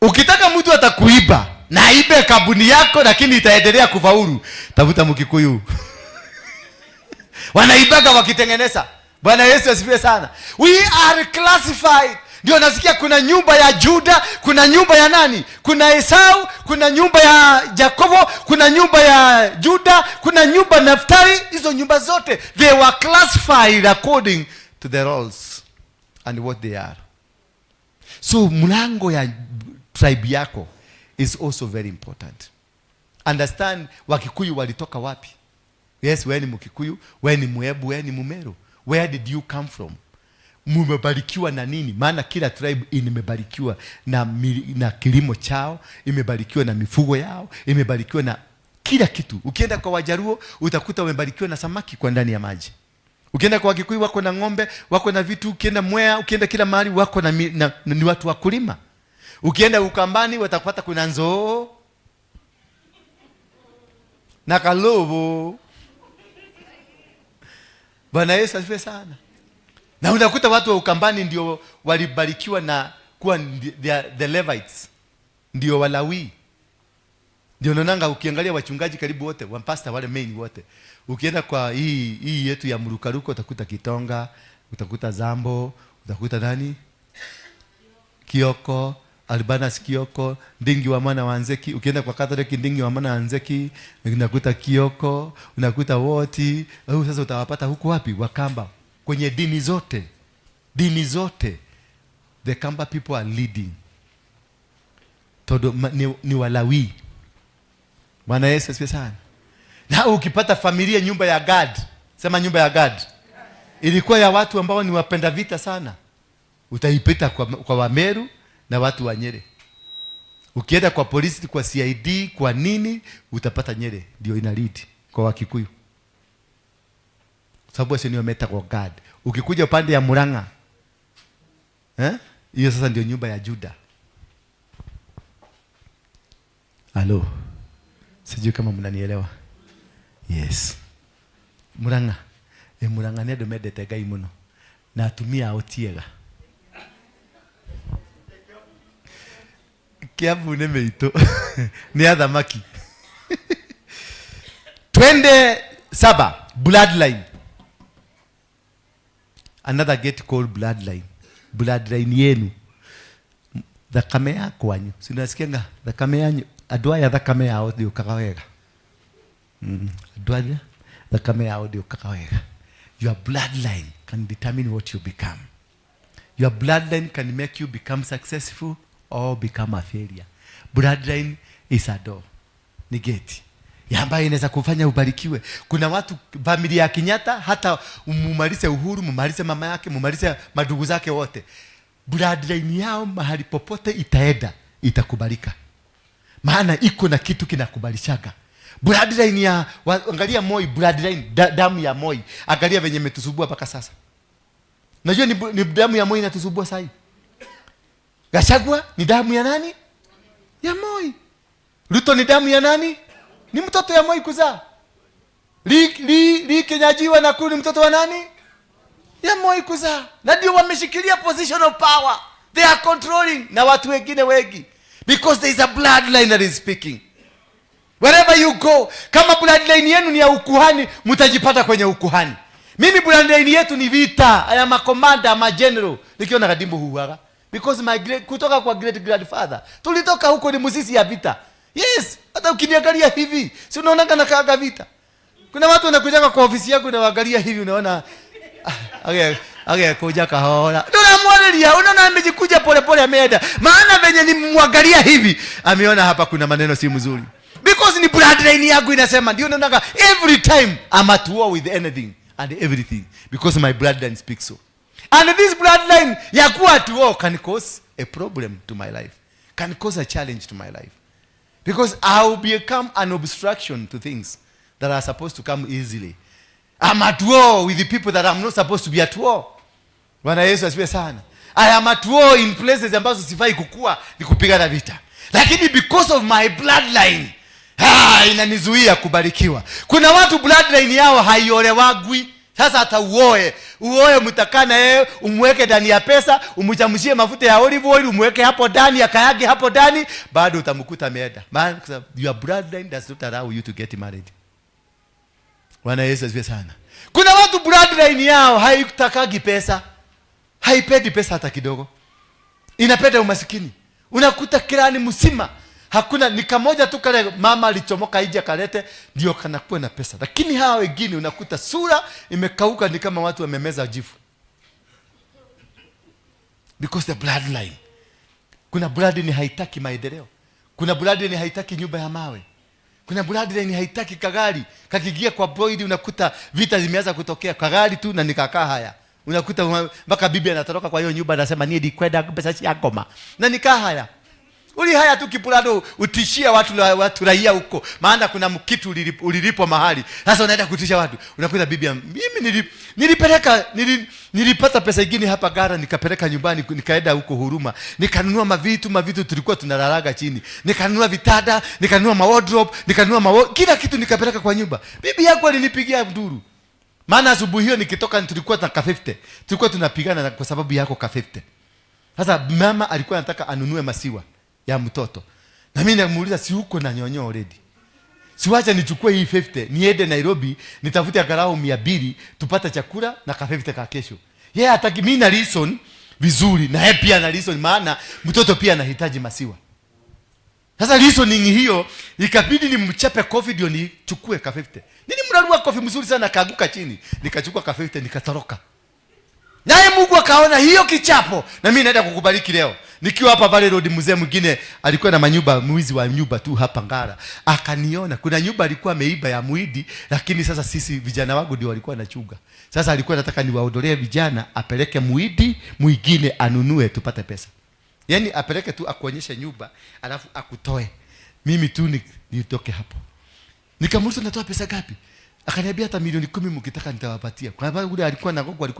Speaker 16: Ukitaka mtu atakuiba na ibe kabuni yako lakini itaendelea kufaulu, tafuta Mkikuyu. Wanaibaga wakitengeneza. Bwana Yesu asifiwe sana. We are classified. Ndio nasikia kuna nyumba ya Juda, kuna nyumba ya nani? Kuna Esau, kuna nyumba ya Yakobo, kuna nyumba ya Juda, kuna nyumba Naftali. Hizo nyumba zote they were classified according to the roles and what they are. So mlango ya tribe yako is also very important. Understand Wakikuyu walitoka wapi? Yes, wewe ni Mkikuyu, wewe ni Mwebu, wewe ni Mumeru. Where did you come from? Mumebarikiwa na nini? Maana kila tribe imebarikiwa na kilimo chao, imebarikiwa na mifugo yao, imebarikiwa na kila kitu. Ukienda kwa Wajaruo utakuta wamebarikiwa na samaki kwa ndani ya maji. Ukienda kwa Wakikuyu wako na ng'ombe, wako na vitu. Ukienda Mwea, ukienda kila mahali wako ni watu wa kulima. Ukienda Ukambani watapata kuna nzoo na kalobo. Bwana Yesu asifiwe sana. Na unakuta watu wa Ukambani ndio walibarikiwa na kuwa the Levites. Ndio Walawi. Ndio nonanga ukiangalia wachungaji karibu wote, wampasta wale main wote. Ukienda kwa hii yetu ya Murukaruko utakuta Kitonga, utakuta Zambo, utakuta nani? Kioko, Albanas Kioko, Ndingi wa Mwana wa Nzeki. Ukienda kwa Catholic Ndingi wa Mwana wa Nzeki, unakuta Kioko, unakuta Woti. Sasa utawapata huko wapi? Wakamba. Kwenye dini zote the Kamba people are leading. Todo ni Walawi. Bwana Yesu asifiwe sana. Na ukipata familia nyumba ya Gad, sema nyumba ya Gad, ilikuwa ya watu ambao ni wapenda vita sana. Utaipita kwa Wameru na watu wa Nyere. Ukienda kwa polisi, kwa CID, kwa nini, utapata Nyere ndio ina lead kwa Wakikuyu. Sababu sio meta kwa God. Ukikuja upande ya Murang'a, hiyo sasa ndio nyumba ya Juda. Halo. Sijui kama mnanielewa. Yes. Murang'a. Murang'a ni ndo medete Ngai muno. Na atumia Otiega. Kiabu ne meito. Ni athamaki. Twende 7, bloodline. Another gate called bloodline. Bloodline yenu. Thakame yako wanyu. Sinasikianga thakame yanyu. Adwaya thakame yao ndio kakawega. Adwaya thakame yao ndio kakawega. Your bloodline can determine what you become. Your bloodline can make you become successful or become a failure. Bloodline is a door. Ni gate. Ya ambayo inaweza kufanya ubarikiwe. Kuna watu familia ya Kenyatta hata mumalize Uhuru, mumalize mama yake, mumalize madugu zake wote. Bloodline yao mahali popote itaenda, itakubalika. Maana iko na kitu kinakubalishaga. Bloodline ya angalia Moi, bloodline damu ya Moi. Angalia venye imetusubua mpaka sasa. Najua ni damu ya Moi inatusubua sasa. Gachagua ni damu ya nani? Ya Moi. Ruto ni damu ya nani? Ni mtoto ya Moi kuzaa. Kinyajiwa na kuni mtoto wa nani? Ya Moi kuzaa. Na ndio wameshikilia position of power. They are controlling na watu wengine wengi. Because there is a bloodline that is speaking. Wherever you go, kama bloodline yenu ni ya ukuhani, mtajipata kwenye ukuhani. Mimi bloodline yetu ni vita. I am a commander, I'm a general. Nikiona kadimbo huwaga. Because kutoka kwa great grandfather. Tulitoka huko ni mzizi ya vita. Yes, hata ukiniangalia hivi, si unaona kana kaaga vita. Kuna watu wanakuja kwa ofisi yako na waangalia hivi unaona kuja kahola. Ndio mwanelia, unaona amejikuja pole pole ameenda. Maana venye ni mwangalia hivi, ameona hapa kuna maneno si mzuri. Because ni bloodline yangu inasema ndio unaona every time I'm at war with anything and everything because my bloodline speaks so. And this bloodline ya kuwa at war can cause a problem to my life. Can cause a challenge to my life. Because I will become an obstruction to things that are supposed to come easily. I'm at war with the people that I'm not supposed to be at war. Bwana Yesu asifiwe sana. I am at war in places ambazo sifai kukua ni kupigana vita. Lakini because of my bloodline, inanizuia kubarikiwa. Kuna watu bloodline yao haiolewagwi. Sasa hata uoe mtakana yeye, umweke ndani ya pesa, umchamshie mafuta ya olive oil, umweke hapo ndani, akayage hapo ndani, bado utamkuta ameenda. Man, your bloodline does not allow you to get married. Bwana Yesu asifiwe sana. Kuna watu bloodline yao haitakagi pesa. Haipendi pesa hata kidogo. Inapenda umasikini. Unakuta kirani msima hakuna ni kamoja tu kale mama alichomoka nje kalete ndio kanakuwa na pesa. Lakini hawa wengine unakuta sura imekauka ni kama watu wamemeza jifu. Because the bloodline. Kuna bloodline haitaki maendeleo. Kuna bloodline haitaki nyumba ya mawe. Kuna bloodline haitaki kagari. Kakigia kwa boidi unakuta vita zimeanza kutokea kagari tu na nikakaa haya. Unakuta mpaka bibi anatoroka kwa hiyo nyumba anasema ni kwenda pesa ya ngoma. Na nikaa haya. Uli haya tu kipulado utishia watu raia huko. Maana kuna mkitu ulilipo mahali. Sasa unaenda kutisha watu. Unakuta bibi mimi nilipata pesa nyingine hapa gara nikapeleka nyumbani nikaenda huko Huruma. Nikanunua mavitu tulikuwa tunalalaga chini. Nikanunua vitada, nikanunua wardrobe, kila kitu nikapeleka kwa nyumba. Bibi yako alinipigia nduru. Maana asubuhi hiyo nikitoka tulikuwa na ka50. Tulikuwa tunapigana kwa sababu yako ka50. Sasa mama alikuwa anataka anunue masiwa ya mtoto. Na mimi namuuliza si huko na nyonyo already. Siwacha nichukue hii 50, niende Nairobi, nitafute angalau 200 tupate chakula na ka 50 ka kesho. Yeye hataki mimi na reason vizuri na yeye pia na reason maana mtoto pia anahitaji masiwa. Sasa reasoning hiyo ikabidi nimchape coffee ndio nichukue ka 50. Nilimrarua coffee mzuri sana kaanguka chini, nikachukua ka 50 nikatoroka. Naye Mungu akaona hiyo kichapo na mimi naenda kukubariki leo. Nikiwa hapa Valley Road mzee mwingine alikuwa na manyumba mwizi wa nyumba tu hapa Ngara. Akaniona kuna nyumba alikuwa ameiba ya muidi lakini sasa sisi vijana wangu ndio walikuwa wanachunga. Sasa alikuwa anataka niwaondolee vijana apeleke muidi mwingine anunue tupate pesa. Yaani apeleke tu akuonyeshe nyumba alafu akutoe. Mimi tu nitoke hapo. Nikamuuliza natoa pesa ngapi? Akaniambia hata milioni 10 mkitaka nitawapatia. Kwa sababu yule alikuwa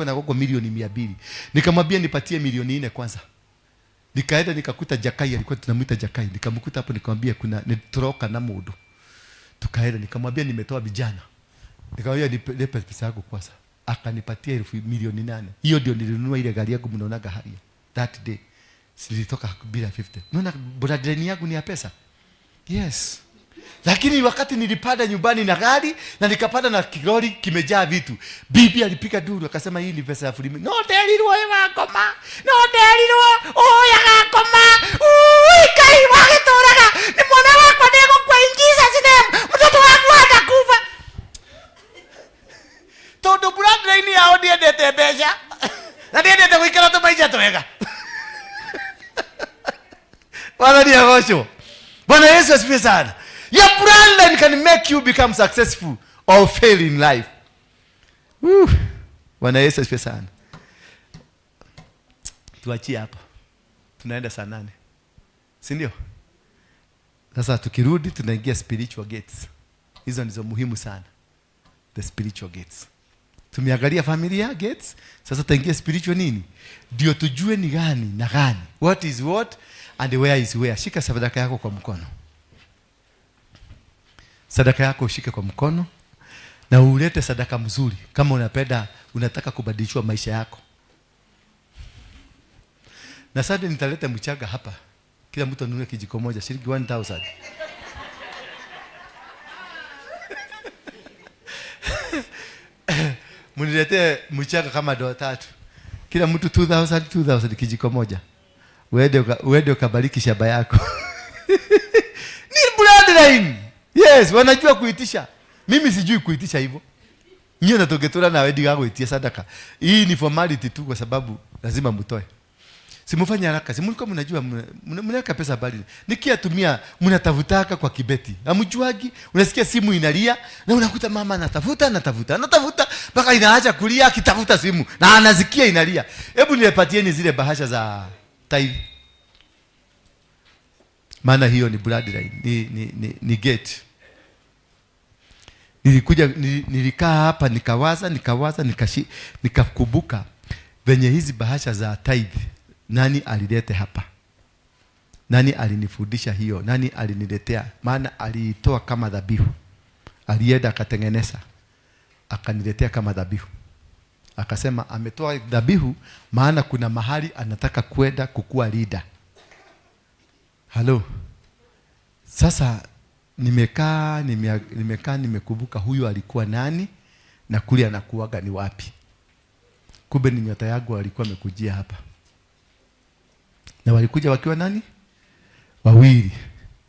Speaker 16: na gogo milioni 200. Nikamwambia nipatie milioni 4 kwanza. Nikaenda nikakuta Jakai, alikuwa tunamuita Jakai. Nikamkuta hapo nikamwambia kuna nitoroka na mudu. Tukaenda nikamwambia nimetoa vijana. Nikamwambia nipe pesa yako kwanza. Akanipatia milioni 8. Hiyo ndio nilinunua ile gari yangu mnaonaga haya. That day silitoka bila 50. Unaona bloodline yangu ni ya pesa. Yes. Lakini wakati nilipanda nyumbani na gari na nikapanda na kilori kimejaa vitu. Bibi alipiga duru akasema hii ni pesa ya fulimi. No delirwo yakoma. No delirwo yakoma. Kai wakitoraga. Ni mwana wako ndego kwa Jesus name. Mtoto wangu atakufa. Todo bloodline yao ndiendete mbeca. Na ndiendete kuikara tu maisha twega. Bwana ni agosho. Bwana Yesu asifiwe sana. Your bloodline can make you become successful or fail in life. Bwana Yesu asifiwe sana. Tuachie hapa. Tunaenda saa 8. Si ndio? Sasa tukirudi tunaingia spiritual gates. Hizo ndizo muhimu sana. The spiritual gates. Tumeangalia familia gates, sasa taingia spiritual nini? Ndio tujue ni gani na gani. What is what and where is where. Shika sadaka yako kwa mkono. Sadaka yako ushike kwa mkono na ulete sadaka mzuri kama unataka kubadilishwa maisha yako. Na sasa nitaleta mchanga hapa. Kila mtu anunue kijiko moja, shilingi 1000. Mniletee mchanga kama $3. Kila mtu 2000 kijiko moja. Uende ukabariki shamba yako. Ni bloodline. Yes, wanajua kuitisha. Mimi sijui kuitisha hivyo. Nyinyi natoketora na wedi yako itie sadaka. Hii ni formality tu kwa sababu lazima mtoe. Simufanye haraka. Simulikuwa mnajua mnaweka pesa bali. Nikiatumia mnatafutaka kwa kibeti. Hamjuagi, unasikia simu inalia na unakuta mama anatafuta mpaka inaacha kulia akitafuta simu na anasikia inalia. Hebu nilepatieni zile bahasha za tithe. Maana hiyo ni bloodline, ni gate. Nilikaa hapa nikawaza nikakumbuka venye hizi bahasha za tithe. Nani alilete hapa? Nani alinifundisha hiyo? Nani aliniletea? Maana aliitoa kama dhabihu. Alienda akatengeneza akaniletea kama dhabihu. Akasema ametoa dhabihu maana kuna mahali anataka kwenda kukua leader. Halo. Sasa nimekaa nimekumbuka huyu alikuwa nani na kule anakuaga ni wapi. Kumbe ni nyota yangu alikuwa amekujia hapa. Na walikuja wakiwa nani? Wawili.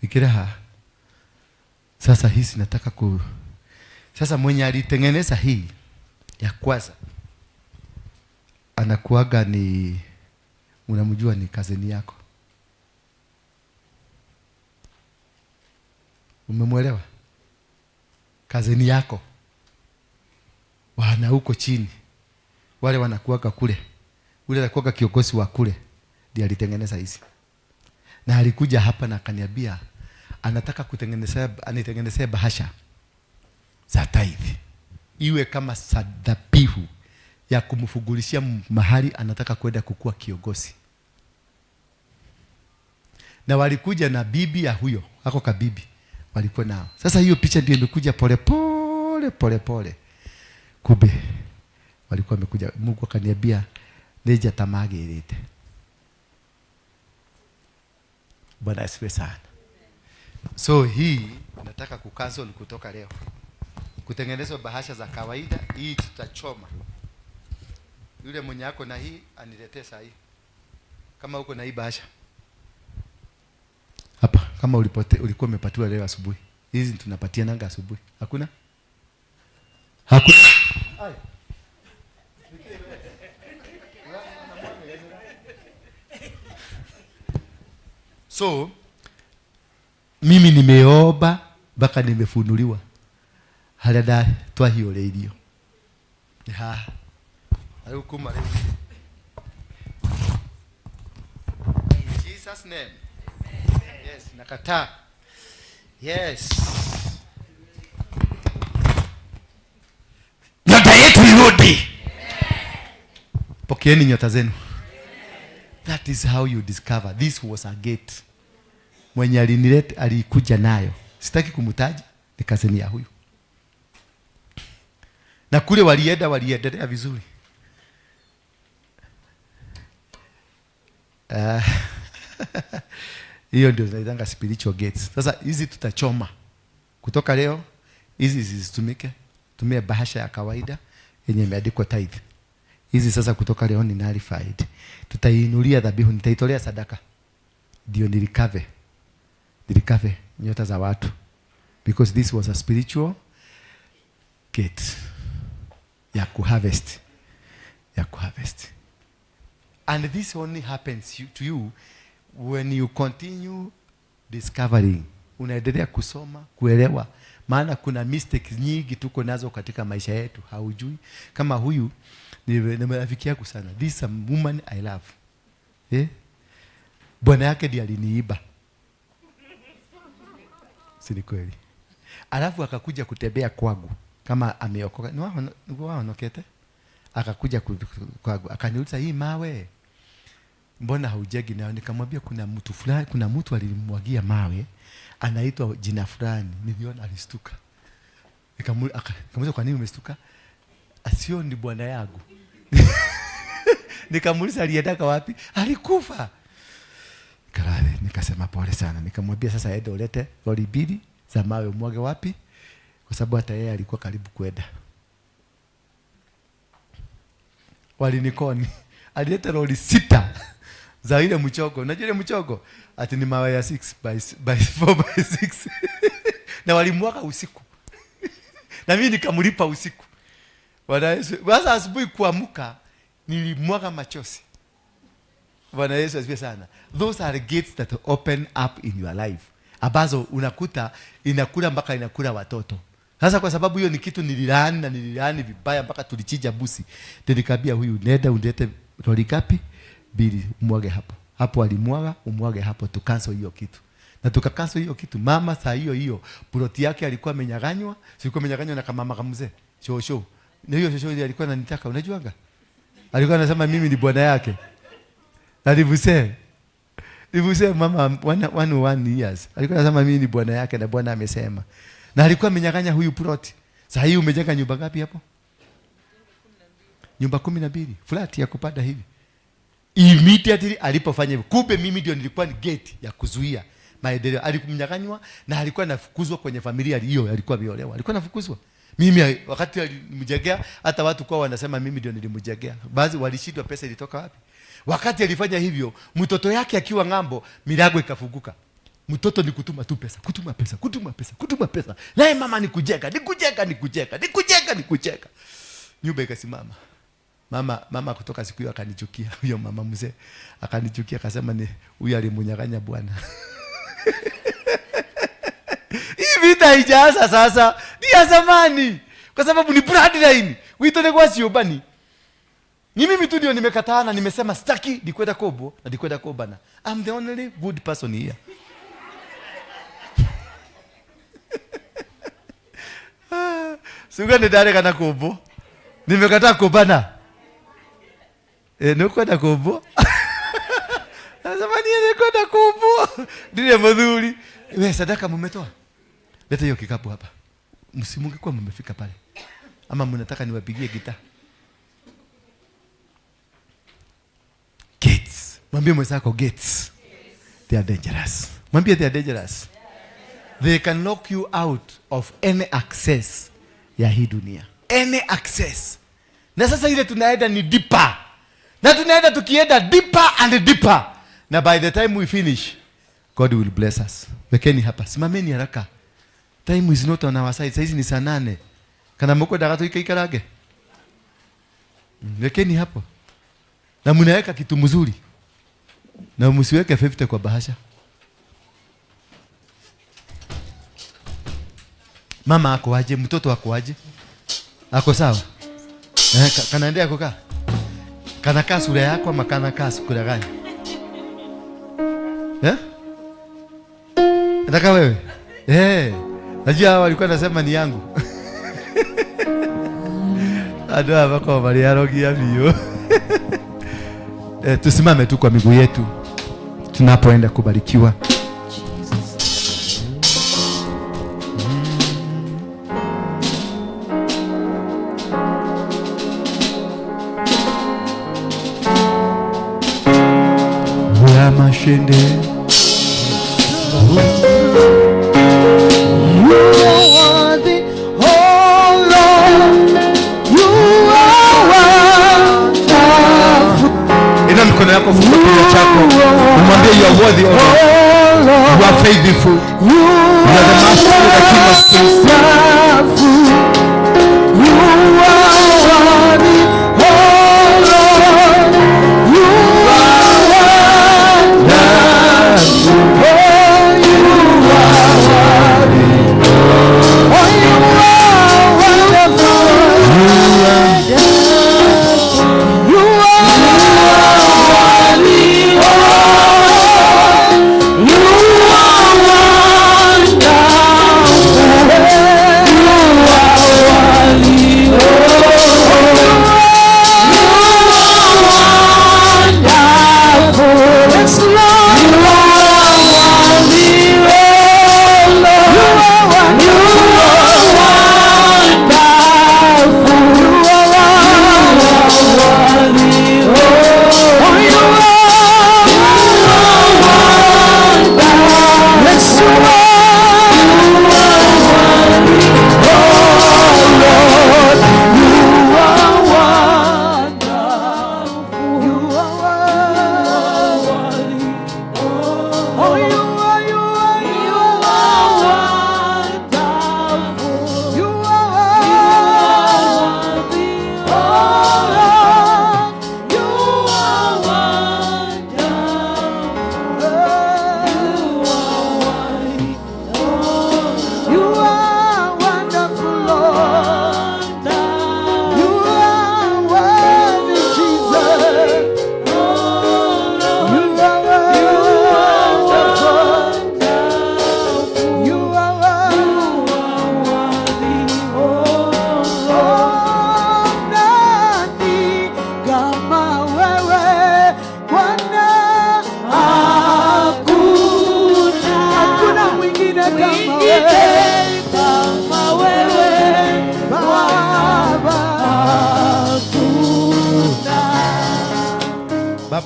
Speaker 16: Ikiraha. Sasa hizi nataka sasa mwenye alitengeneza hii ya kwanza anakuaga ni unamjua ni kazini yako. Umemwelewa? Kazini yako. Wana huko chini. Wale wanakuaga kule. Ule anakuaga kiongozi wa kule. Ndiye alitengeneza hizi. Na alikuja hapa na akaniambia anataka anitengenezea bahasha za tithe. Iwe kama sadhabihu ya kumfugulishia mahali anataka kwenda kukua kiongozi. Na walikuja na bibi ya huyo, hako kabibi walikuwa nao. Sasa hiyo picha ndio imekuja pole pole. Kumbe walikuwa wamekuja, Mungu akaniambia neja tamage ilete. Bwana asifiwe sana. So hii nataka kucancel kutoka leo. Kutengenezwa bahasha za kawaida, hii tutachoma. Yule mwenye yako na hii aniletee saa hii. Kama uko na hii bahasha. Hapa kama ulikuwa umepatiwa leo asubuhi. Hizi tunapatia nanga asubuhi. Hakuna? Hakuna. So mimi nimeomba mpaka nimefunuliwa. Halada toa hiyo radio. Alukuma leo. In Jesus name. Yes, nakataa. Yes. Nyota yetu irudi. Pokeeni nyota zenu. That is how you discover. This was a gate. Mwenye alinileta alikuja nayo. Sitaki kumtaja, ni kazini ya huyu. Na kule waliendelea vizuri. Hiyo ndio tunaitanga spiritual gates. Sasa hizi tutachoma. Kutoka leo hizi zisitumike. Tumia bahasha ya kawaida yenye imeandikwa tithe. Hizi sasa kutoka leo ni nullified. Tutainulia dhabihu, nitaitolea sadaka. Ndio nilikave nyota za watu. Because this was a spiritual gate ya kuharvest. And this only happens to you when you continue discovering. Unaendelea kusoma, kuelewa. Maana kuna mistakes nyingi tuko nazo katika maisha yetu. Haujui. Kama huyu ni marafiki yangu sana. This is a woman I love. Bwana yake ndiye aliniiba. Si ni kweli? Alafu akakuja kutembea kwangu kama ameokoka. Ni wao nokete. akakuja kwangu akaniuliza, hii mawe mbona haujegi nayo? Nikamwambia kuna mtu fulani, kuna mtu alimwagia mawe anaitwa jina fulani. Niliona alistuka. Nikamuuliza kwa nini umestuka? Asio ni bwana yangu. Nikamuuliza aliendaka wapi? Alikufa. Karare, nikasema pole sana. Nikamwambia sasa ende ulete lori mbili za mawe umwage wapi? Kwa sababu hata yeye alikuwa karibu kwenda. Walinikoni. Alileta lori 6 za ile mchogo. Unajua ile mchogo? Ati ni mawe ya 6 by 4 by 6. Na walimwaga usiku. Na mimi nikamlipa usiku. Bwana Yesu, basi asubuhi kuamka nilimwaga machozi. Bwana Yesu asifiwe sana. Those are gates that open up in your life. Abazo unakuta inakula mpaka inakula watoto. Sasa kwa sababu hiyo ni kitu nililaani vibaya mpaka tulichija busi. Nilikabia huyu nenda ulete lori ngapi? 2 umwage hapo. Hapo alimwaga, umwage hapo, tukansel hiyo kitu. Na tukakansel hiyo kitu. Mama saa hiyo ploti yake alikuwa amenyaganywa, sikuwa amenyaganywa na kama mzee. Shosho. Na hiyo shosho alikuwa ananitaka, unajuanga? Alikuwa anasema mimi ni bwana yake. Na nivuse mama 1 years. Alikuwa anasema mimi ni bwana yake na bwana amesema. Na alikuwa amenyaganya huyu ploti. Sasa hii umejenga nyumba ngapi hapo? Nyumba 12, flat ya kupanda hivi. Immediately alipofanya hivyo, kumbe mimi ndio nilikuwa ni gate ya kuzuia maendeleo. Alikumnyaganywa na alikuwa anafukuzwa kwenye familia hiyo, alikuwa ameolewa. Alikuwa anafukuzwa. Mimi wakati alimjegea, hata watu kwa wanasema mimi ndio nilimjegea. Baadhi walishindwa pesa ilitoka wapi. Wakati alifanya hivyo, mtoto yake akiwa ng'ambo, milango ikafunguka. Mtoto ni kutuma tu pesa, kutuma pesa. Naye mama ni kujeka. Nyumba ikasimama. Mama kutoka siku hiyo akanichukia, huyo mama mzee akanichukia, akasema ni huyu alimunyaganya bwana. Hii vita haijaanza sasa, ni ya zamani. Kwa sababu ni bloodline. Wito ni kwa siobani. Ni mimi tu ndio nimekataa na nimesema sitaki nikwenda kobo na nikwenda kobana. I'm the only good person here. Suga ni dare kana kobo. Nimekataa kobana. Nikwenda kobo. Nasema nikwenda kobo. Ndiye madhuri. Wewe sadaka mmetoa? Leta hiyo kikapu hapa. Msimunge kwa mmefika pale. Ama mnataka niwapigie gitaa? Gates. Mwambie mwenzako gates. They are dangerous. Mwambie they are dangerous. They can lock you out of any access ya hii dunia. Any access. Na sasa ile tunaenda ni deeper. Na tunaenda tukienda deeper and deeper. Na by the time we finish, God will bless us. Wekeni hapa. Simameni haraka. Time is not on our side. Saizi ni saa 8. Kana mko dagato ikaikarage. Wekeni hapo. Na mnaweka kitu mzuri. Na msiweke 50 kwa bahasha. Mama ako aje? Mtoto ako aje? Ako sawa? Kanaendelea kukaa? Kanakaa sura yako ama kanakaa sura gani? Nataka wewe? Najua walikuwa nasema ni yangu. Adwa wako waliarogia bio. Tusimame tu kwa miguu yetu tunapoenda kubarikiwa. Mashende ina mikono yako funga kinywa chako umwambie you are worthy of it. You are faithful. You are the master of the king of kings. You are worthy, oh Lord. You are wonderful. Oh, you are worthy. Oh, you are wonderful. You are you are wonderful.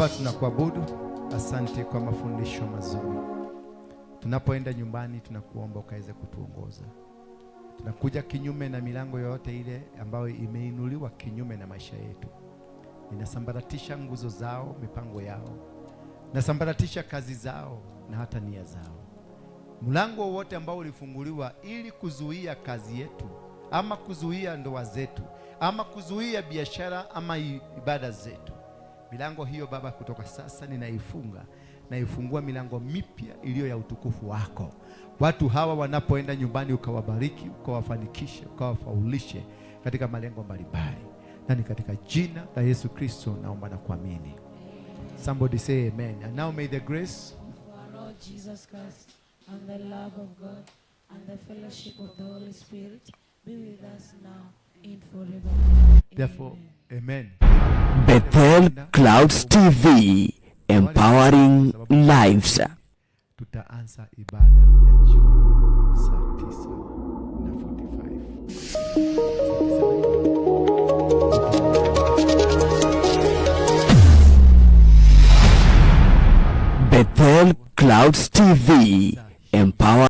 Speaker 3: Baba, tunakuabudu. Asante kwa mafundisho mazuri. Tunapoenda nyumbani, tunakuomba ukaweze kutuongoza. Tunakuja kinyume na milango yote ile ambayo imeinuliwa kinyume na maisha yetu. Ninasambaratisha nguzo zao, mipango yao. Nasambaratisha kazi zao na hata nia zao. Mlango wote ambao ulifunguliwa ili kuzuia kazi yetu, ama kuzuia ndoa zetu, ama kuzuia biashara ama ibada zetu, milango hiyo Baba, kutoka sasa ninaifunga. Naifungua milango mipya iliyo ya utukufu wako. Watu hawa wanapoenda nyumbani, ukawabariki, ukawafanikishe, ukawafaulishe katika malengo mbalimbali. Na ni katika jina la Yesu Kristo naomba na kuamini. Somebody say amen. And now may the grace
Speaker 18: of our Lord Jesus Christ and the love of God and the fellowship of the Holy Spirit be with us now and forever.
Speaker 3: Therefore, amen.
Speaker 1: Bethel Clouds TV, empowering lives.
Speaker 3: Tutaanza ibada ya jioni saa 9:45.
Speaker 1: Bethel Clouds TV.